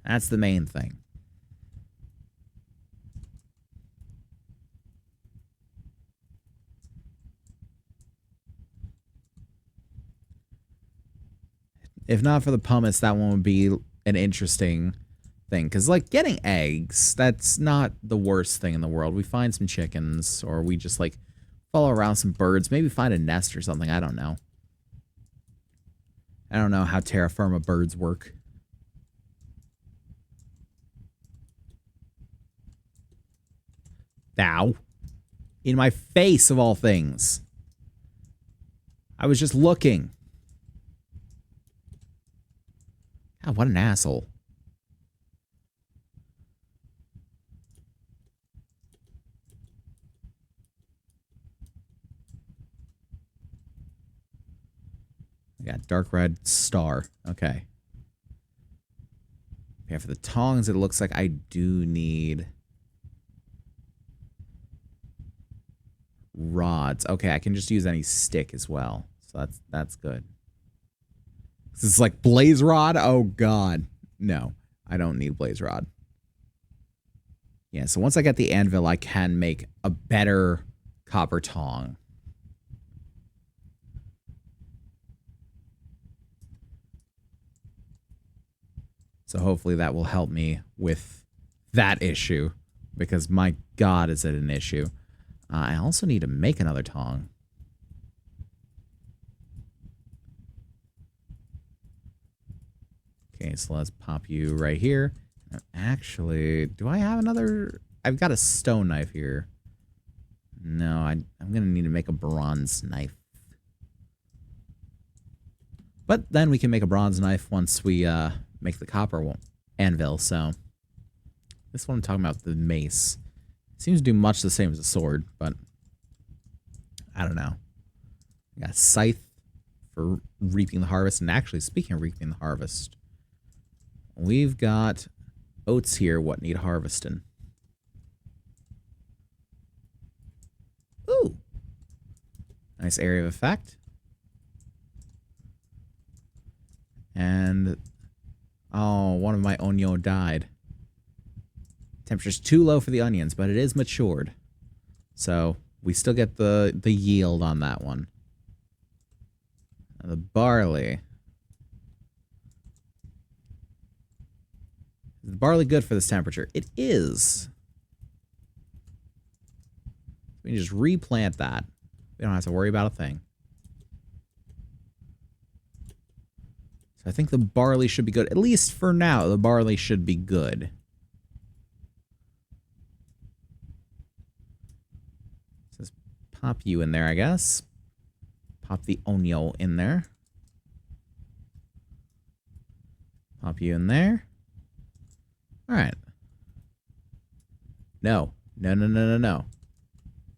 That's the main thing. If not for the pumice, that one would be an interesting thing. Because, like, getting eggs, that's not the worst thing in the world. We find some chickens, or we just, like, follow around some birds. Maybe find a nest or something. I don't know. I don't know how terra firma birds work. Ow. In my face, of all things. I was just looking. God, what an asshole. I got dark red star. Okay. Yeah, for the tongs, it looks like I do need rods. Okay, I can just use any stick as well. So that's good. This is like blaze rod. Oh god, no, I don't need blaze rod. Yeah, so once I get the anvil, I can make a better copper tong. So hopefully that will help me with that issue, because my god, is it an issue. I also need to make another tong. Okay, so let's pop you right here. Actually, do I have another? I've got a stone knife here. No, I'm going to need to make a bronze knife. But then we can make a bronze knife once we make the copper anvil, so... This is what I'm talking about, the mace. It seems to do much the same as a sword, but... I don't know. We got a scythe for reaping the harvest, and actually, speaking of reaping the harvest... We've got oats here what need harvesting. Ooh! Nice area of effect. And... Oh, one of my onion died. Temperature's too low for the onions, but it is matured. So, we still get the yield on that one. And the barley... Is the barley good for this temperature? It is. We can just replant that. We don't have to worry about a thing. So I think the barley should be good. At least for now, the barley should be good. So let's pop you in there, I guess. Pop the onion in there. Pop you in there. Alright. No. No, no, no, no, no.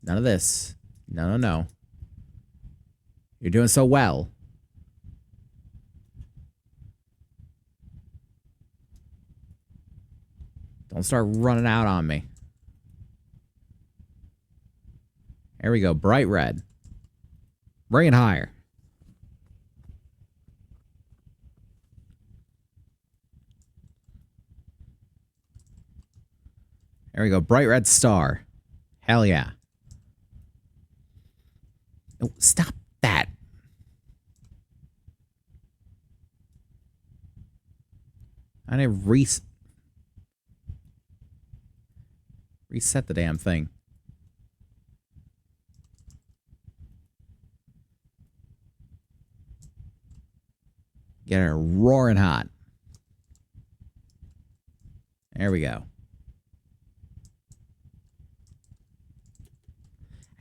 None of this. No, no, no. You're doing so well. Don't start running out on me. There we go. Bright red. Bring it higher. There we go. Bright red star. Hell yeah. Oh, stop that. I need to reset the damn thing. Get her roaring hot. There we go.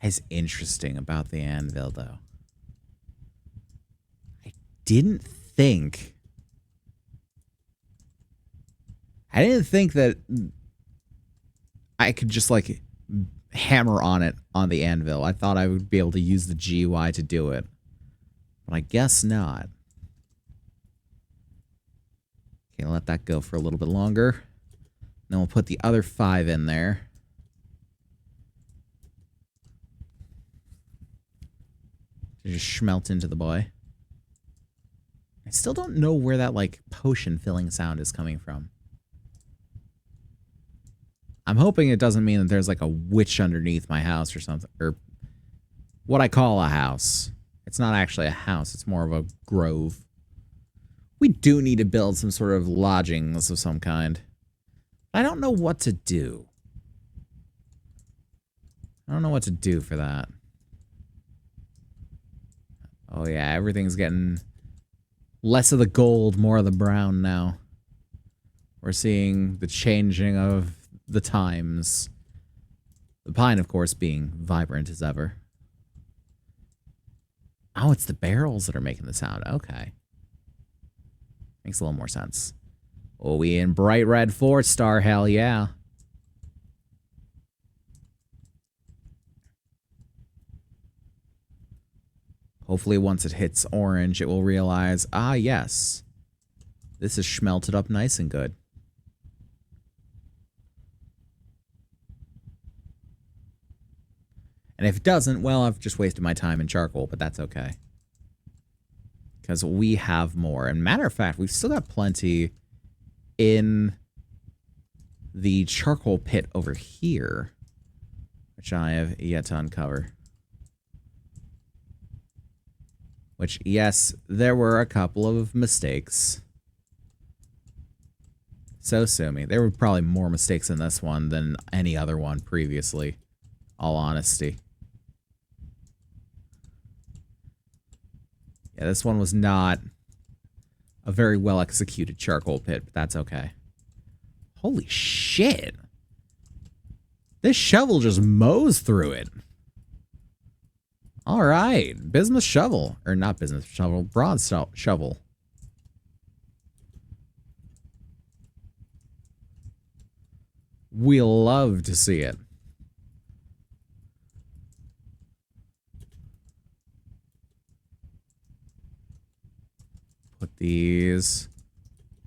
That's interesting about the anvil, though. I didn't think that I could just, like, hammer on it on the anvil. I thought I would be able to use the GUI to do it. But I guess not. Okay, let that go for a little bit longer. Then we'll put the other 5 in there. To just schmelt into the boy. I still don't know where that, like, potion filling sound is coming from. I'm hoping it doesn't mean that there's, like, a witch underneath my house or something. Or what I call a house. It's not actually a house. It's more of a grove. We do need to build some sort of lodgings of some kind. I don't know what to do. I don't know what to do for that. Oh yeah, everything's getting less of the gold, more of the brown now. We're seeing the changing of the times. The pine, of course, being vibrant as ever. Oh, it's the barrels that are making the sound. Okay. Makes a little more sense. Oh, we in bright red 4-star, hell yeah. Hopefully once it hits orange, it will realize, ah, yes. This is schmelted up nice and good. And if it doesn't, well, I've just wasted my time in charcoal, but that's okay. because we have more. And matter of fact, we've still got plenty in the charcoal pit over here, which I have yet to uncover. Which, yes, there were a couple of mistakes. So sue me. There were probably more mistakes in this one than any other one previously. All honesty. Yeah, this one was not a very well executed charcoal pit, but that's okay. Holy shit. This shovel just mows through it. All right. Bismuth shovel. Or not bismuth shovel. Bronze shovel. We love to see it. Put these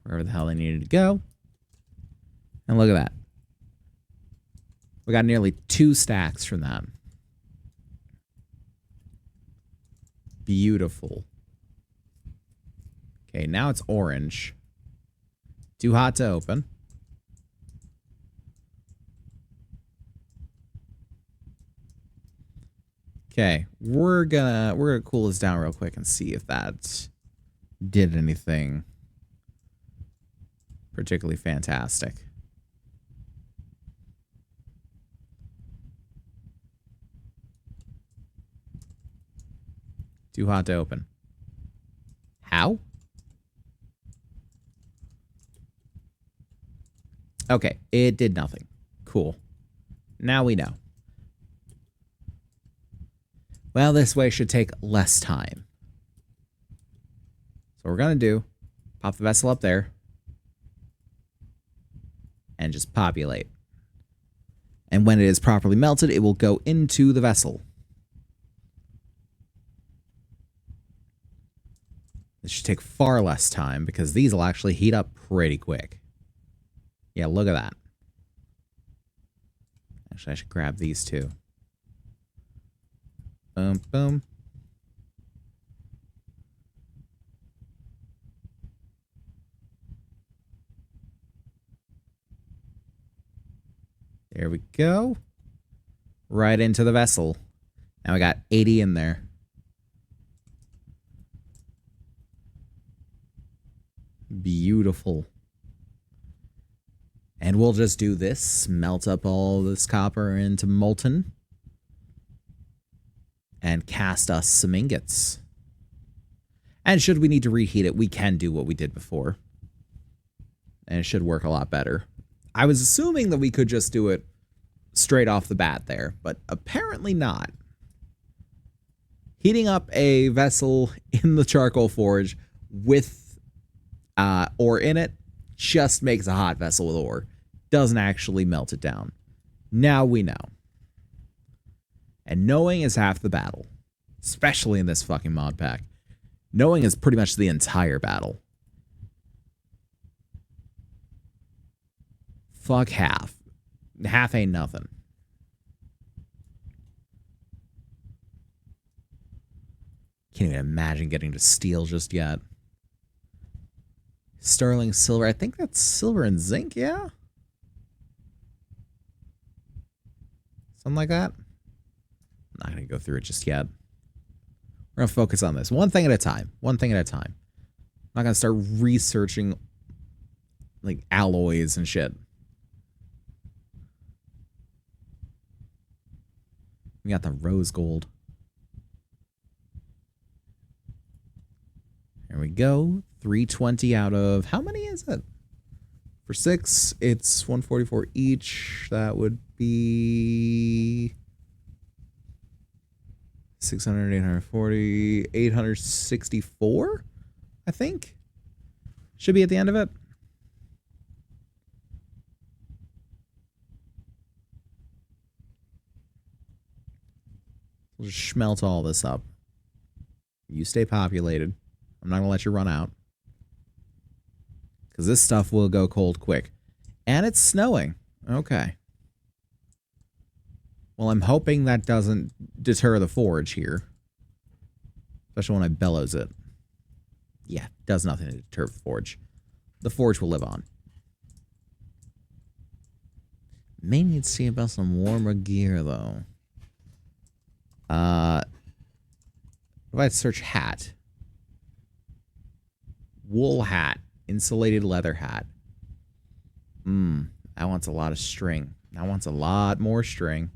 wherever the hell they needed to go. And look at that. We got nearly 2 stacks from that. Beautiful. Okay, now it's orange. Too hot to open. Okay, we're gonna cool this down real quick and see if that did anything particularly fantastic. Too hot to open. How? Okay, it did nothing. Cool. Now we know. Well, this way should take less time. So what we're going to do, pop the vessel up there, and just populate. And when it is properly melted, it will go into the vessel. This should take far less time because these will actually heat up pretty quick. Yeah, look at that. Actually, I should grab these too. Boom, boom. There we go. Right into the vessel. Now we got 80 in there. Beautiful. And we'll just do this. Melt up all this copper into molten. And cast us some ingots. And should we need to reheat it, we can do what we did before. And it should work a lot better. I was assuming that we could just do it straight off the bat there, but apparently not. Heating up a vessel in the charcoal forge with ore in it just makes a hot vessel with ore. Doesn't actually melt it down. Now we know. And knowing is half the battle. Especially in this fucking mod pack. Knowing is pretty much the entire battle. Fuck half. Half ain't nothing. Can't even imagine getting to steel just yet. Sterling silver. I think that's silver and zinc, yeah? Something like that. I'm not going to go through it just yet. We're going to focus on this. One thing at a time. One thing at a time. I'm not going to start researching like alloys and shit. We got the rose gold. There we go. 320 out of... How many is it? For 6, it's 144 each. That would be... 600, 840, 864, I think. Should be at the end of it. We'll just smelt all this up. You stay populated. I'm not going to let you run out. Because this stuff will go cold quick. And it's snowing. Okay. Well, I'm hoping that doesn't deter the forge here. Especially when I bellows it. Yeah, does nothing to deter the forge. The forge will live on. May need to see about some warmer gear, though. If I search hat. Wool hat. Insulated leather hat. That wants a lot of string. That wants a lot more string.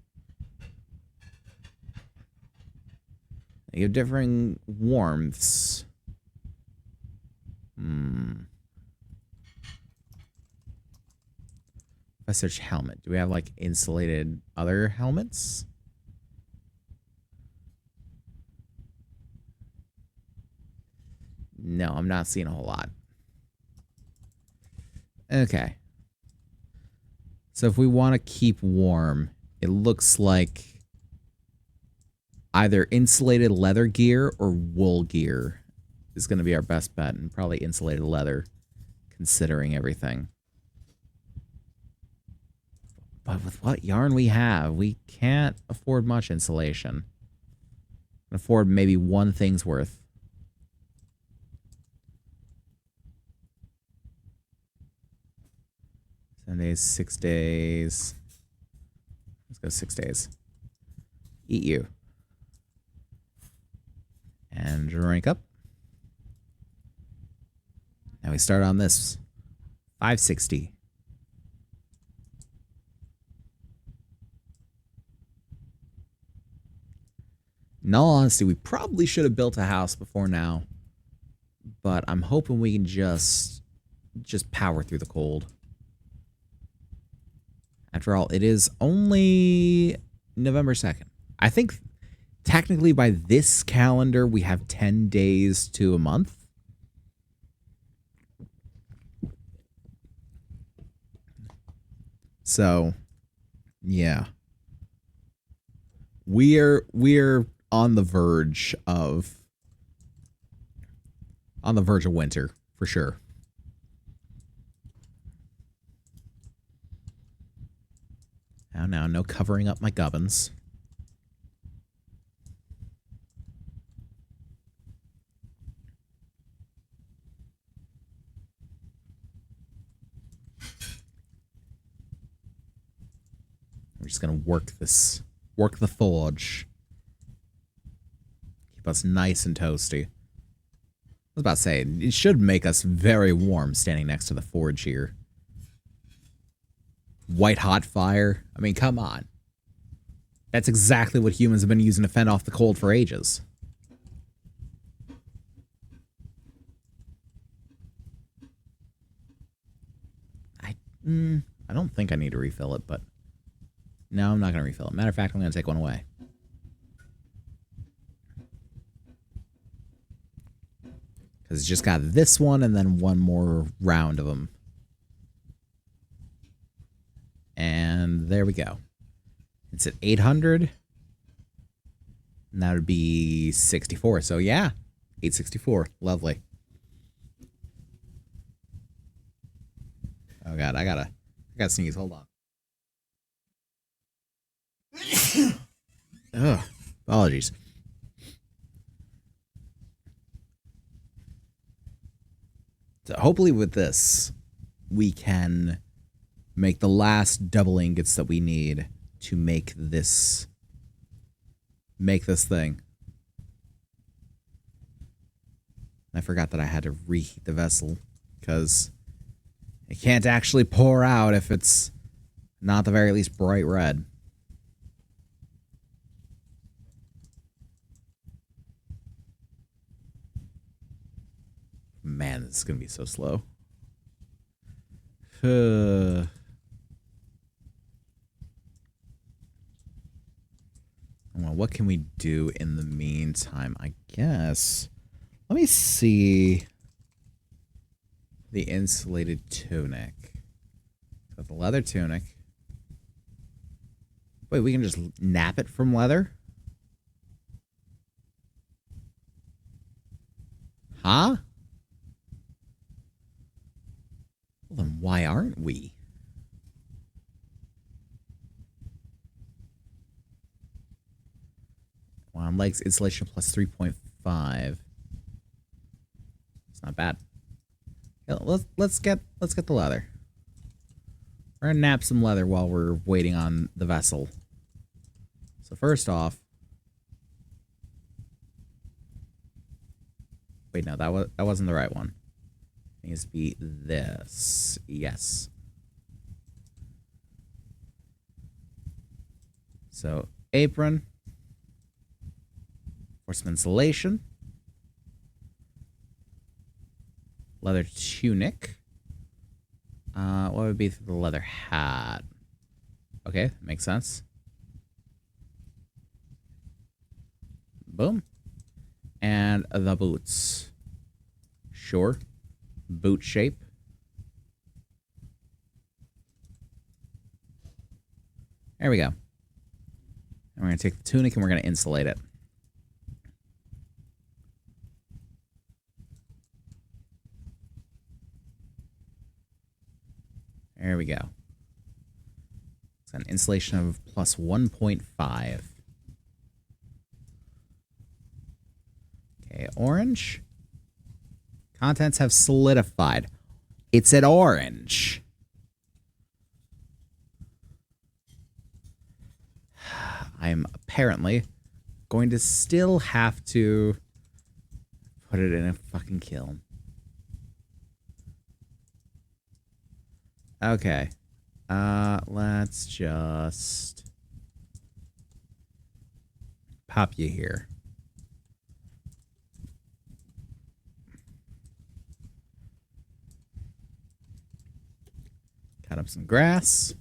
You have differing warmths. If I search helmet, do we have like insulated other helmets? No, I'm not seeing a whole lot. Okay. So if we want to keep warm, it looks like either insulated leather gear or wool gear is going to be our best bet, and probably insulated leather, considering everything. But with what yarn we have, we can't afford much insulation. Can afford maybe one thing's worth. Days, 6 days. Let's go 6 days. Eat you. And rank up. Now we start on this. 560. In all honesty, we probably should have built a house before now. But I'm hoping we can just power through the cold. After all, it is only November 2nd. I think technically by this calendar, we have 10 days to a month. So, yeah. We're on the verge of winter, for sure. Now, no covering up my gubbins. We're just gonna work the forge. Keep us nice and toasty. I was about to say, it should make us very warm standing next to the forge here. White hot fire. I mean, come on. That's exactly what humans have been using to fend off the cold for ages. I don't think I need to refill it, but no, I'm not going to refill it. Matter of fact, I'm going to take one away. Because it's just got this one and then one more round of them. And there we go. It's at 800. And that would be 64. So yeah, 864. Lovely. Oh god, I gotta sneeze. Hold on. Ugh, apologies. So hopefully with this, we can make the last double ingots that we need to make this thing. I forgot that I had to reheat the vessel because it can't actually pour out if it's not the very least bright red. Man, this is going to be so slow. Well, what can we do in the meantime? I guess. Let me see the insulated tunic. Got the leather tunic. Wait, we can just nap it from leather? Huh? Well, then why aren't we? Legs insulation plus 3.5. It's not bad. Yeah, let's get the leather. We're gonna nap some leather while we're waiting on the vessel. So first off, wait, no, that wasn't the right one. It needs to be this. Yes. So apron for some insulation. Leather tunic. What would be for the leather hat? Okay, makes sense. Boom. And the boots. Sure. Boot shape. There we go. And we're going to take the tunic and we're going to insulate it. There we go. It's an insulation of plus 1.5. Okay, orange. Contents have solidified. It's at orange. I'm apparently going to still have to put it in a fucking kiln. Okay. Let's just pop you here. Cut up some grass.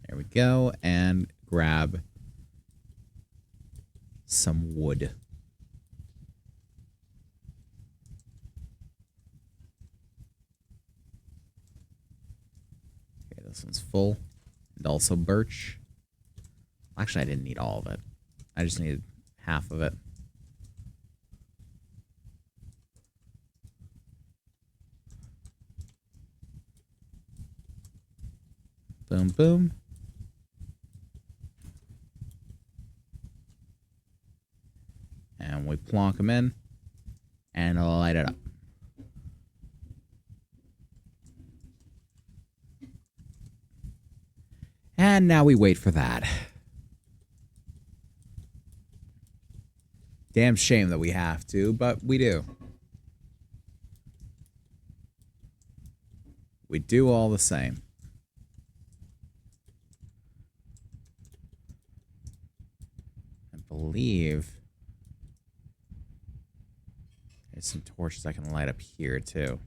There we go. And grab some wood. Okay, this one's full. And also birch. Actually, I didn't need all of it. I just needed half of it. Boom, boom. And we plonk them in and light it up. And now we wait for that. Damn shame that we have to, but we do. We do all the same. I believe there's some torches I can light up here too.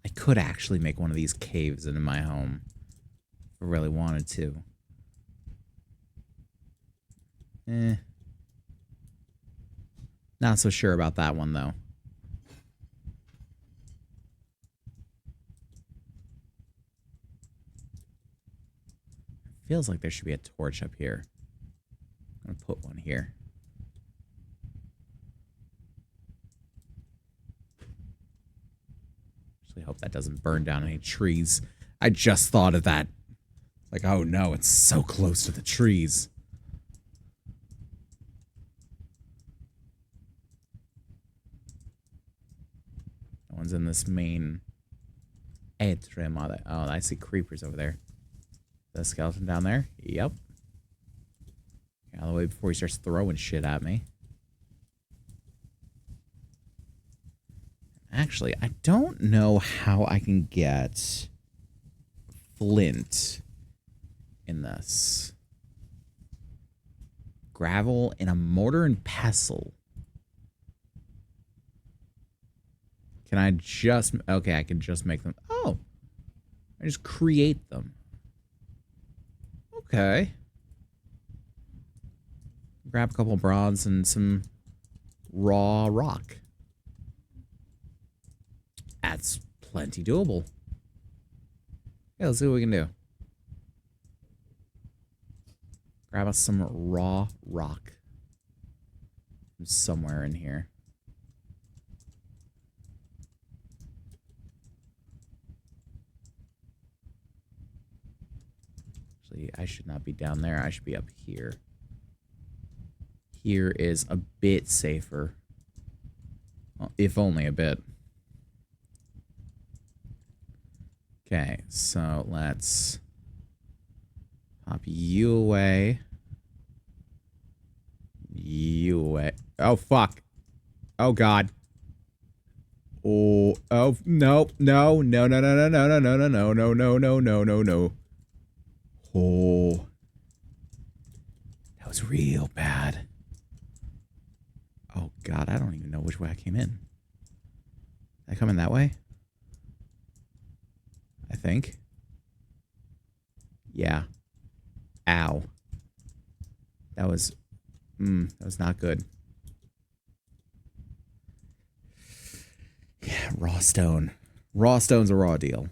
I could actually make one of these caves into my home if I really wanted to. Not so sure about that one, though. Feels like there should be a torch up here. I'm going to put one here. Actually, hope that doesn't burn down any trees. I just thought of that. Like, oh no, it's so close to the trees. One's in this main atrium. Oh, I see creepers over there. The skeleton down there? Yep. Get out of the way before he starts throwing shit at me. Actually, I don't know how I can get flint in this. Gravel and a mortar and pestle. Can I just... Okay, I can just make them... Oh! I just create them. Okay. Grab a couple of bronze and some raw rock. That's plenty doable. Yeah, let's see what we can do. Grab us some raw rock. Somewhere in here. Actually, I should not be down there. I should be up here. Here is a bit safer. Well, if only a bit. Okay, so let's pop you away. You away. Oh, fuck. Oh, God. Oh, no, no, no, no, no, no, no, no, no, no, no, no, no, no, no, no. Oh. That was real bad. Oh, God, I don't even know which way I came in. Did I come in that way? I think. Yeah. Ow. That was not good. Yeah, raw stone. Raw stone's a raw deal.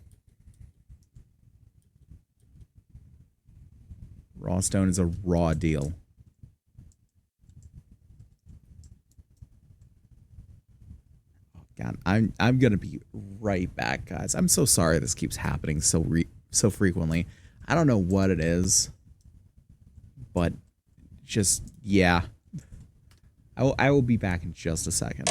Raw stone is a raw deal. Oh God, I'm gonna be right back, guys. I'm so sorry this keeps happening so frequently. I don't know what it is, but just yeah. I will be back in just a second.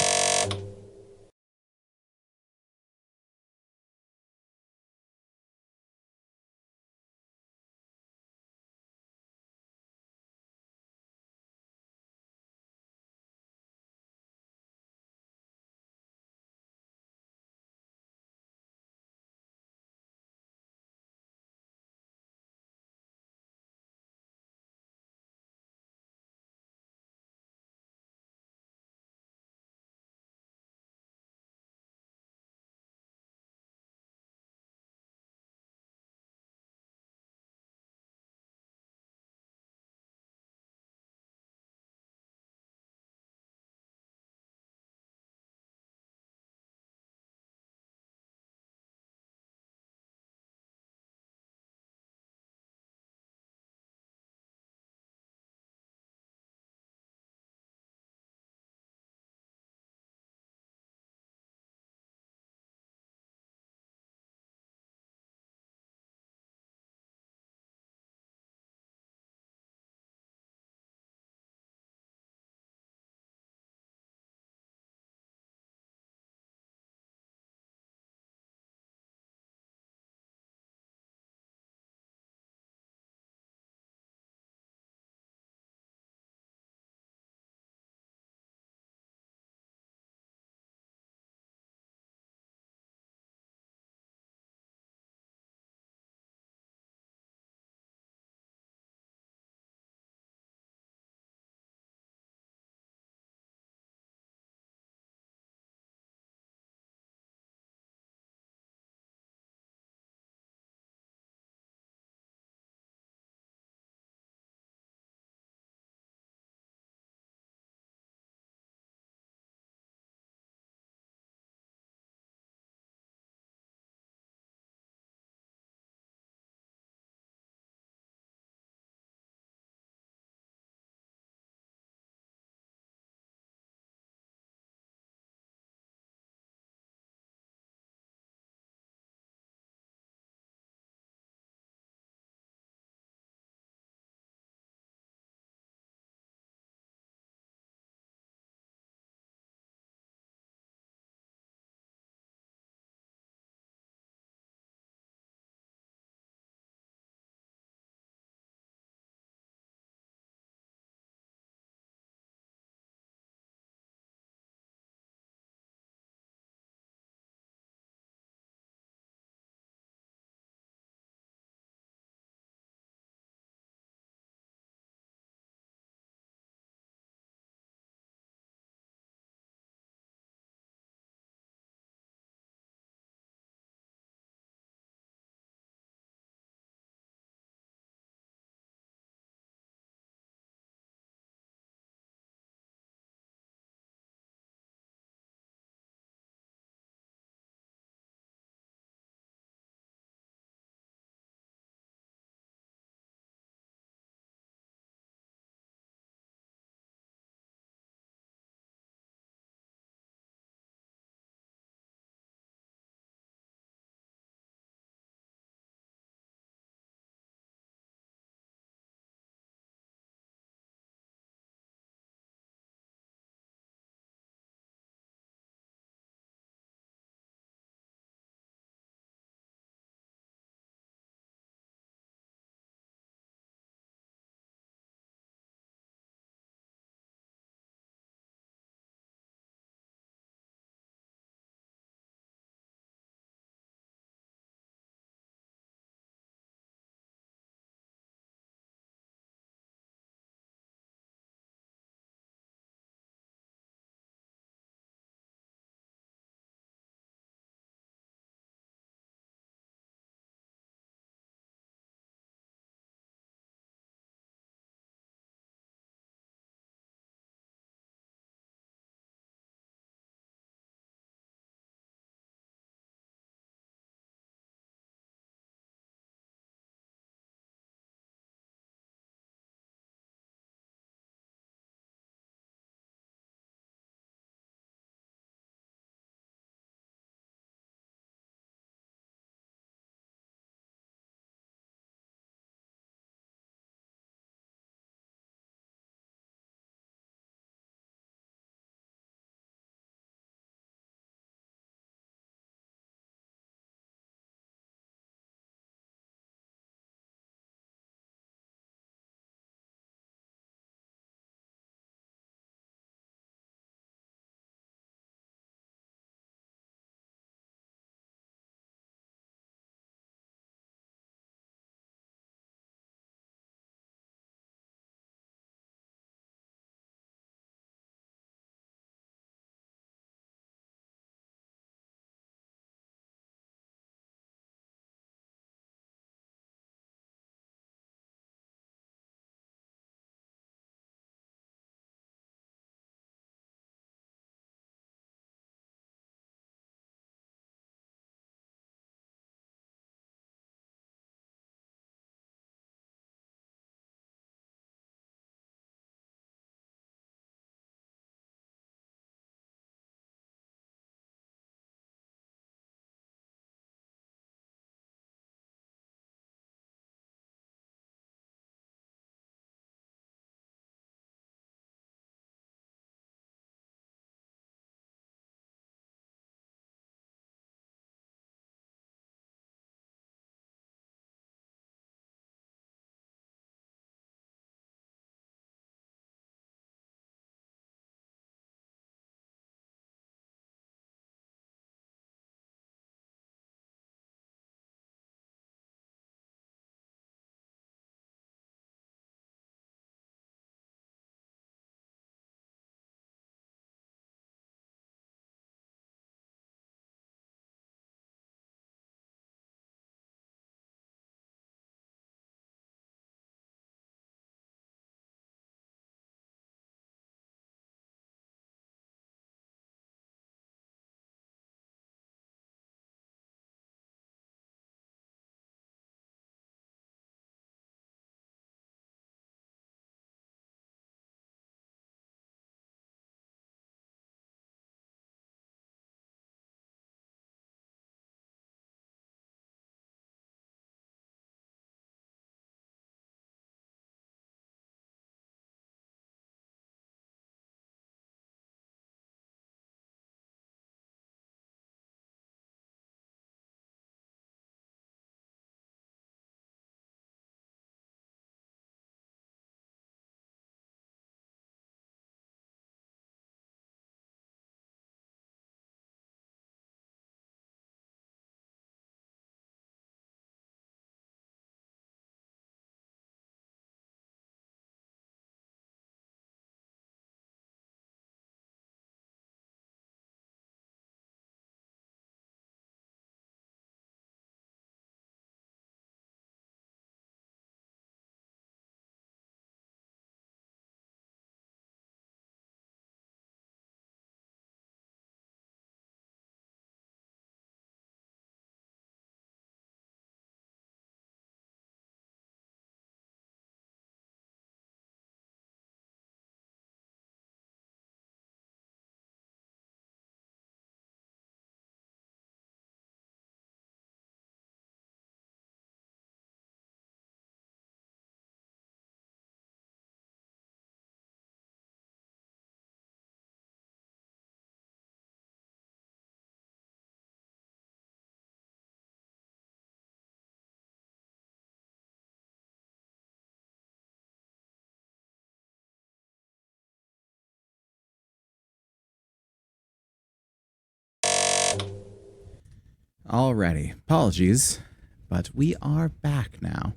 Alrighty. Apologies, but we are back now.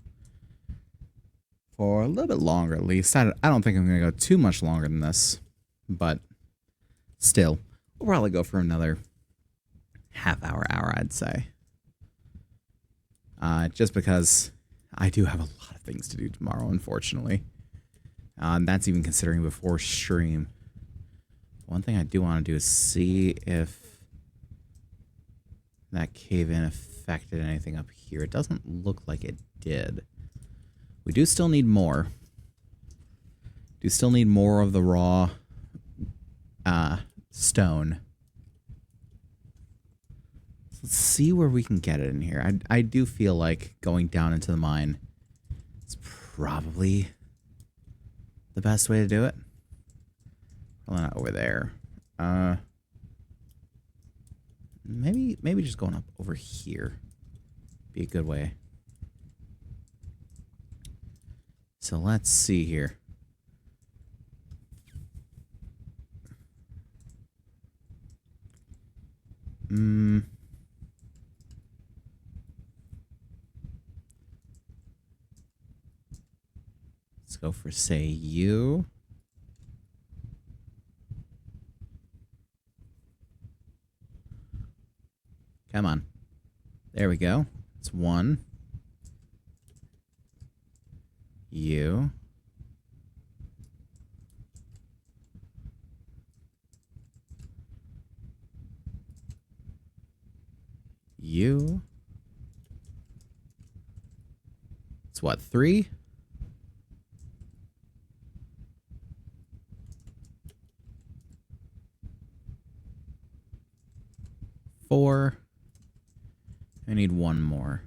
For a little bit longer, at least. I don't think I'm going to go too much longer than this. But still, we'll probably go for another half-hour, I'd say. Just because I do have a lot of things to do tomorrow, unfortunately. And that's even considering before stream. One thing I do want to do is see if that cave-in affected anything up here. It doesn't look like it did. We do still need more. Do still need more of the raw stone. So let's see where we can get it in here. I do feel like going down into the mine is probably the best way to do it. Probably not over there. Maybe just going up over here be a good way. So let's see here. Let's go for, say, you. Come on. There we go. It's one. You. You. It's what, 3? Four. I need one more.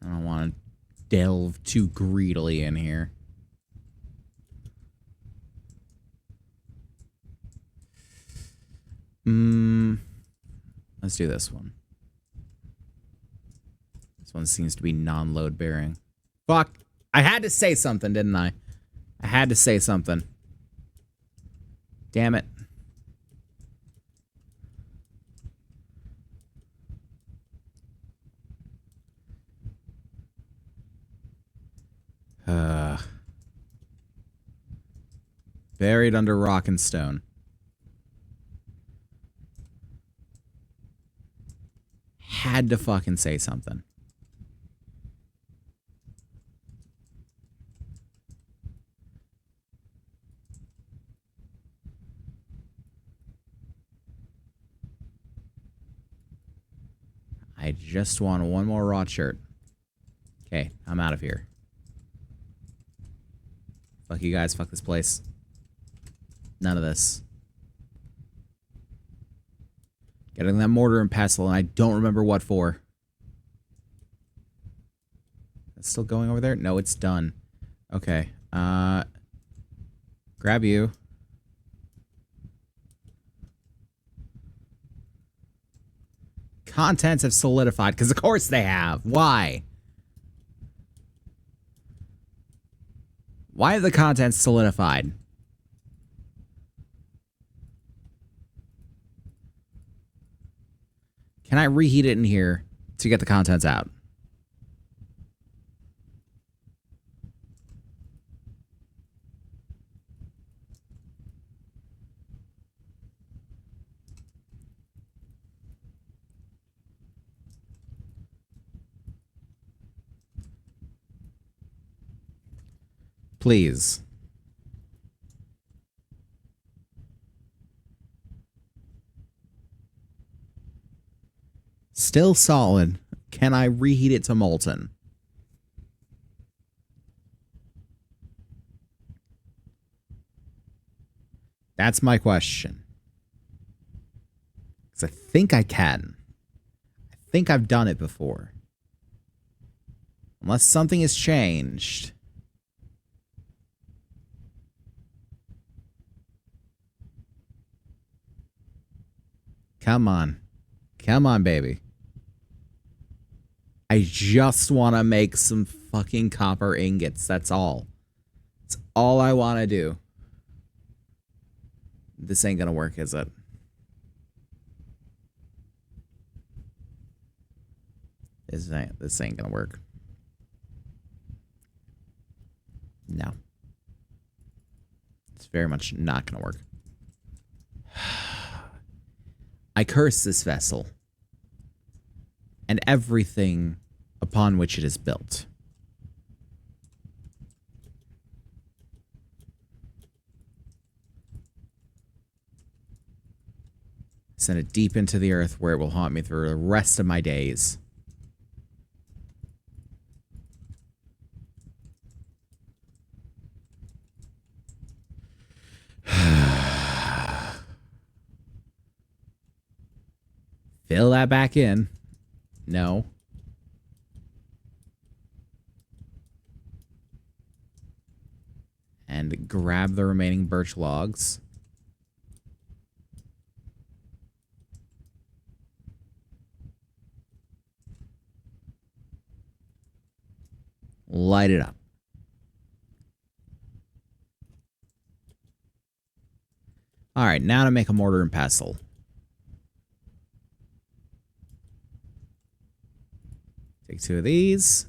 I don't want to delve too greedily in here. Let's do this one. This one seems to be non-load bearing. Fuck! I had to say something, didn't I? I had to say something. Damn it. Buried under rock and stone. Had to fucking say something. I just want one more raw shirt. Okay, I'm out of here. Fuck you guys, fuck this place. None of this. Getting that mortar and pestle, and I don't remember what for. It's still going over there? No, it's done. Okay. Grab you. Contents have solidified, because of course they have. Why? Why have the contents solidified? Can I reheat it in here to get the contents out? Please. Still solid. Can I reheat it to molten? That's my question. Because I think I can. I think I've done it before. Unless something has changed. Come on. Come on, baby. I just want to make some fucking copper ingots. That's all. That's all I want to do. This ain't gonna work, is it? This ain't gonna work. No. It's very much not gonna work. I curse this vessel and everything upon which it is built. Send it deep into the earth where it will haunt me through the rest of my days. Fill that back in. No. And grab the remaining birch logs. Light it up. Alright, now to make a mortar and pestle. Take 2 of these.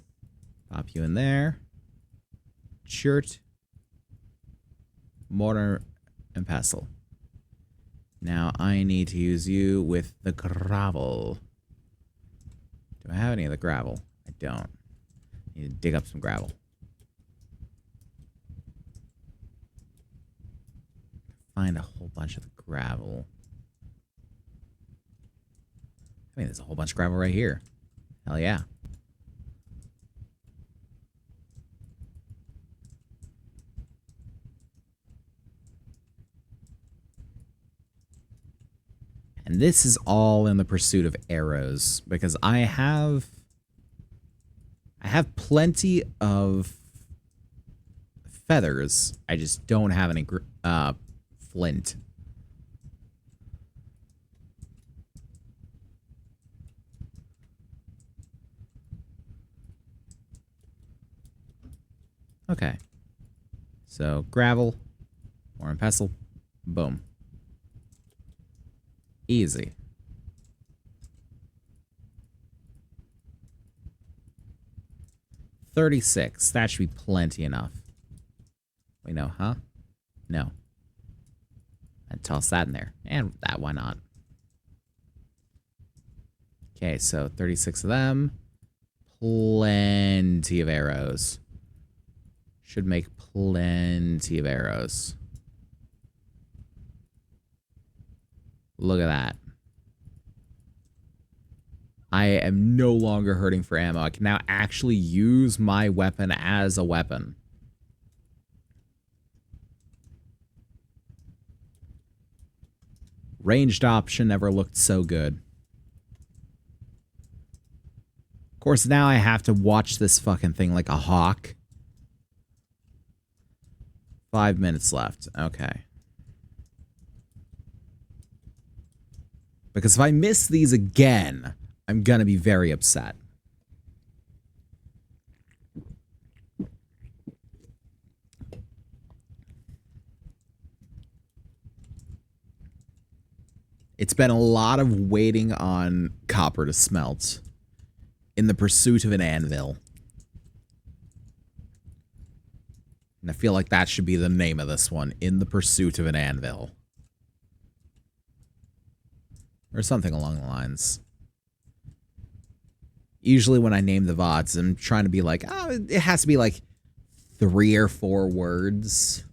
Pop you in there. Shirt. Mortar and pestle. Now I need to use you with the gravel. Do I have any of the gravel? I don't. I need to dig up some gravel. Find a whole bunch of the gravel. I mean, there's a whole bunch of gravel right here. Hell yeah. And this is all in the pursuit of arrows, because I have plenty of feathers. I just don't have any flint. Okay. So gravel, or and pestle, boom. Easy. $36. That should be plenty enough. Wait, no, huh? No. I'd toss that in there. And that, why not? Okay, so 36 of them. Plenty of arrows. Should make plenty of arrows. Look at that. I am no longer hurting for ammo. I can now actually use my weapon as a weapon. Ranged option never looked so good. Of course, now I have to watch this fucking thing like a hawk. 5 minutes left. Okay. Because if I miss these again, I'm gonna be very upset. It's been a lot of waiting on copper to smelt in the pursuit of an anvil. And I feel like that should be the name of this one, In the Pursuit of an Anvil. Or something along the lines. Usually when I name the VODs, I'm trying to be like, oh, it has to be like 3 or 4 words.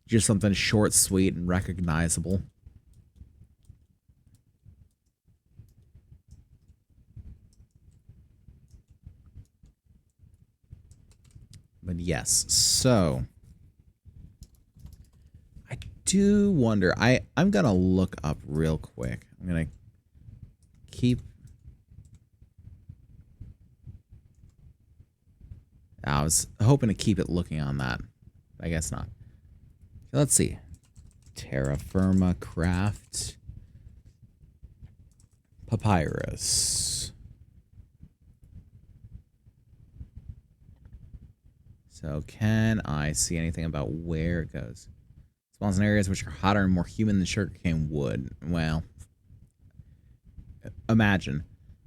Just something short, sweet, and recognizable. But yes, so I do wonder. I'm gonna look up real quick. I'm gonna keep. I was hoping to keep it looking on that. I guess not. Let's see. TerraFirmaCraft Papyrus. So can I see anything about where it goes? Spawns in areas which are hotter and more humid than sugarcane wood. Well, imagine.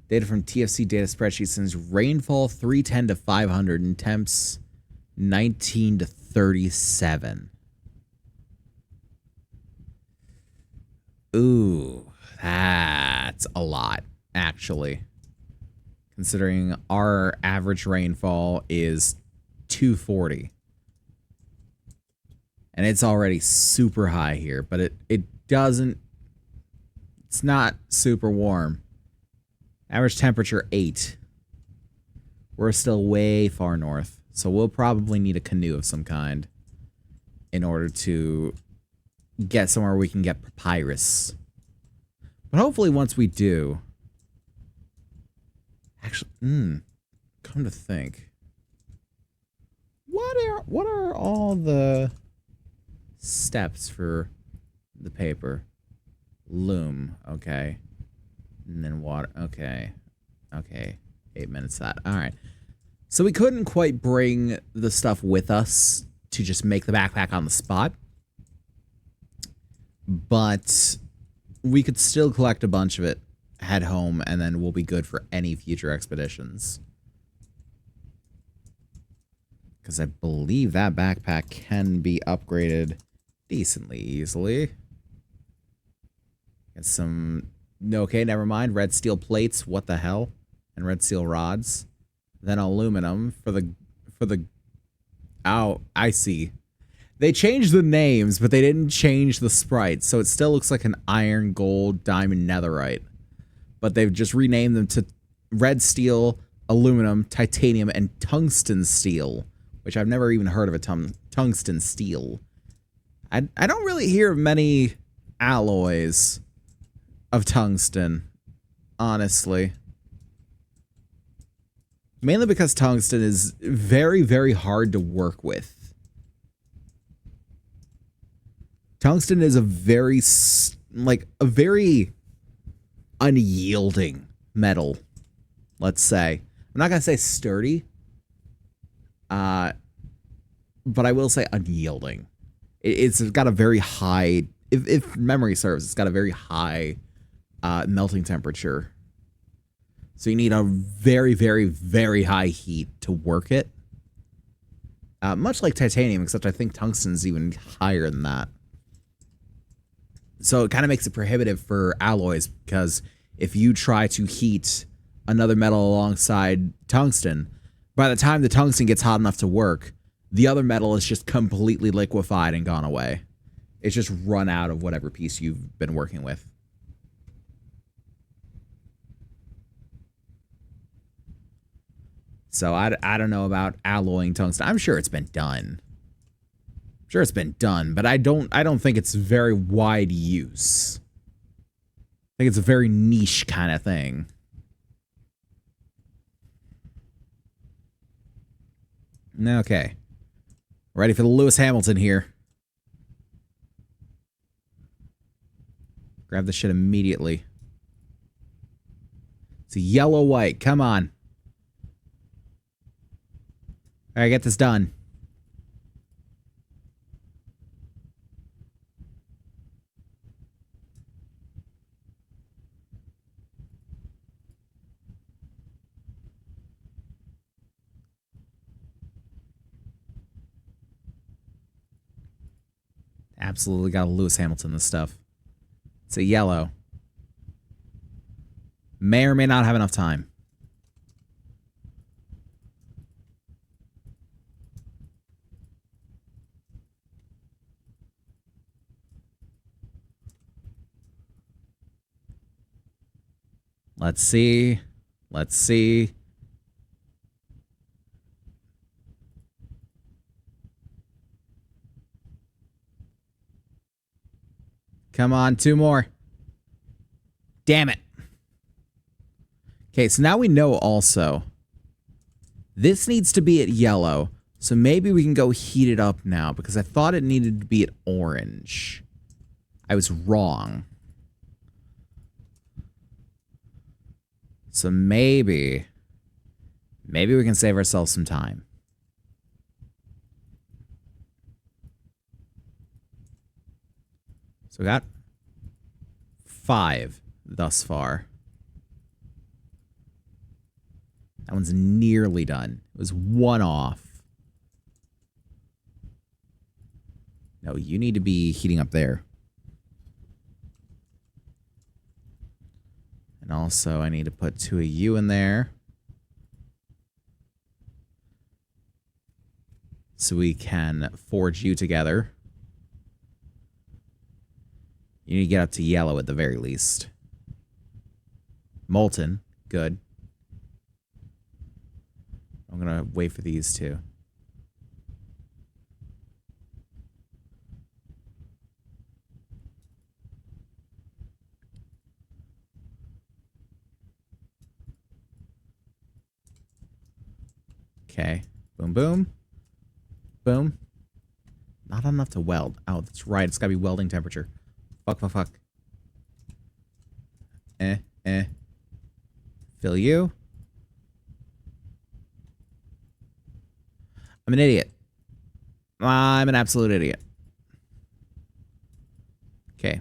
Data from TFC data spreadsheet sends rainfall 310 to 500 and temps 19 to 37. Ooh, that's a lot, actually. Considering our average rainfall is 240. And it's already super high here, but it doesn't... It's not super warm. Average temperature 8. We're still way far north, so we'll probably need a canoe of some kind in order to get somewhere we can get papyrus. But hopefully once we do... Actually, come to think. What are all the steps for the paper? Loom, okay. And then water, okay. Okay, 8 minutes that. All right. So we couldn't quite bring the stuff with us to just make the backpack on the spot. But we could still collect a bunch of it, head home, and then we'll be good for any future expeditions. Because I believe that backpack can be upgraded decently easily. Get some... Okay, never mind. Red steel plates, what the hell? And red steel rods. Then aluminum for the... Oh, I see. They changed the names, but they didn't change the sprites, so it still looks like an iron, gold, diamond, netherite. But they've just renamed them to red steel, aluminum, titanium, and tungsten steel, which I've never even heard of a tungsten steel. I don't really hear many alloys of tungsten, honestly. Mainly because tungsten is very, very hard to work with. Tungsten is a very unyielding metal, let's say. I'm not going to say sturdy, but I will say unyielding. It's got a very high, if memory serves, it's got a very high melting temperature. So you need a very, very, very high heat to work it. Much like titanium, except I think tungsten's even higher than that. So it kind of makes it prohibitive for alloys, because if you try to heat another metal alongside tungsten, by the time the tungsten gets hot enough to work, the other metal is just completely liquefied and gone away. It's just run out of whatever piece you've been working with. So I don't know about alloying tungsten. I'm sure it's been done. Sure, it's been done, but I don't think it's very wide use. I think it's a very niche kind of thing. Okay. Ready for the Lewis Hamilton here. Grab the shit immediately. It's a yellow white. Come on. All right, get this done. Absolutely got a Lewis Hamilton this stuff. It's a yellow. May or may not have enough time. Let's see. Let's see. Come on, 2 more. Damn it. Okay, so now we know also. This needs to be at yellow. So maybe we can go heat it up now, because I thought it needed to be at orange. I was wrong. So maybe we can save ourselves some time. So we got 5 thus far. That one's nearly done. It was one off. No, you need to be heating up there. And also, I need to put 2 of you in there. So we can forge you together. You need to get up to yellow at the very least. Molten. Good. I'm going to wait for these two. Okay. Boom, boom. Boom. Not enough to weld. Oh, that's right. It's got to be welding temperature. Fuck, fuck, fuck. Fill you. I'm an idiot. I'm an absolute idiot. Okay.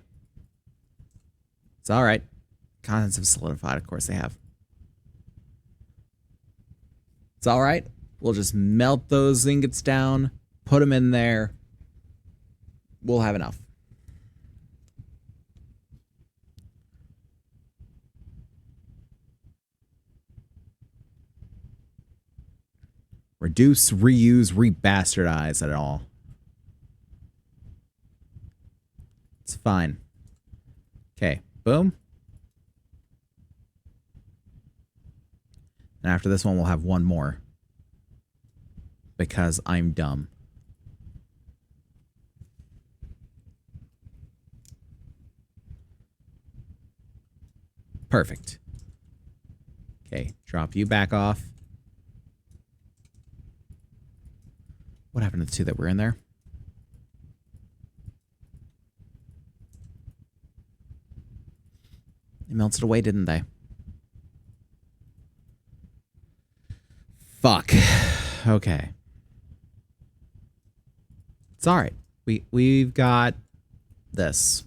It's alright. Contents have solidified. Of course they have. It's alright. We'll just melt those ingots down. Put them in there. We'll have enough. Reduce, reuse, rebastardize it all. It's fine. Okay, boom. And after this one, we'll have one more. Because I'm dumb. Perfect. Okay, drop you back off. What happened to the 2 that were in there? They melted away, didn't they? Fuck. Okay. It's alright. We've got this.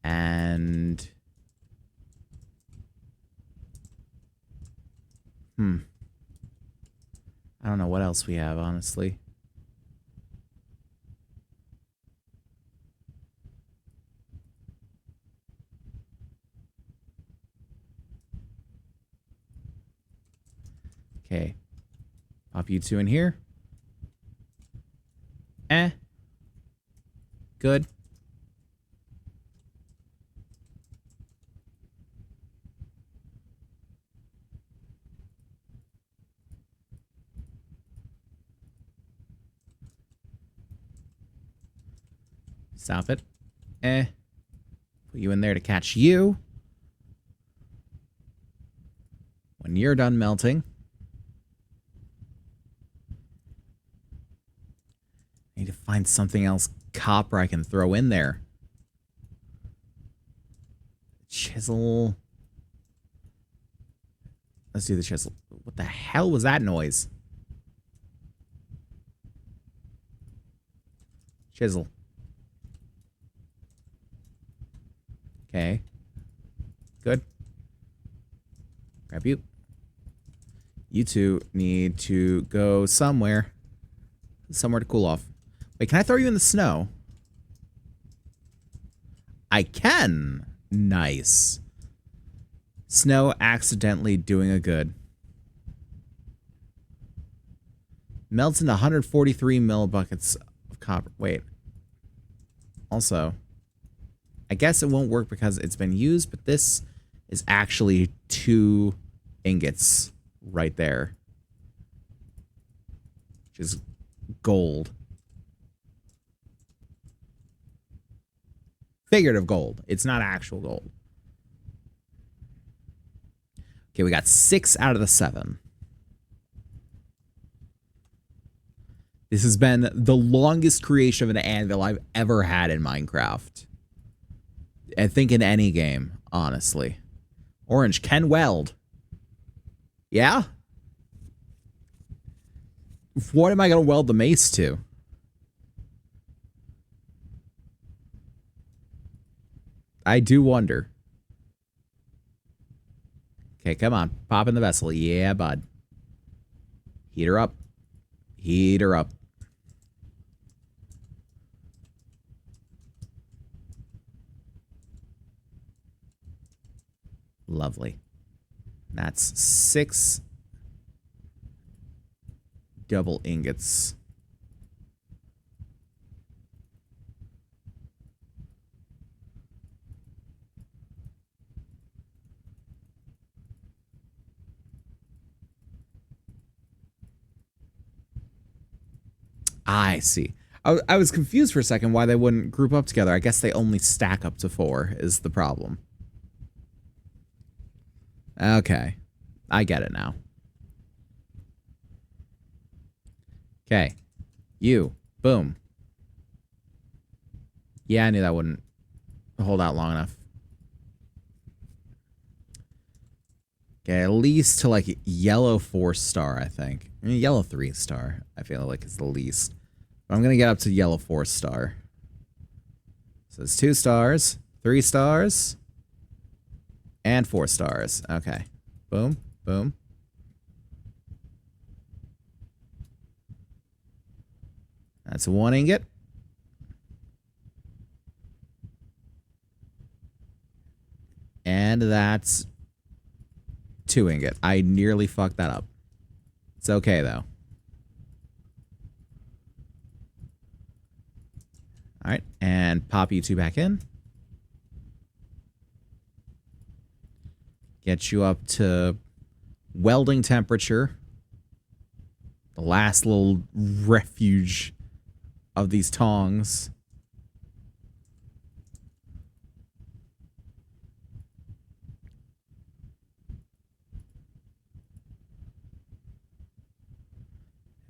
And I don't know what else we have, honestly. Okay. Pop you 2 in here. Good. Stop it. Put you in there to catch you. When you're done melting. I need to find something else copper I can throw in there. Chisel. Let's do the chisel. What the hell was that noise? Chisel. Okay. Good. Grab you. You 2 need to go somewhere. Somewhere to cool off. Wait, can I throw you in the snow? I can. Nice. Snow accidentally doing a good. Melts into 143 millibuckets of copper. Wait. Also, I guess it won't work because it's been used, but this is actually 2 ingots right there. Which is gold. Figurative gold. It's not actual gold. Okay, we got 6 out of the 7. This has been the longest creation of an anvil I've ever had in Minecraft. I think in any game, honestly. Orange can weld. Yeah? What am I going to weld the mace to? I do wonder. Okay, come on. Pop in the vessel. Yeah, bud. Heat her up. Heat her up. Lovely. That's 6 double ingots. I see. I was confused for a second why they wouldn't group up together. I guess they only stack up to 4 is the problem. Okay. I get it now. Okay. You. Boom. Yeah, I knew that wouldn't hold out long enough. Okay, at least to like yellow 4-star, I think. I mean, yellow 3-star, I feel like is the least. But I'm going to get up to yellow 4-star. So it's 2 stars, 3 stars, and 4 stars. Okay. Boom, boom. That's 1 ingot. And that's 2 ingot. I nearly fucked that up. It's okay, though. Alright, and pop you 2 back in. Get you up to welding temperature. The last little refuge of these tongs.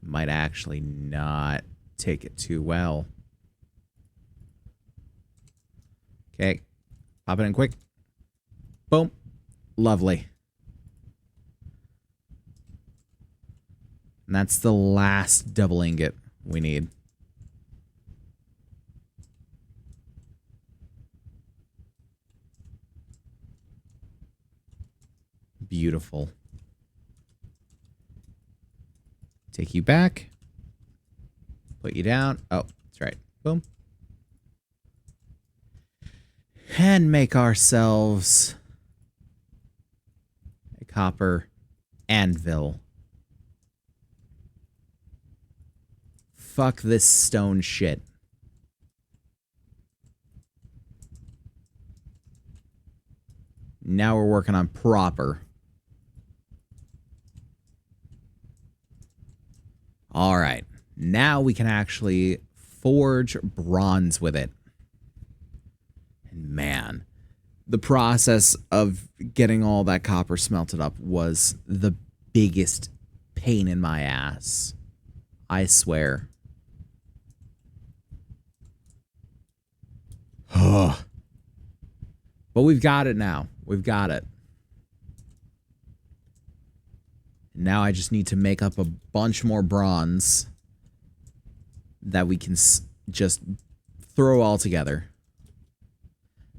Might actually not take it too well. Okay. Pop it in quick. Boom. Lovely. And that's the last double ingot we need. Beautiful. Take you back. Put you down. Oh, that's right. Boom. And make ourselves a copper anvil. Fuck this stone shit. Now we're working on proper. All right. Now we can actually forge bronze with it. And man, the process of getting all that copper smelted up was the biggest pain in my ass. I swear. But we've got it now. We've got it. Now I just need to make up a bunch more bronze that we can just throw all together.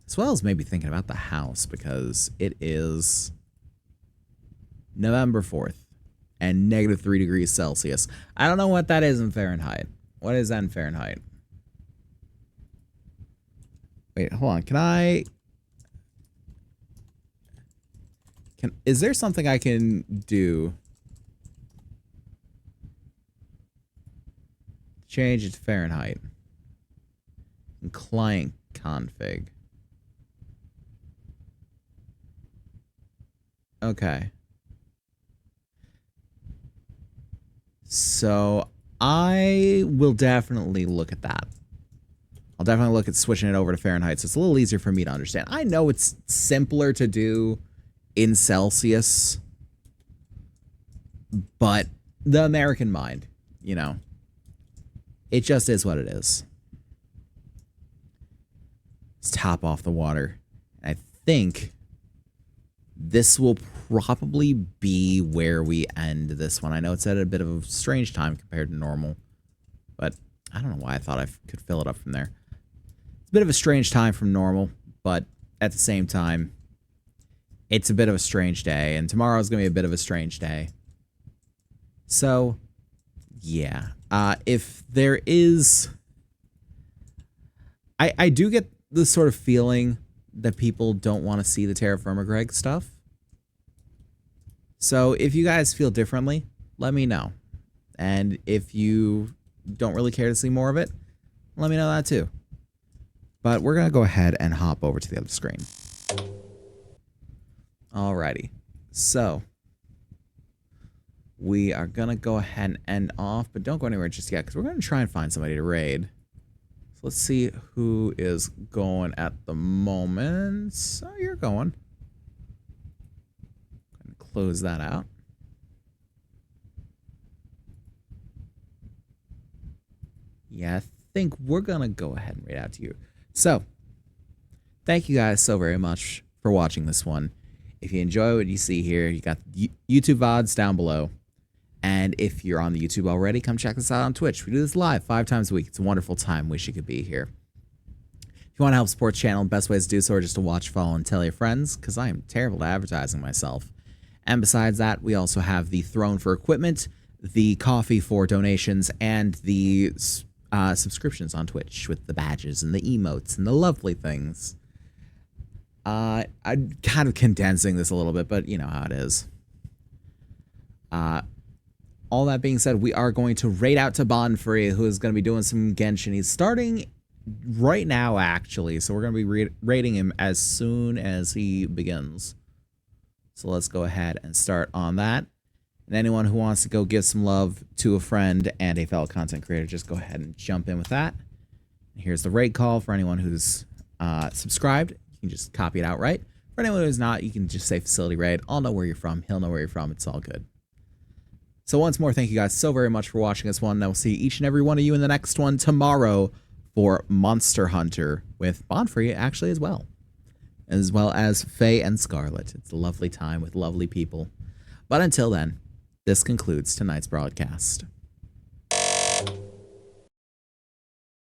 As well as maybe thinking about the house, because it is November 4th and -3 degrees Celsius. I don't know what that is in Fahrenheit. What is that in Fahrenheit? Wait, hold on. Is there something I can do? Change it to Fahrenheit. And client config. Okay. So I will definitely look at that. I'll definitely look at switching it over to Fahrenheit, so it's a little easier for me to understand. I know it's simpler to do in Celsius, but the American mind, you know, it just is what it is. Let's top off the water. I think this will probably be where we end this one. I know it's at a bit of a strange time compared to normal, but I don't know why I thought I could fill it up from there. It's a bit of a strange time from normal, but at the same time, it's a bit of a strange day, and tomorrow's gonna be a bit of a strange day. So, yeah. If there is, I do get the sort of feeling that people don't want to see the TerraFirmaGreg stuff. So if you guys feel differently, let me know. And if you don't really care to see more of it, let me know that too. But we're going to go ahead and hop over to the other screen. Alrighty. So we are going to go ahead and end off, but don't go anywhere just yet because we're going to try and find somebody to raid. So let's see who is going at the moment. So you're going. Close that out. Yeah, I think we're going to go ahead and read out to you. So, thank you guys so very much for watching this one. If you enjoy what you see here, you got YouTube VODs down below. And if you're on the YouTube already, come check us out on Twitch. We do this live 5 times a week. It's a wonderful time. Wish you could be here. If you want to help support the channel, best ways to do so are just to watch, follow, and tell your friends, because I am terrible at advertising myself. And besides that, we also have the throne for equipment, the coffee for donations, and the subscriptions on Twitch with the badges and the emotes and the lovely things. I'm kind of condensing this a little bit, but you know how it is. All that being said, we are going to raid out to Bonfree, who is going to be doing some Genshin. He's starting right now, actually, so we're going to be raiding him as soon as he begins. So let's go ahead and start on that. And anyone who wants to go give some love to a friend and a fellow content creator, just go ahead and jump in with that. And here's the raid call for anyone who's subscribed. You can just copy it outright. For anyone who's not, you can just say facility raid. I'll know where you're from. He'll know where you're from. It's all good. So once more, thank you guys so very much for watching this one. I will see each and every one of you in the next one tomorrow for Monster Hunter with Bonfree actually as well as Faye and Scarlet. It's a lovely time with lovely people. But until then, this concludes tonight's broadcast.